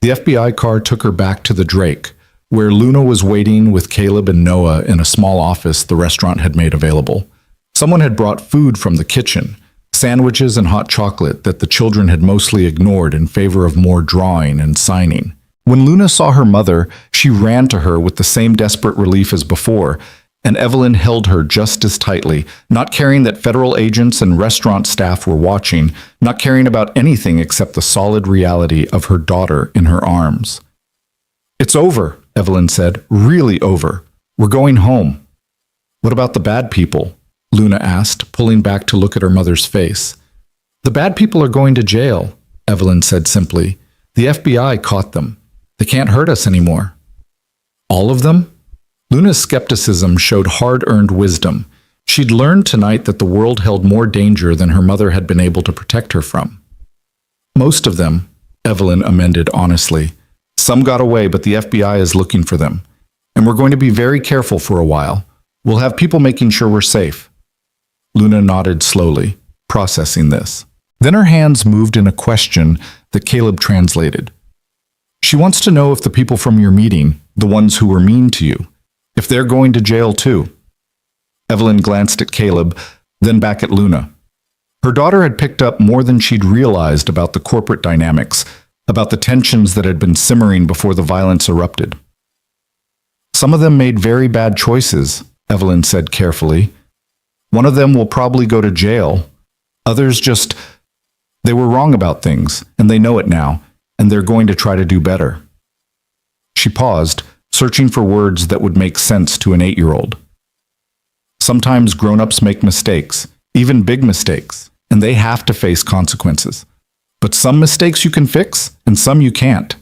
The FBI car took her back to the Drake, where Luna was waiting with Caleb and Noah in a small office the restaurant had made available. Someone had brought food from the kitchen, sandwiches and hot chocolate that the children had mostly ignored in favor of more drawing and signing. When Luna saw her mother, she ran to her with the same desperate relief as before, and Evelyn held her just as tightly, not caring that federal agents and restaurant staff were watching, not caring about anything except the solid reality of her daughter in her arms. It's over, Evelyn said, really over. We're going home. What about the bad people? Luna asked, pulling back to look at her mother's face. The bad people are going to jail, Evelyn said simply. The FBI caught them. They can't hurt us anymore. All of them? Luna's skepticism showed hard-earned wisdom. She'd learned tonight that the world held more danger than her mother had been able to protect her from. Most of them, Evelyn amended honestly. Some got away, but the FBI is looking for them. And we're going to be very careful for a while. We'll have people making sure we're safe. Luna nodded slowly, processing this. Then her hands moved in a question that Caleb translated. She wants to know if the people from your meeting, the ones who were mean to you, if they're going to jail too. Evelyn glanced at Caleb, then back at Luna. Her daughter had picked up more than she'd realized about the corporate dynamics, about the tensions that had been simmering before the violence erupted. Some of them made very bad choices, Evelyn said carefully. One of them will probably go to jail. Others just, they were wrong about things, and they know it now, and they're going to try to do better. She paused, searching for words that would make sense to an 8-year-old. Sometimes grown-ups make mistakes, even big mistakes, and they have to face consequences. But some mistakes you can fix, and some you can't.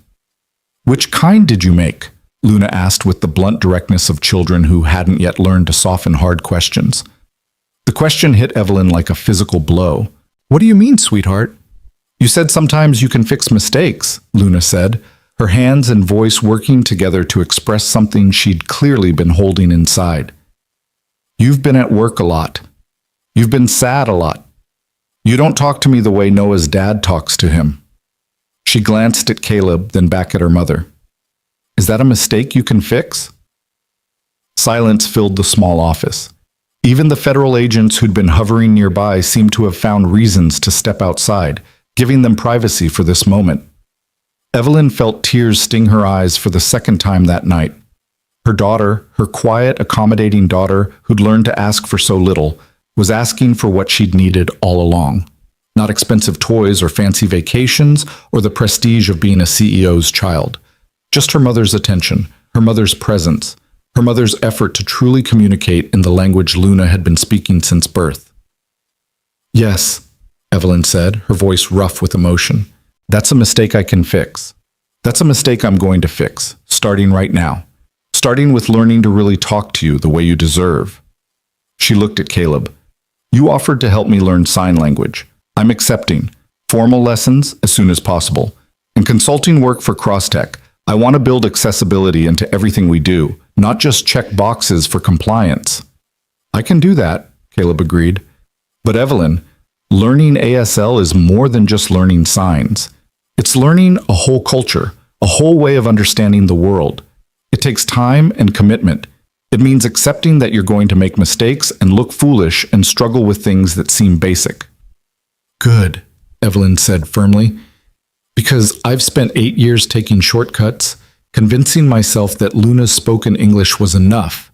Which kind did you make? Luna asked with the blunt directness of children who hadn't yet learned to soften hard questions. The question hit Evelyn like a physical blow. What do you mean, sweetheart? You said sometimes you can fix mistakes, Luna said, her hands and voice working together to express something she'd clearly been holding inside. You've been at work a lot. You've been sad a lot. You don't talk to me the way Noah's dad talks to him. She glanced at Caleb, then back at her mother. Is that a mistake you can fix? Silence filled the small office. Even the federal agents who'd been hovering nearby seemed to have found reasons to step outside, giving them privacy for this moment. Evelyn felt tears sting her eyes for the second time that night. Her daughter, her quiet, accommodating daughter who'd learned to ask for so little, was asking for what she'd needed all along. Not expensive toys or fancy vacations or the prestige of being a CEO's child. Just her mother's attention, her mother's presence, her mother's effort to truly communicate in the language Luna had been speaking since birth. Yes, Evelyn said, her voice rough with emotion. That's a mistake I can fix. That's a mistake I'm going to fix, starting right now. Starting with learning to really talk to you the way you deserve. She looked at Caleb. You offered to help me learn sign language. I'm accepting. Formal lessons as soon as possible. And consulting work for CrossTech. I want to build accessibility into everything we do, not just check boxes for compliance. I can do that, Caleb agreed. But Evelyn, learning ASL is more than just learning signs. It's learning a whole culture, a whole way of understanding the world. It takes time and commitment. It means accepting that you're going to make mistakes and look foolish and struggle with things that seem basic. Good, Evelyn said firmly. Because I've spent 8 years taking shortcuts, convincing myself that Luna's spoken English was enough,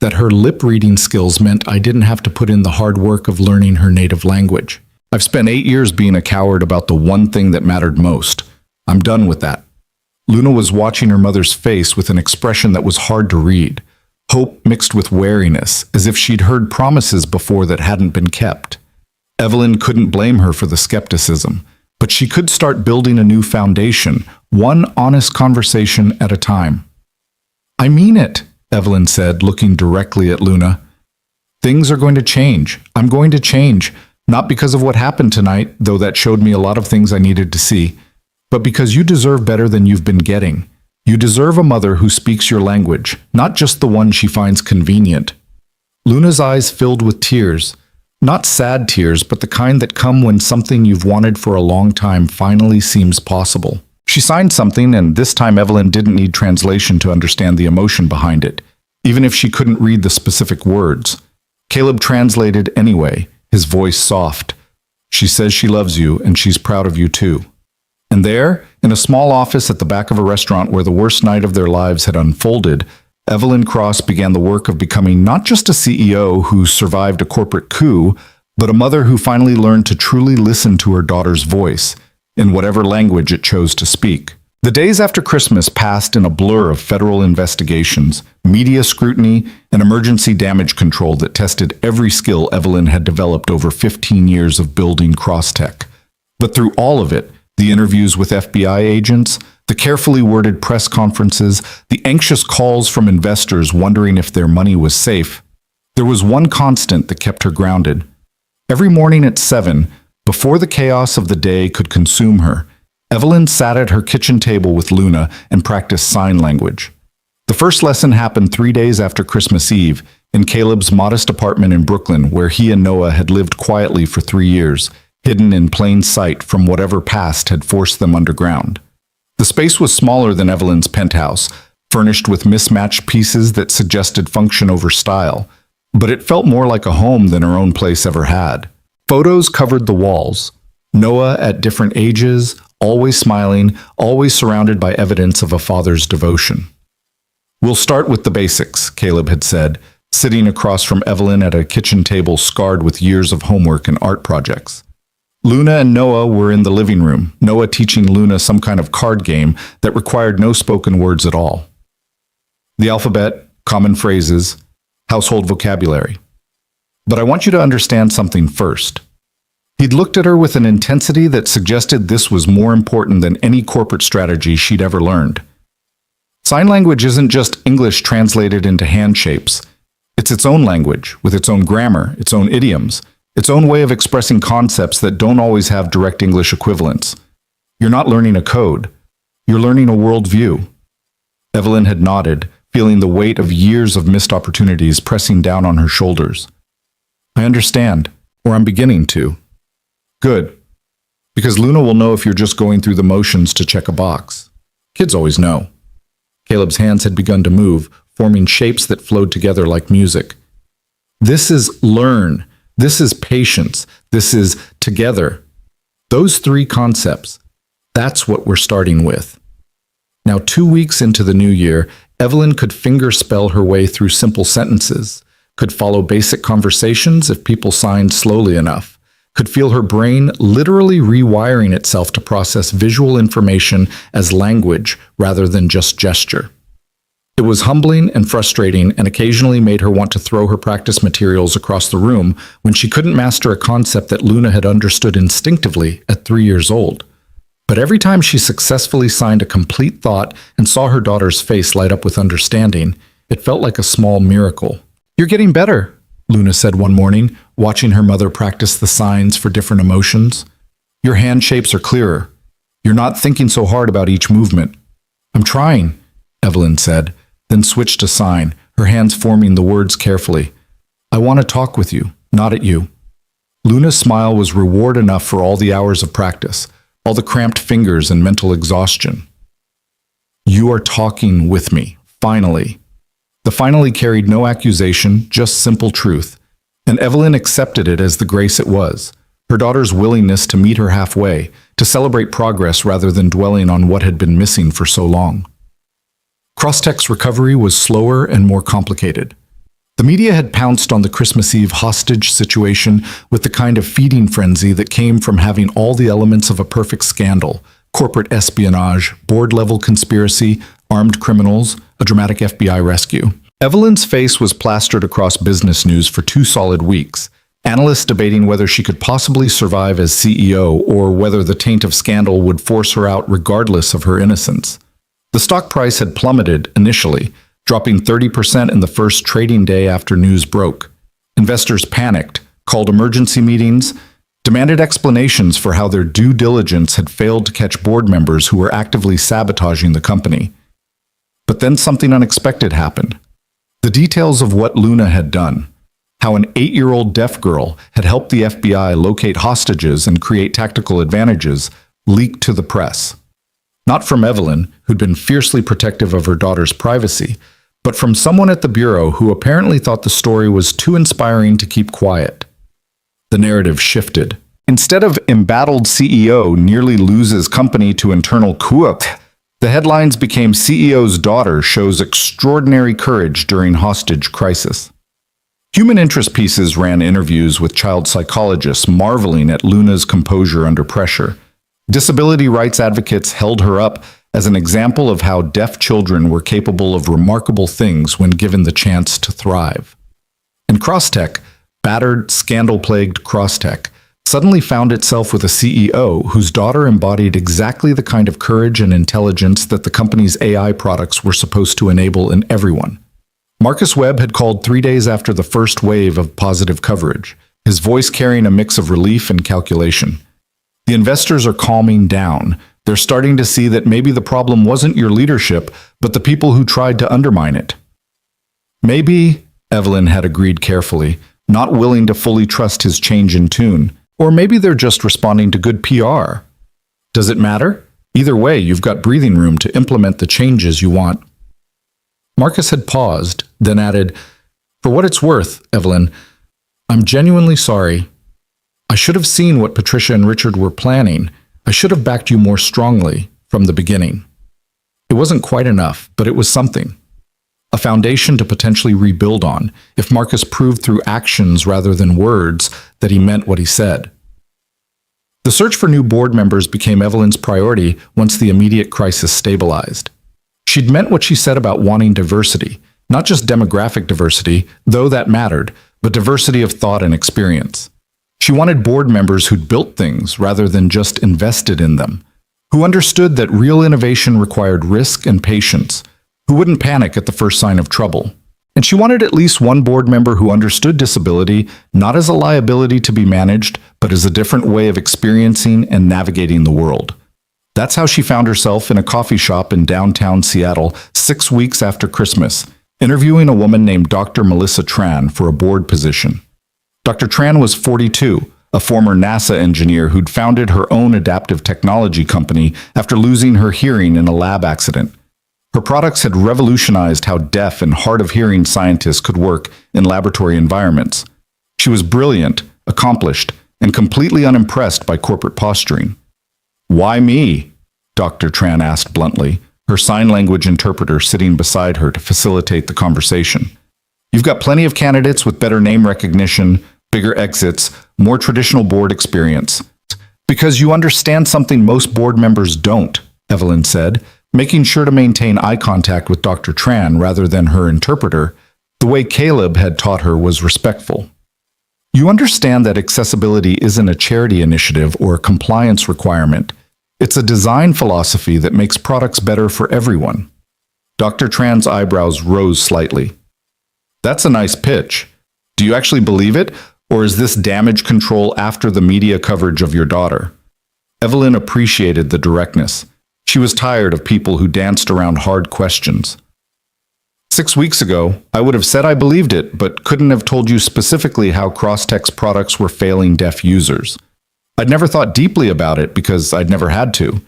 that her lip-reading skills meant I didn't have to put in the hard work of learning her native language. I've spent 8 years being a coward about the one thing that mattered most. I'm done with that. Luna was watching her mother's face with an expression that was hard to read, hope mixed with wariness, as if she'd heard promises before that hadn't been kept. Evelyn couldn't blame her for the skepticism, but she could start building a new foundation, one honest conversation at a time. I mean it, Evelyn said, looking directly at Luna. Things are going to change. I'm going to change, not because of what happened tonight, though that showed me a lot of things I needed to see, but because you deserve better than you've been getting. You deserve a mother who speaks your language, not just the one she finds convenient. Luna's eyes filled with tears. Not sad tears, but the kind that come when something you've wanted for a long time finally seems possible. She signed something, and this time Evelyn didn't need translation to understand the emotion behind it, even if she couldn't read the specific words. Caleb translated anyway, his voice soft. She says she loves you, and she's proud of you too. And there, in a small office at the back of a restaurant where the worst night of their lives had unfolded, Evelyn Cross began the work of becoming not just a CEO who survived a corporate coup, but a mother who finally learned to truly listen to her daughter's voice, in whatever language it chose to speak. The days after Christmas passed in a blur of federal investigations, media scrutiny, and emergency damage control that tested every skill Evelyn had developed over 15 years of building CrossTech. But through all of it, the interviews with FBI agents, the carefully worded press conferences, the anxious calls from investors wondering if their money was safe, there was one constant that kept her grounded. Every morning at 7, before the chaos of the day could consume her, Evelyn sat at her kitchen table with Luna and practiced sign language. The first lesson happened 3 days after Christmas Eve in Caleb's modest apartment in Brooklyn, where he and Noah had lived quietly for 3 years, hidden in plain sight from whatever past had forced them underground. The space was smaller than Evelyn's penthouse, furnished with mismatched pieces that suggested function over style, but it felt more like a home than her own place ever had. Photos covered the walls. Noah at different ages, always smiling, always surrounded by evidence of a father's devotion. "We'll start with the basics," Caleb had said, sitting across from Evelyn at a kitchen table scarred with years of homework and art projects. Luna and Noah were in the living room, Noah teaching Luna some kind of card game that required no spoken words at all. The alphabet, common phrases, household vocabulary. "But I want you to understand something first." He'd looked at her with an intensity that suggested this was more important than any corporate strategy she'd ever learned. Sign language isn't just English translated into hand shapes. It's its own language, with its own grammar, its own idioms, its own way of expressing concepts that don't always have direct English equivalents. You're not learning a code. You're learning a worldview. Evelyn had nodded, feeling the weight of years of missed opportunities pressing down on her shoulders. "I understand, or I'm beginning to." "Good. Because Luna will know if you're just going through the motions to check a box. Kids always know." Caleb's hands had begun to move, forming shapes that flowed together like music. "This is learn. This is patience. This is together. Those three concepts. That's what we're starting with." Now, 2 weeks into the new year, Evelyn could fingerspell her way through simple sentences, could follow basic conversations if people signed slowly enough, could feel her brain literally rewiring itself to process visual information as language rather than just gesture. It was humbling and frustrating and occasionally made her want to throw her practice materials across the room when she couldn't master a concept that Luna had understood instinctively at 3 years old. But every time she successfully signed a complete thought and saw her daughter's face light up with understanding, it felt like a small miracle. "You're getting better," Luna said one morning, watching her mother practice the signs for different emotions. "Your hand shapes are clearer. You're not thinking so hard about each movement." "I'm trying," Evelyn said, then switched to sign, her hands forming the words carefully. "I want to talk with you, not at you." Luna's smile was reward enough for all the hours of practice, all the cramped fingers and mental exhaustion. "You are talking with me, finally." The finally carried no accusation, just simple truth, and Evelyn accepted it as the grace it was, her daughter's willingness to meet her halfway, to celebrate progress rather than dwelling on what had been missing for so long. Crosstech's recovery was slower and more complicated. The media had pounced on the Christmas Eve hostage situation with the kind of feeding frenzy that came from having all the elements of a perfect scandal: corporate espionage, board-level conspiracy, armed criminals, a dramatic FBI rescue. Evelyn's face was plastered across business news for 2 solid weeks, analysts debating whether she could possibly survive as CEO or whether the taint of scandal would force her out regardless of her innocence. The stock price had plummeted initially, dropping 30% in the first trading day after news broke. Investors panicked, called emergency meetings, demanded explanations for how their due diligence had failed to catch board members who were actively sabotaging the company. But then something unexpected happened. The details of what Luna had done, how an 8-year-old deaf girl had helped the FBI locate hostages and create tactical advantages, leaked to the press. Not from Evelyn, who'd been fiercely protective of her daughter's privacy, but from someone at the Bureau who apparently thought the story was too inspiring to keep quiet. The narrative shifted. Instead of embattled CEO nearly loses company to internal coup, the headlines became CEO's daughter shows extraordinary courage during hostage crisis. Human interest pieces ran interviews with child psychologists marveling at Luna's composure under pressure. Disability rights advocates held her up as an example of how deaf children were capable of remarkable things when given the chance to thrive. And Crosstech, battered, scandal-plagued Crosstech, suddenly found itself with a CEO whose daughter embodied exactly the kind of courage and intelligence that the company's AI products were supposed to enable in everyone. Marcus Webb had called 3 days after the first wave of positive coverage, his voice carrying a mix of relief and calculation. The investors are calming down. They're starting to see that maybe the problem wasn't your leadership, but the people who tried to undermine it. Maybe, Evelyn had agreed carefully, not willing to fully trust his change in tune. Or maybe they're just responding to good PR. Does it matter? Either way, you've got breathing room to implement the changes you want. Marcus had paused, then added, "For what it's worth, Evelyn, I'm genuinely sorry. I should have seen what Patricia and Richard were planning. I should have backed you more strongly from the beginning. It wasn't quite enough, but it was something. A foundation to potentially rebuild on if Marcus proved through actions rather than words that he meant what he said." The search for new board members became Evelyn's priority once the immediate crisis stabilized. She'd meant what she said about wanting diversity, not just demographic diversity, though that mattered, but diversity of thought and experience. She wanted board members who'd built things rather than just invested in them, who understood that real innovation required risk and patience, who wouldn't panic at the first sign of trouble. And she wanted at least one board member who understood disability not as a liability to be managed, but as a different way of experiencing and navigating the world. That's how she found herself in a coffee shop in downtown Seattle 6 weeks after Christmas, interviewing a woman named Dr. Melissa Tran for a board position. Dr. Tran was 42, a former NASA engineer who'd founded her own adaptive technology company after losing her hearing in a lab accident. Her products had revolutionized how deaf and hard-of-hearing scientists could work in laboratory environments. She was brilliant, accomplished, and completely unimpressed by corporate posturing. "Why me?" Dr. Tran asked bluntly, her sign language interpreter sitting beside her to facilitate the conversation. "You've got plenty of candidates with better name recognition, bigger exits, more traditional board experience." "Because you understand something most board members don't," Evelyn said, making sure to maintain eye contact with Dr. Tran rather than her interpreter. The way Caleb had taught her was respectful. "You understand that accessibility isn't a charity initiative or a compliance requirement. It's a design philosophy that makes products better for everyone." Dr. Tran's eyebrows rose slightly. "That's a nice pitch. Do you actually believe it, or is this damage control after the media coverage of your daughter?" Evelyn appreciated the directness. She was tired of people who danced around hard questions. 6 weeks ago, I would have said I believed it, but couldn't have told you specifically how Crosstech's products were failing deaf users. I'd never thought deeply about it because I'd never had to.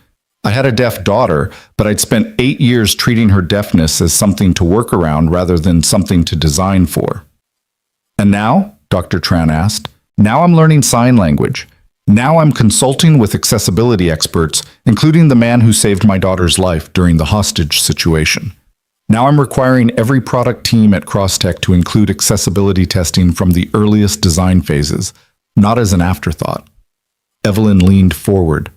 I had a deaf daughter, but I'd spent 8 years treating her deafness as something to work around rather than something to design for. "And now?" Dr. Tran asked. "Now I'm learning sign language. Now I'm consulting with accessibility experts, including the man who saved my daughter's life during the hostage situation. Now I'm requiring every product team at Crosstech to include accessibility testing from the earliest design phases, not as an afterthought." Evelyn leaned forward.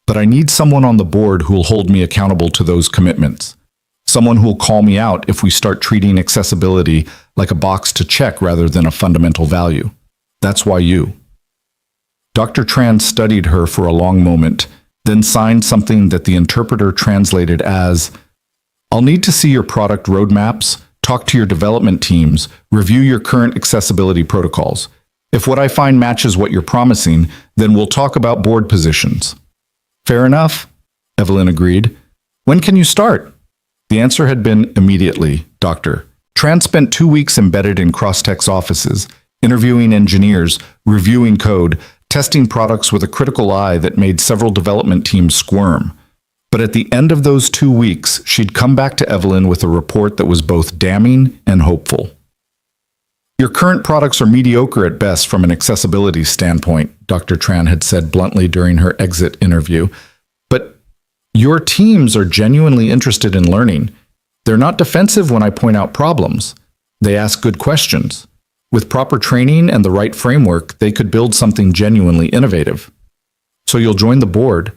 "But I need someone on the board who will hold me accountable to those commitments. Someone who will call me out if we start treating accessibility like a box to check rather than a fundamental value. That's why you." Dr. Tran studied her for a long moment, then signed something that the interpreter translated as, "I'll need to see your product roadmaps, talk to your development teams, review your current accessibility protocols. If what I find matches what you're promising, then we'll talk about board positions." "Fair enough," Evelyn agreed. "When can you start?" The answer had been immediately, Dr. Tran spent 2 weeks embedded in Crosstech's offices, interviewing engineers, reviewing code, testing products with a critical eye that made several development teams squirm. But at the end of those 2 weeks, she'd come back to Evelyn with a report that was both damning and hopeful. "Your current products are mediocre at best from an accessibility standpoint," Dr. Tran had said bluntly during her exit interview. "But your teams are genuinely interested in learning. They're not defensive when I point out problems. They ask good questions. With proper training and the right framework, they could build something genuinely innovative. So you'll join the board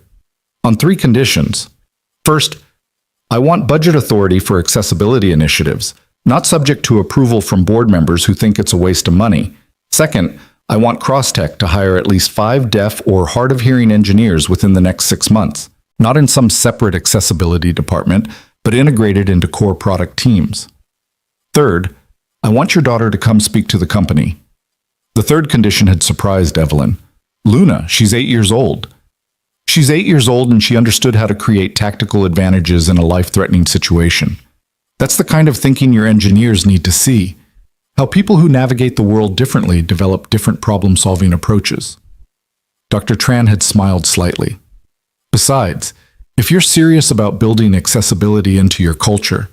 on 3 conditions. First, I want budget authority for accessibility initiatives, not subject to approval from board members who think it's a waste of money. Second, I want Crosstech to hire at least 5 deaf or hard-of-hearing engineers within the next 6 months, not in some separate accessibility department, but integrated into core product teams. Third, I want your daughter to come speak to the company." The third condition had surprised Evelyn. "Luna, she's 8 years old. She's 8 years old and she understood how to create tactical advantages in a life-threatening situation. That's the kind of thinking your engineers need to see. How people who navigate the world differently develop different problem-solving approaches." Dr. Tran had smiled slightly. "Besides, if you're serious about building accessibility into your culture,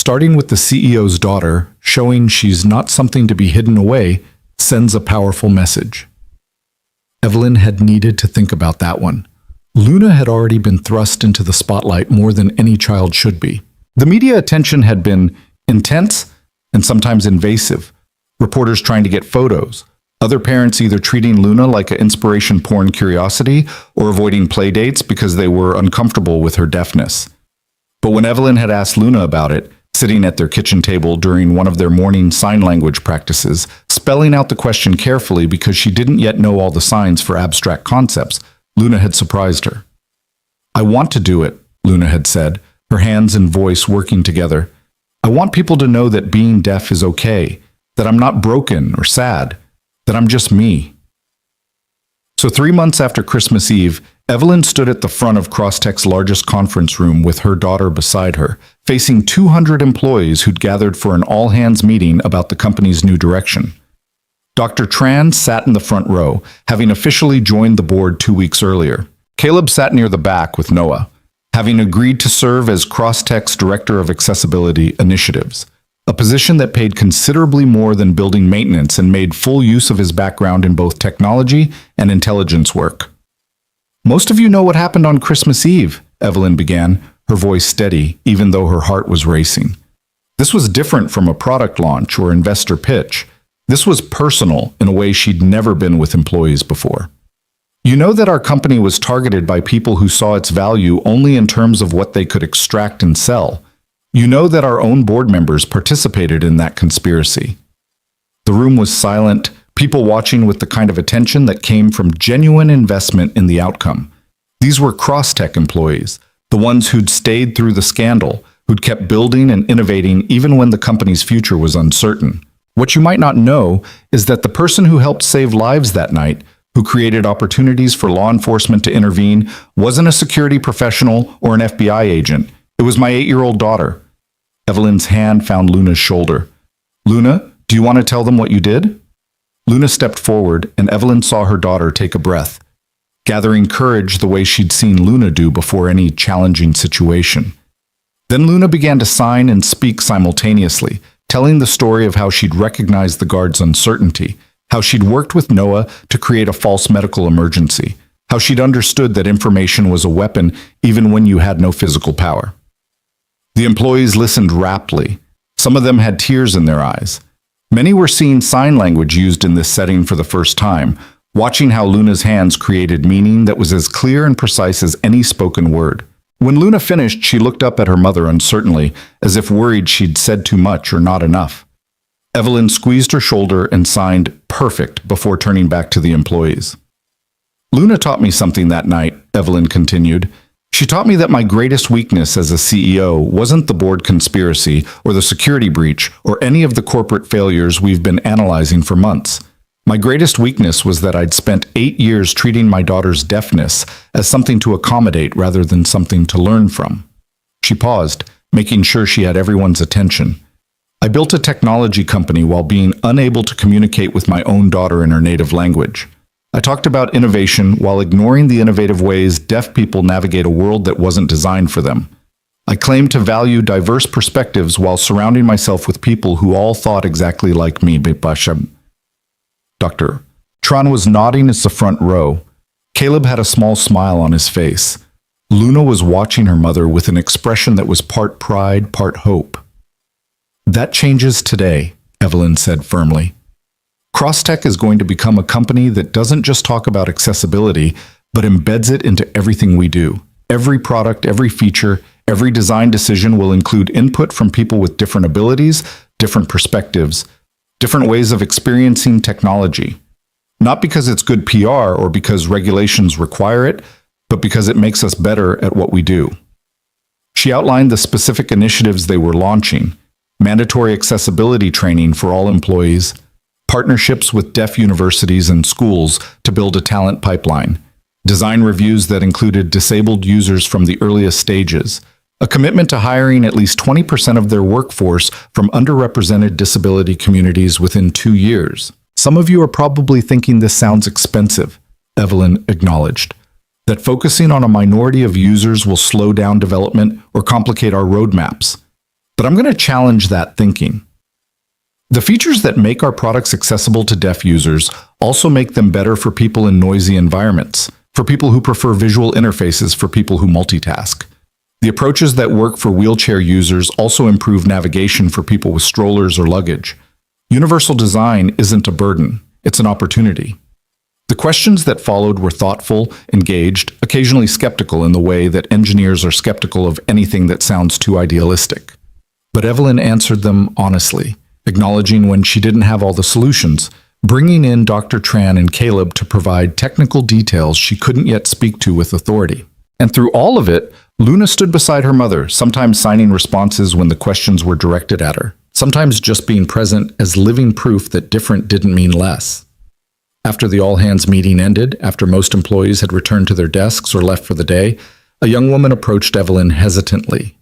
starting with the CEO's daughter, showing she's not something to be hidden away, sends a powerful message. Evelyn had needed to think about that one. Luna had already been thrust into the spotlight more than any child should be. The media attention had been intense and sometimes invasive. Reporters trying to get photos. Other parents either treating Luna like an inspiration porn curiosity or avoiding play dates because they were uncomfortable with her deafness. But when Evelyn had asked Luna about it, sitting at their kitchen table during one of their morning sign language practices, spelling out the question carefully because she didn't yet know all the signs for abstract concepts, Luna had surprised her. "I want to do it," Luna had said, her hands and voice working together. "I want people to know that being deaf is okay, that I'm not broken or sad, that I'm just me." So 3 months after Christmas Eve, Evelyn stood at the front of Crosstech's largest conference room with her daughter beside her, facing 200 employees who'd gathered for an all-hands meeting about the company's new direction. Dr. Tran sat in the front row, having officially joined the board 2 weeks earlier. Caleb sat near the back with Noah, having agreed to serve as Crosstech's Director of Accessibility Initiatives, a position that paid considerably more than building maintenance and made full use of his background in both technology and intelligence work. "Most of you know what happened on Christmas Eve," Evelyn began, her voice steady, even though her heart was racing. This was different from a product launch or investor pitch. This was personal in a way she'd never been with employees before. "You know that our company was targeted by people who saw its value only in terms of what they could extract and sell. You know that our own board members participated in that conspiracy." The room was silent, people watching with the kind of attention that came from genuine investment in the outcome. These were Crosstech employees, the ones who'd stayed through the scandal, who'd kept building and innovating even when the company's future was uncertain. What you might not know is that the person who helped save lives that night, who created opportunities for law enforcement to intervene, wasn't a security professional or an FBI agent. It was my 8-year-old daughter. Evelyn's hand found Luna's shoulder. "Luna, do you want to tell them what you did?" Luna stepped forward, and Evelyn saw her daughter take a breath, gathering courage the way she'd seen Luna do before any challenging situation. Then Luna began to sign and speak simultaneously, telling the story of how she'd recognized the guard's uncertainty, how she'd worked with Noah to create a false medical emergency, how she'd understood that information was a weapon even when you had no physical power. The employees listened raptly. Some of them had tears in their eyes. Many were seeing sign language used in this setting for the first time, watching how Luna's hands created meaning that was as clear and precise as any spoken word. When Luna finished, she looked up at her mother uncertainly, as if worried she'd said too much or not enough. Evelyn squeezed her shoulder and signed "perfect" before turning back to the employees. "Luna taught me something that night," Evelyn continued. "She taught me that my greatest weakness as a CEO wasn't the board conspiracy or the security breach or any of the corporate failures we've been analyzing for months. My greatest weakness was that I'd spent 8 years treating my daughter's deafness as something to accommodate rather than something to learn from." She paused, making sure she had everyone's attention. "I built a technology company while being unable to communicate with my own daughter in her native language. I talked about innovation while ignoring the innovative ways deaf people navigate a world that wasn't designed for them. I claimed to value diverse perspectives while surrounding myself with people who all thought exactly like me." Dr. Tran was nodding at the front row. Caleb had a small smile on his face. Luna was watching her mother with an expression that was part pride, part hope. "That changes today," Evelyn said firmly. Crosstech is going to become a company that doesn't just talk about accessibility, but embeds it into everything we do. Every product, every feature, every design decision will include input from people with different abilities, different perspectives, different ways of experiencing technology. Not because it's good PR or because regulations require it, but because it makes us better at what we do. She outlined the specific initiatives they were launching: mandatory accessibility training for all employees, partnerships with deaf universities and schools to build a talent pipeline, design reviews that included disabled users from the earliest stages, a commitment to hiring at least 20% of their workforce from underrepresented disability communities within 2 years. "Some of you are probably thinking this sounds expensive," Evelyn acknowledged, "that focusing on a minority of users will slow down development or complicate our roadmaps. But I'm going to challenge that thinking. The features that make our products accessible to deaf users also make them better for people in noisy environments, for people who prefer visual interfaces, for people who multitask. The approaches that work for wheelchair users also improve navigation for people with strollers or luggage. Universal design isn't a burden, it's an opportunity. The questions that followed were thoughtful, engaged, occasionally skeptical in the way that engineers are skeptical of anything that sounds too idealistic. But Evelyn answered them honestly, acknowledging when she didn't have all the solutions, bringing in Dr. Tran and Caleb to provide technical details she couldn't yet speak to with authority. And through all of it, Luna stood beside her mother, sometimes signing responses when the questions were directed at her, sometimes just being present as living proof that different didn't mean less. After the all-hands meeting ended, after most employees had returned to their desks or left for the day, a young woman approached Evelyn hesitantly.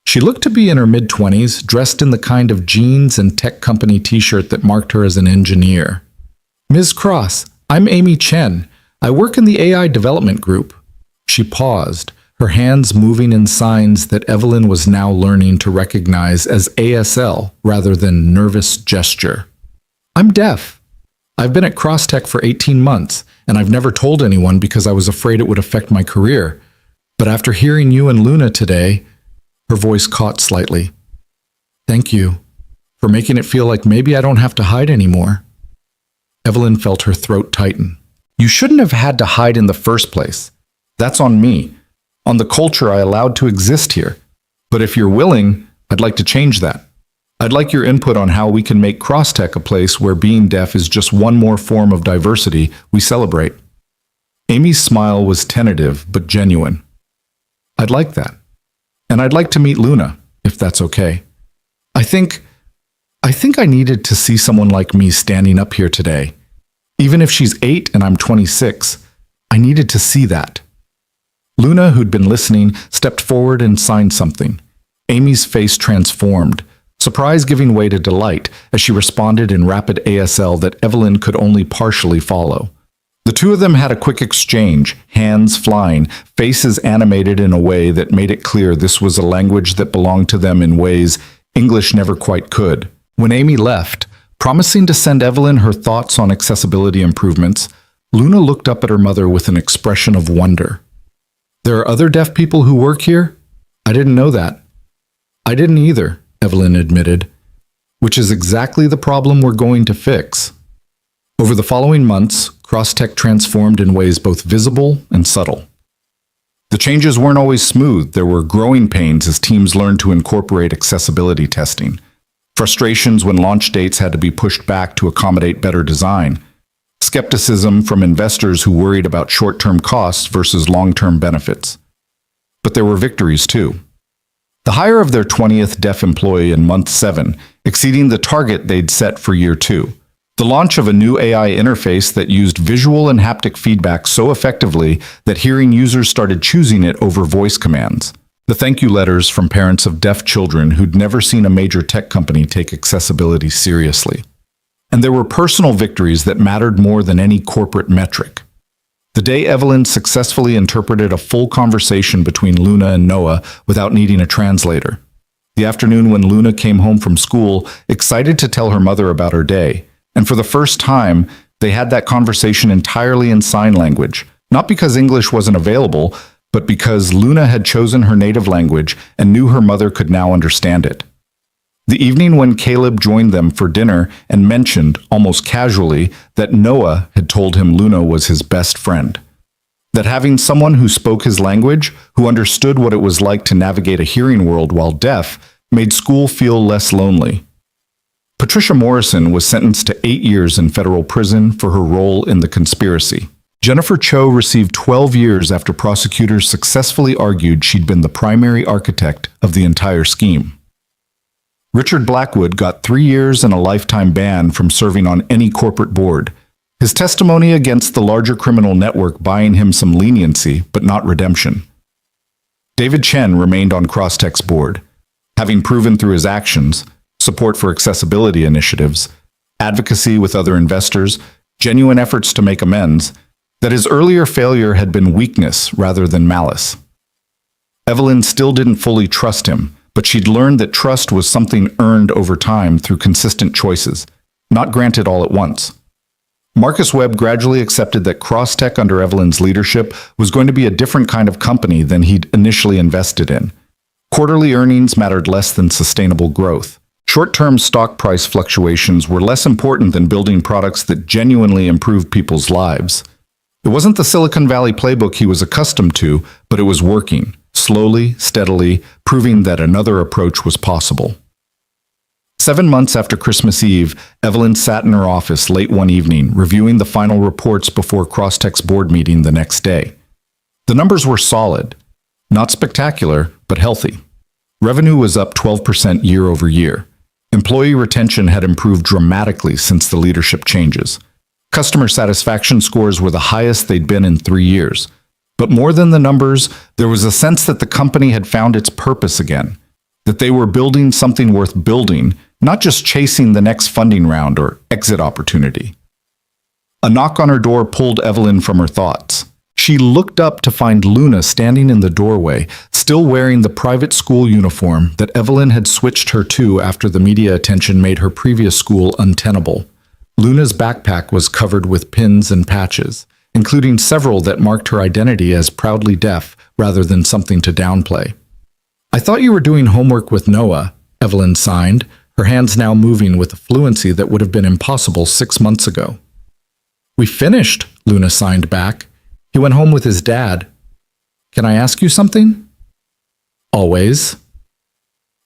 She looked to be in her mid-20s, dressed in the kind of jeans and tech company t-shirt that marked her as an engineer. "Ms. Cross, I'm Amy Chen. I work in the AI development group." She paused, her hands moving in signs that Evelyn was now learning to recognize as ASL rather than nervous gesture. "I'm deaf. I've been at CrossTech for 18 months, and I've never told anyone because I was afraid it would affect my career. But after hearing you and Luna today," her voice caught slightly. "Thank you for making it feel like maybe I don't have to hide anymore." Evelyn felt her throat tighten. "You shouldn't have had to hide in the first place. That's on me, on the culture I allowed to exist here. But if you're willing, I'd like to change that. I'd like your input on how we can make CrossTech a place where being deaf is just one more form of diversity we celebrate." Amy's smile was tentative but genuine. "I'd like that. And I'd like to meet Luna, if that's okay. I think I needed to see someone like me standing up here today. Even if she's 8 and I'm 26, I needed to see that." Luna, who'd been listening, stepped forward and signed something. Amy's face transformed, surprise giving way to delight as she responded in rapid ASL that Evelyn could only partially follow. The two of them had a quick exchange, hands flying, faces animated in a way that made it clear this was a language that belonged to them in ways English never quite could. When Amy left, promising to send Evelyn her thoughts on accessibility improvements, Luna looked up at her mother with an expression of wonder. "There are other deaf people who work here? I didn't know that." "I didn't either," Evelyn admitted, "which is exactly the problem we're going to fix." Over the following months, CrossTech transformed in ways both visible and subtle. The changes weren't always smooth. There were growing pains as teams learned to incorporate accessibility testing, frustrations when launch dates had to be pushed back to accommodate better design, skepticism from investors who worried about short-term costs versus long-term benefits. But there were victories too. The hire of their 20th deaf employee in month 7, exceeding the target they'd set for year 2. The launch of a new AI interface that used visual and haptic feedback so effectively that hearing users started choosing it over voice commands. The thank you letters from parents of deaf children who'd never seen a major tech company take accessibility seriously. And there were personal victories that mattered more than any corporate metric. The day Evelyn successfully interpreted a full conversation between Luna and Noah without needing a translator. The afternoon when Luna came home from school, excited to tell her mother about her day. And for the first time, they had that conversation entirely in sign language, not because English wasn't available, but because Luna had chosen her native language and knew her mother could now understand it. The evening when Caleb joined them for dinner and mentioned, almost casually, that Noah had told him Luna was his best friend. That having someone who spoke his language, who understood what it was like to navigate a hearing world while deaf, made school feel less lonely. Patricia Morrison was sentenced to 8 years in federal prison for her role in the conspiracy. Jennifer Cho received 12 years after prosecutors successfully argued she'd been the primary architect of the entire scheme. Richard Blackwood got 3 years and a lifetime ban from serving on any corporate board, his testimony against the larger criminal network buying him some leniency, but not redemption. David Chen remained on CrossTech's board, having proven through his actions, support for accessibility initiatives, advocacy with other investors, genuine efforts to make amends, that his earlier failure had been weakness rather than malice. Evelyn still didn't fully trust him, but she'd learned that trust was something earned over time through consistent choices, not granted all at once. Marcus Webb gradually accepted that Crosstech under Evelyn's leadership was going to be a different kind of company than he'd initially invested in. Quarterly earnings mattered less than sustainable growth. Short-term stock price fluctuations were less important than building products that genuinely improved people's lives. It wasn't the Silicon Valley playbook he was accustomed to, but it was working, slowly, steadily, proving that another approach was possible. 7 months after Christmas Eve, Evelyn sat in her office late one evening, reviewing the final reports before Crosstech's board meeting the next day. The numbers were solid. Not spectacular, but healthy. Revenue was up 12% year over year. Employee retention had improved dramatically since the leadership changes. Customer satisfaction scores were the highest they'd been in 3 years. But more than the numbers, there was a sense that the company had found its purpose again, that they were building something worth building, not just chasing the next funding round or exit opportunity. A knock on her door pulled Evelyn from her thoughts. She looked up to find Luna standing in the doorway, still wearing the private school uniform that Evelyn had switched her to after the media attention made her previous school untenable. Luna's backpack was covered with pins and patches, including several that marked her identity as proudly deaf rather than something to downplay. "I thought you were doing homework with Noah," Evelyn signed, her hands now moving with a fluency that would have been impossible 6 months ago. "We finished," Luna signed back. "He went home with his dad. Can I ask you something?" "Always."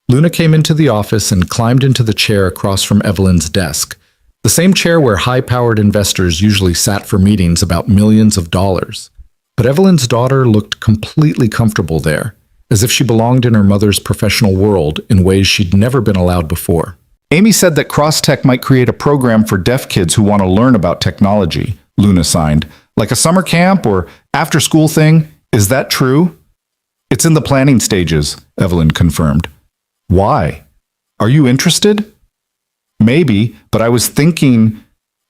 Luna came into the office and climbed into the chair across from Evelyn's desk, the same chair where high-powered investors usually sat for meetings about millions of dollars. But Evelyn's daughter looked completely comfortable there, as if she belonged in her mother's professional world in ways she'd never been allowed before. "Amy said that Crosstech might create a program for deaf kids who want to learn about technology," Luna signed. "Like a summer camp or after-school thing. Is that true?" "It's in the planning stages," Evelyn confirmed. "Why? Are you interested?" "Maybe, but I was thinking—"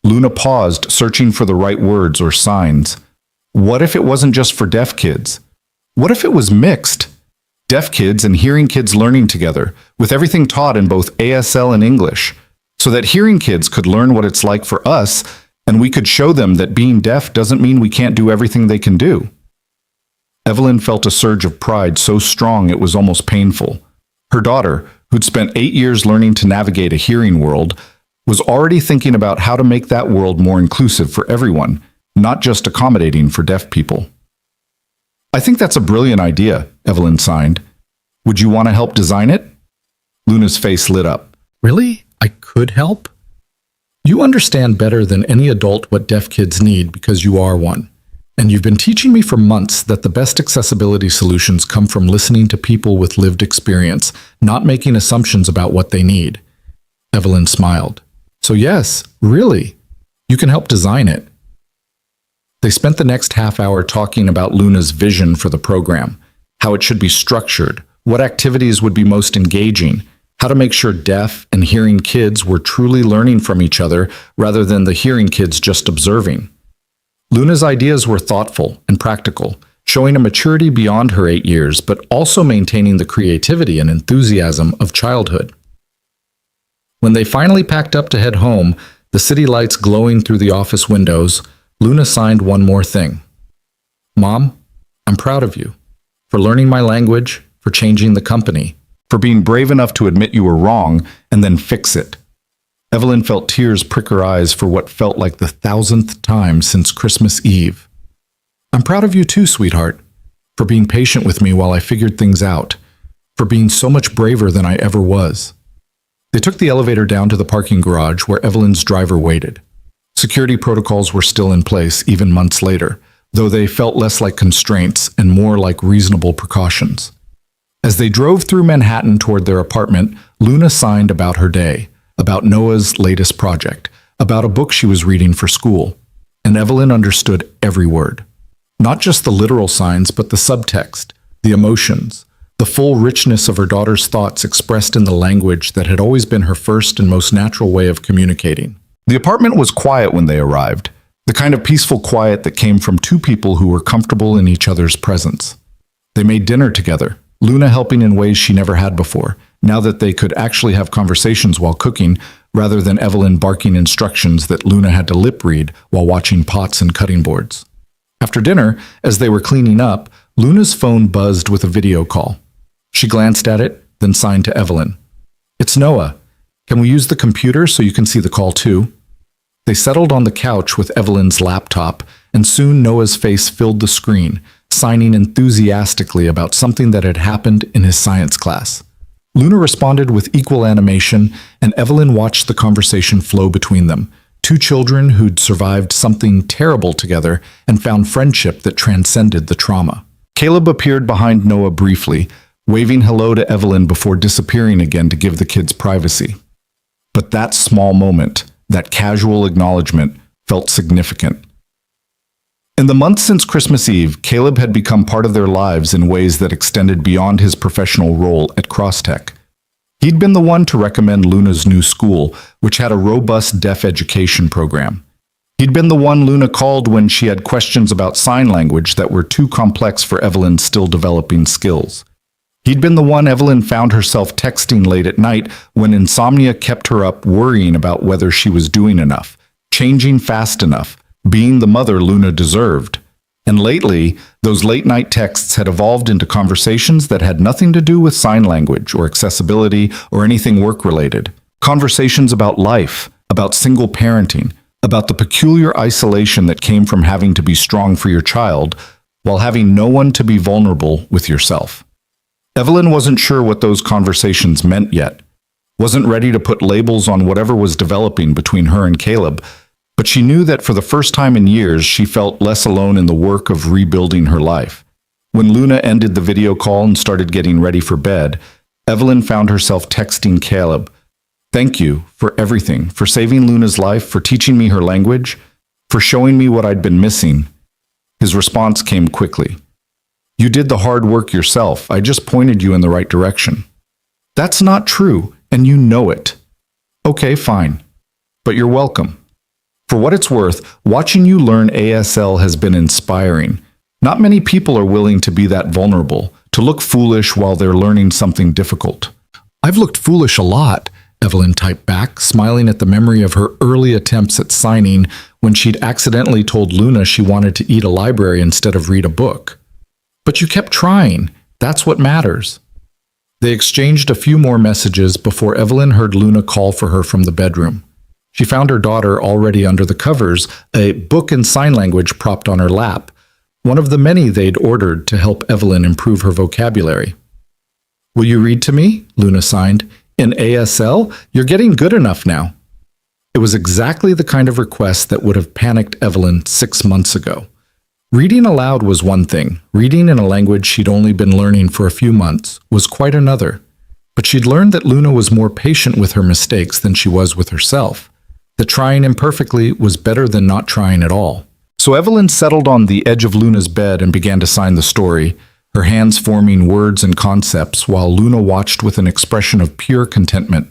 Luna paused, searching for the right words or signs. What if it wasn't just for deaf kids? What if it was mixed? Deaf kids and hearing kids learning together, with everything taught in both ASL and English, so that hearing kids could learn what it's like for us, and we could show them that being deaf doesn't mean we can't do everything they can do. Evelyn felt a surge of pride so strong it was almost painful. Her daughter, who'd spent 8 years learning to navigate a hearing world, was already thinking about how to make that world more inclusive for everyone, not just accommodating for deaf people. "I think that's a brilliant idea," Evelyn signed. "Would you want to help design it?" Luna's face lit up. "Really? I could help?" "You understand better than any adult what deaf kids need because you are one. And you've been teaching me for months that the best accessibility solutions come from listening to people with lived experience, not making assumptions about what they need." Evelyn smiled. "So yes, really, you can help design it." They spent the next half hour talking about Luna's vision for the program, how it should be structured, what activities would be most engaging, how to make sure deaf and hearing kids were truly learning from each other rather than the hearing kids just observing. Luna's ideas were thoughtful and practical, showing a maturity beyond her 8 years, but also maintaining the creativity and enthusiasm of childhood. When they finally packed up to head home, the city lights glowing through the office windows, Luna signed one more thing. "Mom, I'm proud of you. For learning my language, for changing the company, for being brave enough to admit you were wrong and then fix it." Evelyn felt tears prick her eyes for what felt like the 1,000th time since Christmas Eve. "I'm proud of you too, sweetheart, for being patient with me while I figured things out, for being so much braver than I ever was." They took the elevator down to the parking garage where Evelyn's driver waited. Security protocols were still in place even months later, though they felt less like constraints and more like reasonable precautions. As they drove through Manhattan toward their apartment, Luna signed about her day, about Noah's latest project, about a book she was reading for school. And Evelyn understood every word. Not just the literal signs, but the subtext, the emotions, the full richness of her daughter's thoughts expressed in the language that had always been her first and most natural way of communicating. The apartment was quiet when they arrived, the kind of peaceful quiet that came from two people who were comfortable in each other's presence. They made dinner together, Luna helping in ways she never had before, now that they could actually have conversations while cooking, rather than Evelyn barking instructions that Luna had to lip read while watching pots and cutting boards. After dinner, as they were cleaning up, Luna's phone buzzed with a video call. She glanced at it, then signed to Evelyn. "It's Noah. Can we use the computer so you can see the call too?" They settled on the couch with Evelyn's laptop, and soon Noah's face filled the screen, signing enthusiastically about something that had happened in his science class. Luna responded with equal animation, and Evelyn watched the conversation flow between them, two children who'd survived something terrible together and found friendship that transcended the trauma. Caleb appeared behind Noah briefly, waving hello to Evelyn before disappearing again to give the kids privacy. But that small moment, that casual acknowledgement, felt significant. In the months since Christmas Eve, Caleb had become part of their lives in ways that extended beyond his professional role at Crosstech. He'd been the one to recommend Luna's new school, which had a robust deaf education program. He'd been the one Luna called when she had questions about sign language that were too complex for Evelyn's still developing skills. He'd been the one Evelyn found herself texting late at night when insomnia kept her up worrying about whether she was doing enough, changing fast enough, being the mother Luna deserved. And lately, those late-night texts had evolved into conversations that had nothing to do with sign language or accessibility or anything work-related. Conversations about life, about single parenting, about the peculiar isolation that came from having to be strong for your child while having no one to be vulnerable with yourself. Evelyn wasn't sure what those conversations meant yet, wasn't ready to put labels on whatever was developing between her and Caleb, but she knew that for the first time in years she felt less alone in the work of rebuilding her life. When Luna ended the video call and started getting ready for bed, Evelyn found herself texting Caleb, "Thank you for everything, for saving Luna's life, for teaching me her language, for showing me what I'd been missing." His response came quickly. "You did the hard work yourself. I just pointed you in the right direction." "That's not true, and you know it." "Okay, fine. But you're welcome. For what it's worth, watching you learn ASL has been inspiring. Not many people are willing to be that vulnerable, to look foolish while they're learning something difficult." "I've looked foolish a lot," Evelyn typed back, smiling at the memory of her early attempts at signing when she'd accidentally told Luna she wanted to eat a library instead of read a book. "But you kept trying. That's what matters." They exchanged a few more messages before Evelyn heard Luna call for her from the bedroom. She found her daughter already under the covers, a book in sign language propped on her lap, one of the many they'd ordered to help Evelyn improve her vocabulary. "Will you read to me?" Luna signed. "In ASL? You're getting good enough now." It was exactly the kind of request that would have panicked Evelyn 6 months ago. Reading aloud was one thing. Reading in a language she'd only been learning for a few months was quite another. But she'd learned that Luna was more patient with her mistakes than she was with herself. That trying imperfectly was better than not trying at all. So Evelyn settled on the edge of Luna's bed and began to sign the story, her hands forming words and concepts while Luna watched with an expression of pure contentment.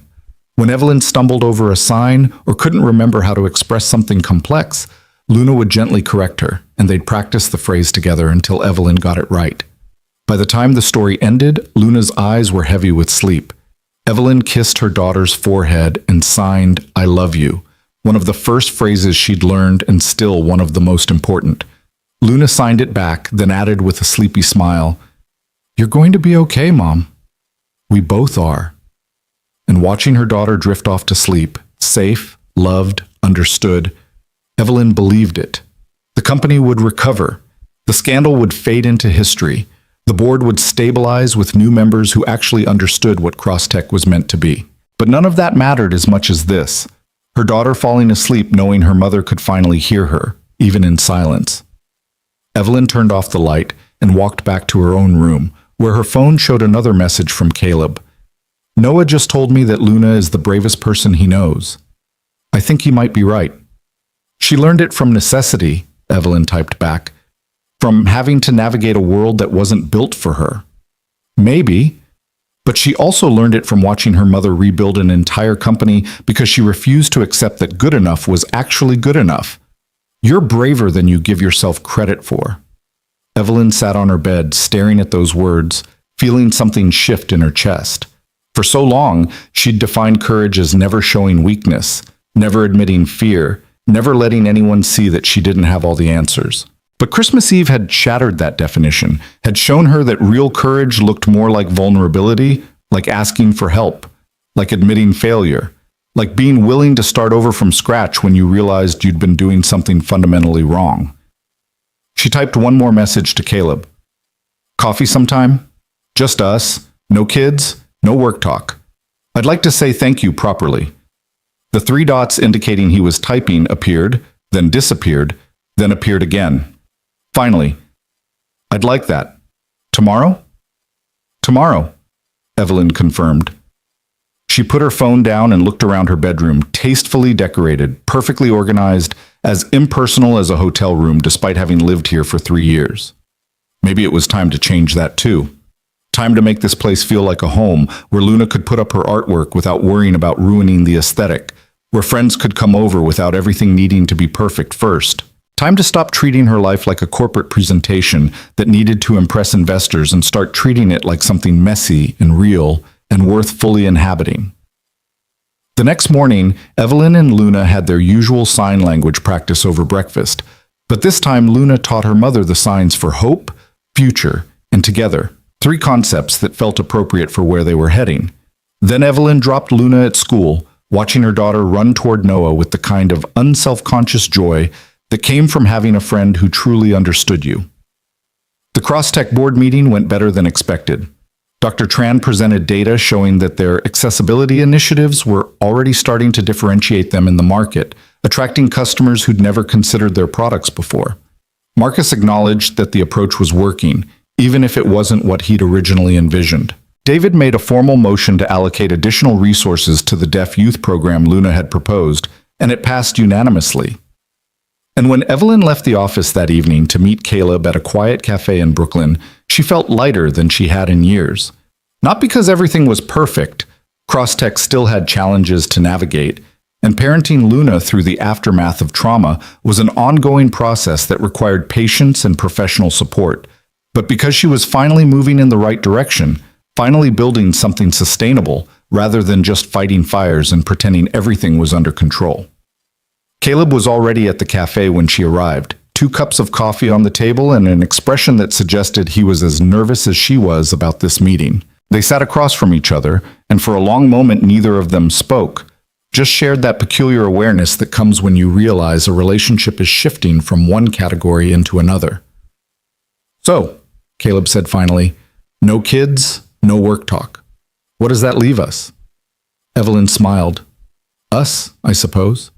When Evelyn stumbled over a sign or couldn't remember how to express something complex, Luna would gently correct her, and they'd practice the phrase together until Evelyn got it right. By the time the story ended, Luna's eyes were heavy with sleep. Evelyn kissed her daughter's forehead and signed, "I love you," one of the first phrases she'd learned and still one of the most important. Luna signed it back, then added with a sleepy smile, "You're going to be okay, Mom." "We both are." And watching her daughter drift off to sleep, safe, loved, understood, Evelyn believed it. The company would recover. The scandal would fade into history. The board would stabilize with new members who actually understood what Crosstech was meant to be. But none of that mattered as much as this. Her daughter falling asleep knowing her mother could finally hear her, even in silence. Evelyn turned off the light and walked back to her own room, where her phone showed another message from Caleb. "Noah just told me that Luna is the bravest person he knows. I think he might be right." "She learned it from necessity," Evelyn typed back, "from having to navigate a world that wasn't built for her." "Maybe. But she also learned it from watching her mother rebuild an entire company because she refused to accept that good enough was actually good enough. You're braver than you give yourself credit for." Evelyn sat on her bed, staring at those words, feeling something shift in her chest. For so long, she'd defined courage as never showing weakness, never admitting fear, never letting anyone see that she didn't have all the answers. But Christmas Eve had shattered that definition, had shown her that real courage looked more like vulnerability, like asking for help, like admitting failure, like being willing to start over from scratch when you realized you'd been doing something fundamentally wrong. She typed one more message to Caleb. Coffee sometime? Just us. No kids. No work talk. I'd like to say thank you properly. The 3 dots indicating he was typing appeared, then disappeared, then appeared again. Finally, I'd like that. Tomorrow? Tomorrow, Evelyn confirmed. She put her phone down and looked around her bedroom, tastefully decorated, perfectly organized, as impersonal as a hotel room despite having lived here for 3 years. Maybe it was time to change that too. Time to make this place feel like a home, where Luna could put up her artwork without worrying about ruining the aesthetic, where friends could come over without everything needing to be perfect first. Time to stop treating her life like a corporate presentation that needed to impress investors and start treating it like something messy and real and worth fully inhabiting. The next morning, Evelyn and Luna had their usual sign language practice over breakfast, but this time Luna taught her mother the signs for hope, future, and together, 3 concepts that felt appropriate for where they were heading. Then Evelyn dropped Luna at school, watching her daughter run toward Noah with the kind of unself-conscious joy that came from having a friend who truly understood you. The Crosstech board meeting went better than expected. Dr. Tran presented data showing that their accessibility initiatives were already starting to differentiate them in the market, attracting customers who'd never considered their products before. Marcus acknowledged that the approach was working, even if it wasn't what he'd originally envisioned. David made a formal motion to allocate additional resources to the deaf youth program Luna had proposed, and it passed unanimously. And when Evelyn left the office that evening to meet Caleb at a quiet cafe in Brooklyn, she felt lighter than she had in years. Not because everything was perfect. Crosstech still had challenges to navigate, and parenting Luna through the aftermath of trauma was an ongoing process that required patience and professional support. But because she was finally moving in the right direction, finally building something sustainable, rather than just fighting fires and pretending everything was under control. Caleb was already at the cafe when she arrived, 2 cups of coffee on the table and an expression that suggested he was as nervous as she was about this meeting. They sat across from each other, and for a long moment neither of them spoke, just shared that peculiar awareness that comes when you realize a relationship is shifting from one category into another. So, Caleb said finally, no kids, no work talk. What does that leave us? Evelyn smiled. Us, I suppose.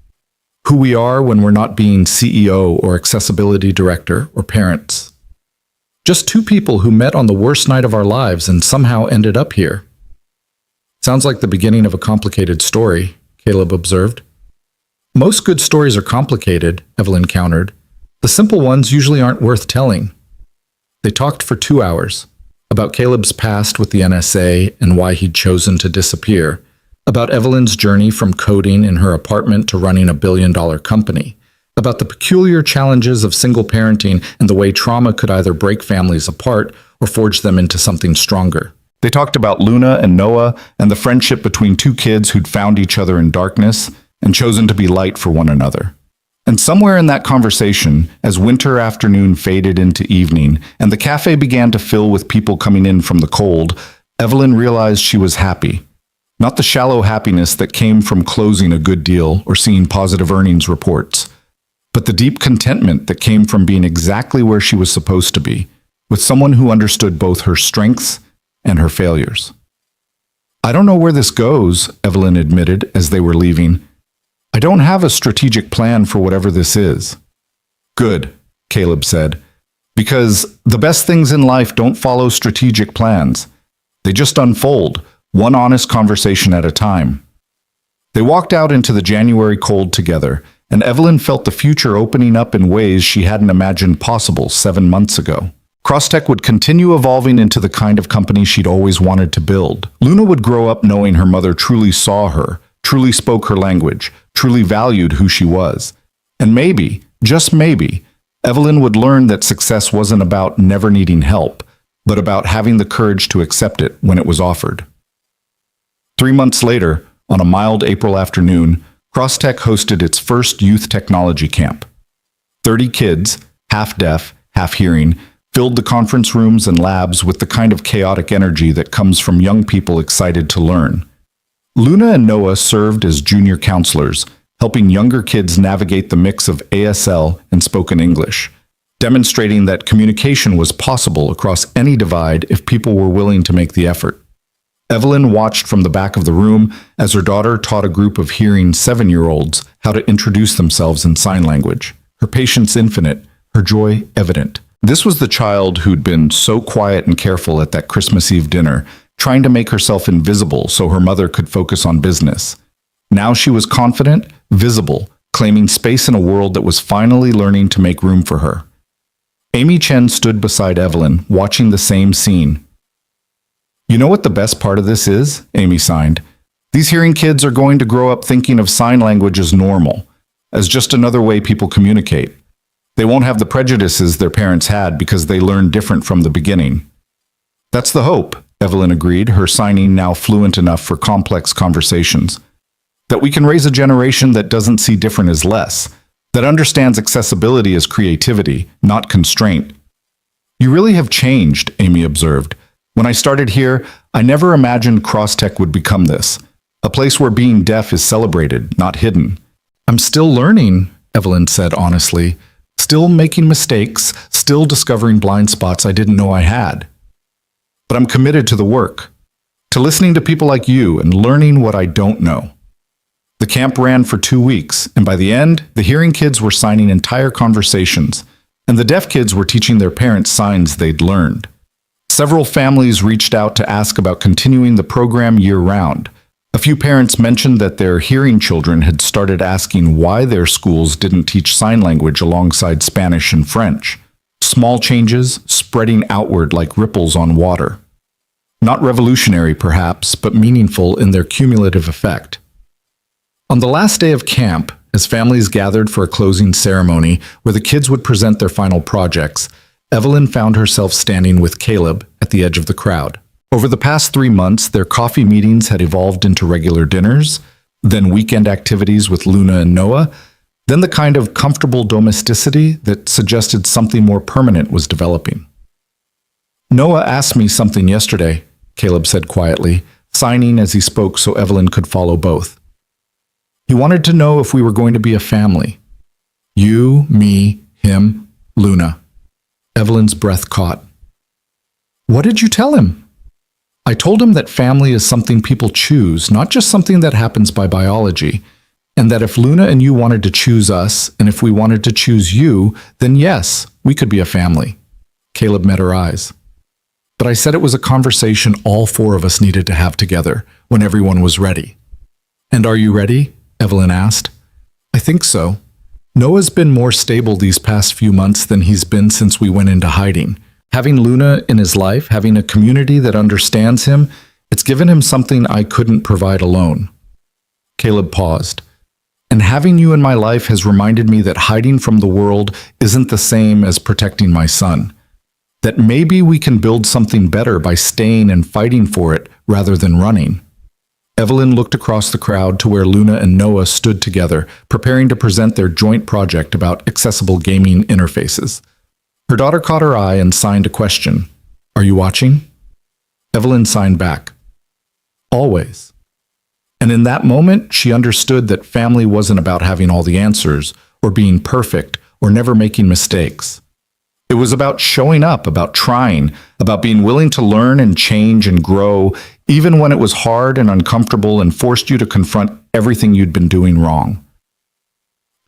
Who we are when we're not being CEO or accessibility director or parents. Just 2 people who met on the worst night of our lives and somehow ended up here. Sounds like the beginning of a complicated story, Caleb observed. Most good stories are complicated, Evelyn countered. The simple ones usually aren't worth telling. They talked for 2 hours, about Caleb's past with the NSA and why he'd chosen to disappear, about Evelyn's journey from coding in her apartment to running a billion-dollar company, about the peculiar challenges of single parenting and the way trauma could either break families apart or forge them into something stronger. They talked about Luna and Noah and the friendship between 2 kids who'd found each other in darkness and chosen to be light for one another. And somewhere in that conversation, as winter afternoon faded into evening and the cafe began to fill with people coming in from the cold, Evelyn realized she was happy. Not the shallow happiness that came from closing a good deal or seeing positive earnings reports, but the deep contentment that came from being exactly where she was supposed to be, with someone who understood both her strengths and her failures. I don't know where this goes, Evelyn admitted as they were leaving. I don't have a strategic plan for whatever this is. Good, Caleb said, because the best things in life don't follow strategic plans. They just unfold, one honest conversation at a time. They walked out into the January cold together, and Evelyn felt the future opening up in ways she hadn't imagined possible 7 months ago. Crosstech would continue evolving into the kind of company she'd always wanted to build. Luna would grow up knowing her mother truly saw her, truly spoke her language, truly valued who she was. And maybe, just maybe, Evelyn would learn that success wasn't about never needing help, but about having the courage to accept it when it was offered. 3 months later, on a mild April afternoon, Crosstech hosted its first youth technology camp. 30 kids, half deaf, half hearing, filled the conference rooms and labs with the kind of chaotic energy that comes from young people excited to learn. Luna and Noah served as junior counselors, helping younger kids navigate the mix of ASL and spoken English, demonstrating that communication was possible across any divide if people were willing to make the effort. Evelyn watched from the back of the room as her daughter taught a group of hearing 7-year-olds how to introduce themselves in sign language, her patience infinite, her joy evident. This was the child who'd been so quiet and careful at that Christmas Eve dinner, trying to make herself invisible so her mother could focus on business. Now she was confident, visible, claiming space in a world that was finally learning to make room for her. Amy Chen stood beside Evelyn, watching the same scene. "You know what the best part of this is?" Amy signed. "These hearing kids are going to grow up thinking of sign language as normal, as just another way people communicate. They won't have the prejudices their parents had because they learned different from the beginning." "That's the hope," Evelyn agreed, her signing now fluent enough for complex conversations. "That we can raise a generation that doesn't see different as less, that understands accessibility as creativity, not constraint." "You really have changed," Amy observed. "When I started here, I never imagined Crosstech would become this, a place where being deaf is celebrated, not hidden." "I'm still learning," Evelyn said honestly, "still making mistakes, still discovering blind spots I didn't know I had. But I'm committed to the work, to listening to people like you and learning what I don't know." The camp ran for 2 weeks, and by the end, the hearing kids were signing entire conversations, and the deaf kids were teaching their parents signs they'd learned. Several families reached out to ask about continuing the program year-round. A few parents mentioned that their hearing children had started asking why their schools didn't teach sign language alongside Spanish and French. Small changes spreading outward like ripples on water. Not revolutionary, perhaps, but meaningful in their cumulative effect. On the last day of camp, as families gathered for a closing ceremony where the kids would present their final projects, Evelyn found herself standing with Caleb at the edge of the crowd. Over the past 3 months, their coffee meetings had evolved into regular dinners, then weekend activities with Luna and Noah, then the kind of comfortable domesticity that suggested something more permanent was developing. "Noah asked me something yesterday," Caleb said quietly, signing as he spoke so Evelyn could follow both. "He wanted to know if we were going to be a family. You, me, him, Luna." Evelyn's breath caught. "What did you tell him?" "I told him that family is something people choose, not just something that happens by biology, and that if Luna and you wanted to choose us, and if we wanted to choose you, then yes, we could be a family." Caleb met her eyes. "But I said it was a conversation all 4 of us needed to have together, when everyone was ready." "And are you ready?" Evelyn asked. "I think so. Noah's been more stable these past few months than he's been since we went into hiding. Having Luna in his life, having a community that understands him, it's given him something I couldn't provide alone." Caleb paused. "And having you in my life has reminded me that hiding from the world isn't the same as protecting my son. That maybe we can build something better by staying and fighting for it rather than running." Evelyn looked across the crowd to where Luna and Noah stood together, preparing to present their joint project about accessible gaming interfaces. Her daughter caught her eye and signed a question. "Are you watching?" Evelyn signed back. "Always." And in that moment, she understood that family wasn't about having all the answers, or being perfect, or never making mistakes. It was about showing up, about trying, about being willing to learn and change and grow, even when it was hard and uncomfortable and forced you to confront everything you'd been doing wrong.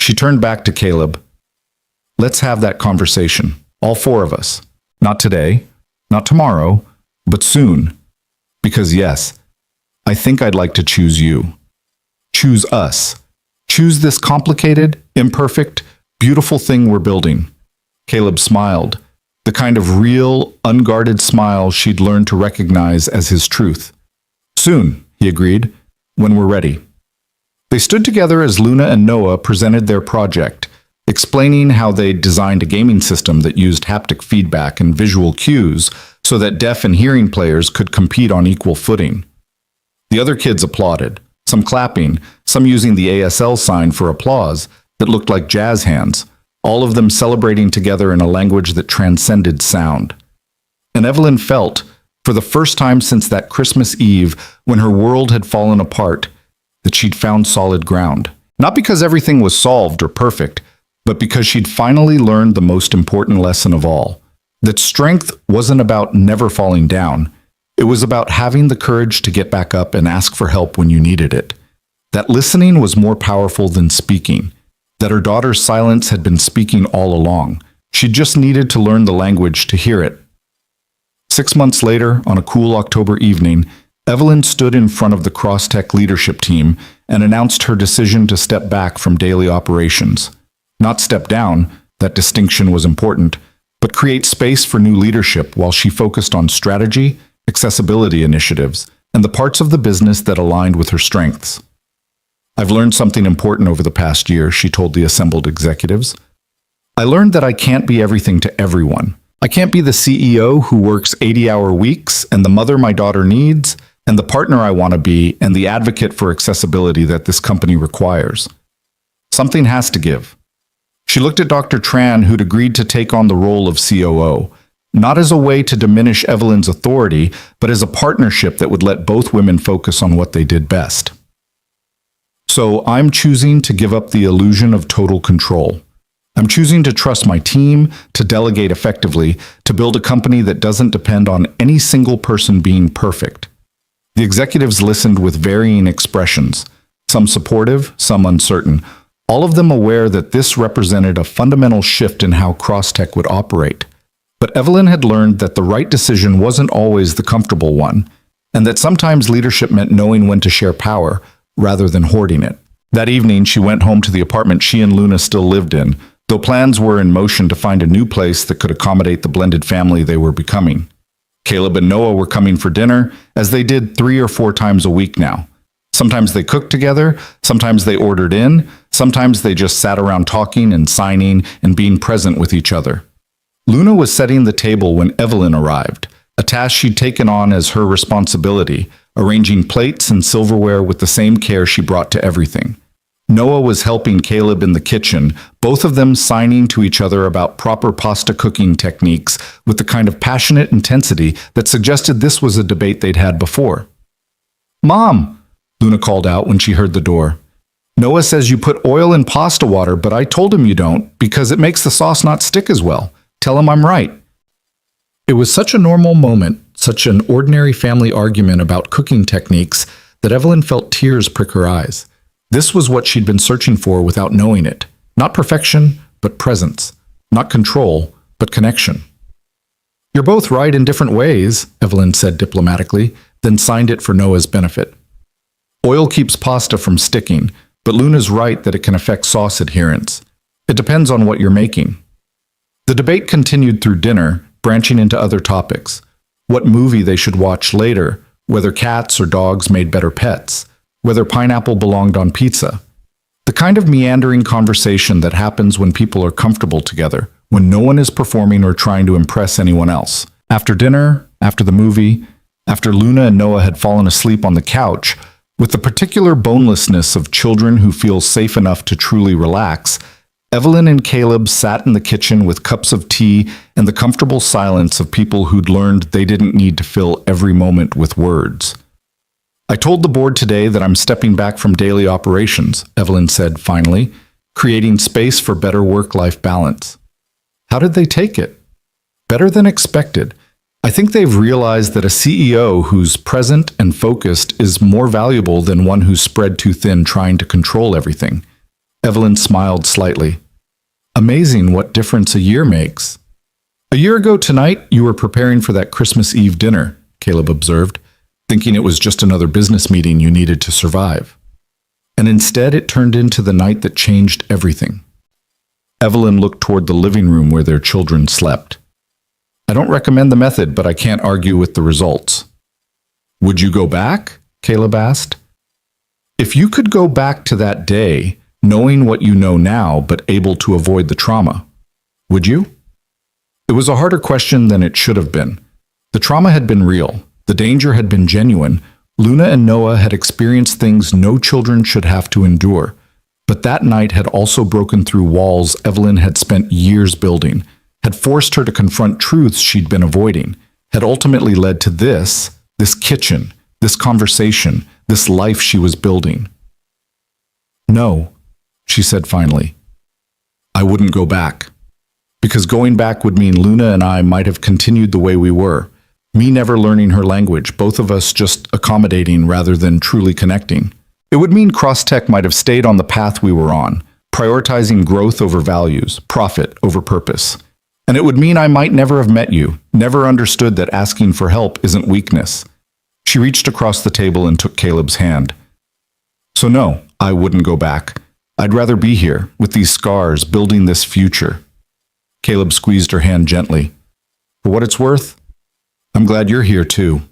She turned back to Caleb. "Let's have that conversation, all 4 of us. Not today, not tomorrow, but soon. Because yes, I think I'd like to choose you. Choose us. Choose this complicated, imperfect, beautiful thing we're building." Caleb smiled, the kind of real, unguarded smile she'd learned to recognize as his truth. "Soon," he agreed, "when we're ready." They stood together as Luna and Noah presented their project, explaining how they designed a gaming system that used haptic feedback and visual cues so that deaf and hearing players could compete on equal footing. The other kids applauded, some clapping, some using the ASL sign for applause that looked like jazz hands, all of them celebrating together in a language that transcended sound. And Evelyn felt, for the first time since that Christmas Eve when her world had fallen apart, that she'd found solid ground. Not because everything was solved or perfect, but because she'd finally learned the most important lesson of all, that strength wasn't about never falling down. It was about having the courage to get back up and ask for help when you needed it. That listening was more powerful than speaking. That her daughter's silence had been speaking all along. She just needed to learn the language to hear it. 6 months later, on a cool October evening, Evelyn stood in front of the Crosstech leadership team and announced her decision to step back from daily operations. Not step down, that distinction was important, but create space for new leadership while she focused on strategy, accessibility initiatives, and the parts of the business that aligned with her strengths. I've learned something important over the past year, she told the assembled executives. I learned that I can't be everything to everyone. I can't be the CEO who works 80-hour weeks and the mother my daughter needs and the partner I want to be and the advocate for accessibility that this company requires. Something has to give. She looked at Dr. Tran, who'd agreed to take on the role of COO, not as a way to diminish Evelyn's authority, but as a partnership that would let both women focus on what they did best. So I'm choosing to give up the illusion of total control. I'm choosing to trust my team, to delegate effectively, to build a company that doesn't depend on any single person being perfect. The executives listened with varying expressions, some supportive, some uncertain, all of them aware that this represented a fundamental shift in how Crosstech would operate. But Evelyn had learned that the right decision wasn't always the comfortable one, and that sometimes leadership meant knowing when to share power rather than hoarding it. That evening, she went home to the apartment she and Luna still lived in, though plans were in motion to find a new place that could accommodate the blended family they were becoming. Caleb and Noah were coming for dinner, as they did 3 or 4 times a week now. Sometimes they cooked together, sometimes they ordered in, sometimes they just sat around talking and signing and being present with each other. Luna was setting the table when Evelyn arrived, a task she'd taken on as her responsibility, arranging plates and silverware with the same care she brought to everything. Noah was helping Caleb in the kitchen, both of them signing to each other about proper pasta cooking techniques with the kind of passionate intensity that suggested this was a debate they'd had before. "Mom," Luna called out when she heard the door. "Noah says you put oil in pasta water, but I told him you don't because it makes the sauce not stick as well. Tell him I'm right." It was such a normal moment, such an ordinary family argument about cooking techniques, that Evelyn felt tears prick her eyes. This was what she'd been searching for without knowing it. Not perfection, but presence. Not control, but connection. "You're both right in different ways," Evelyn said diplomatically, then signed it for Noah's benefit. Oil keeps pasta from sticking, but Luna's right that it can affect sauce adherence. It depends on what you're making. The debate continued through dinner, branching into other topics. What movie they should watch later, whether cats or dogs made better pets, whether pineapple belonged on pizza. The kind of meandering conversation that happens when people are comfortable together, when no one is performing or trying to impress anyone else. After dinner, after the movie, after Luna and Noah had fallen asleep on the couch, with the particular bonelessness of children who feel safe enough to truly relax, Evelyn and Caleb sat in the kitchen with cups of tea and the comfortable silence of people who'd learned they didn't need to fill every moment with words. "I told the board today that I'm stepping back from daily operations," Evelyn said finally, creating space for better work-life balance. How did they take it? Better than expected. I think they've realized that a CEO who's present and focused is more valuable than one who's spread too thin trying to control everything. Evelyn smiled slightly. "Amazing what difference a year makes." "A year ago tonight, you were preparing for that Christmas Eve dinner," Caleb observed, thinking it was just another business meeting you needed to survive. And instead it turned into the night that changed everything. Evelyn looked toward the living room where their children slept. "I don't recommend the method, but I can't argue with the results." "Would you go back?" Caleb asked. "If you could go back to that day, knowing what you know now, but able to avoid the trauma, would you?" It was a harder question than it should have been. The trauma had been real. The danger had been genuine. Luna and Noah had experienced things no children should have to endure. But that night had also broken through walls Evelyn had spent years building, had forced her to confront truths she'd been avoiding, had ultimately led to this kitchen, this conversation, this life she was building. "No," she said finally. "I wouldn't go back." Because going back would mean Luna and I might have continued the way we were. Me never learning her language, both of us just accommodating rather than truly connecting. It would mean Crosstech might have stayed on the path we were on, prioritizing growth over values, profit over purpose. And it would mean I might never have met you, never understood that asking for help isn't weakness. She reached across the table and took Caleb's hand. "So no, I wouldn't go back. I'd rather be here, with these scars, building this future." Caleb squeezed her hand gently. "For what it's worth, I'm glad you're here too."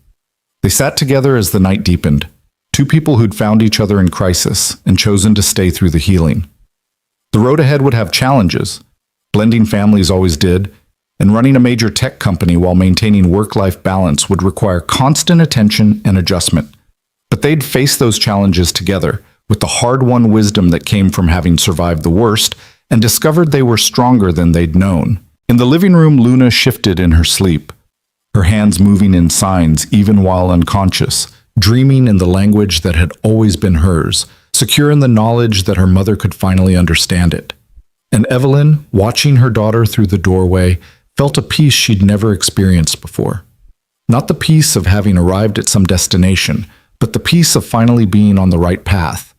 They sat together as the night deepened, two people who'd found each other in crisis and chosen to stay through the healing. The road ahead would have challenges. Blending families always did, and running a major tech company while maintaining work-life balance would require constant attention and adjustment. But they'd face those challenges together, with the hard-won wisdom that came from having survived the worst, and discovered they were stronger than they'd known. In the living room, Luna shifted in her sleep, her hands moving in signs even while unconscious, dreaming in the language that had always been hers, secure in the knowledge that her mother could finally understand it. And Evelyn, watching her daughter through the doorway, felt a peace she'd never experienced before. Not the peace of having arrived at some destination, but the peace of finally being on the right path,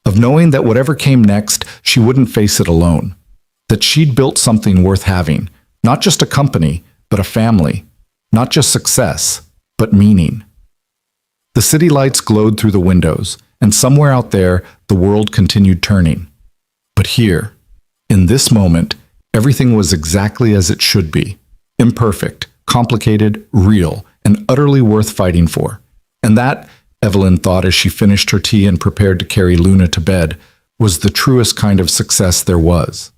of knowing that whatever came next, she wouldn't face it alone, that she'd built something worth having, not just a company, but a family, not just success, but meaning. The city lights glowed through the windows, and somewhere out there, the world continued turning. But here, in this moment, everything was exactly as it should be, imperfect, complicated, real, and utterly worth fighting for. And that, Evelyn thought as she finished her tea and prepared to carry Luna to bed, was the truest kind of success there was.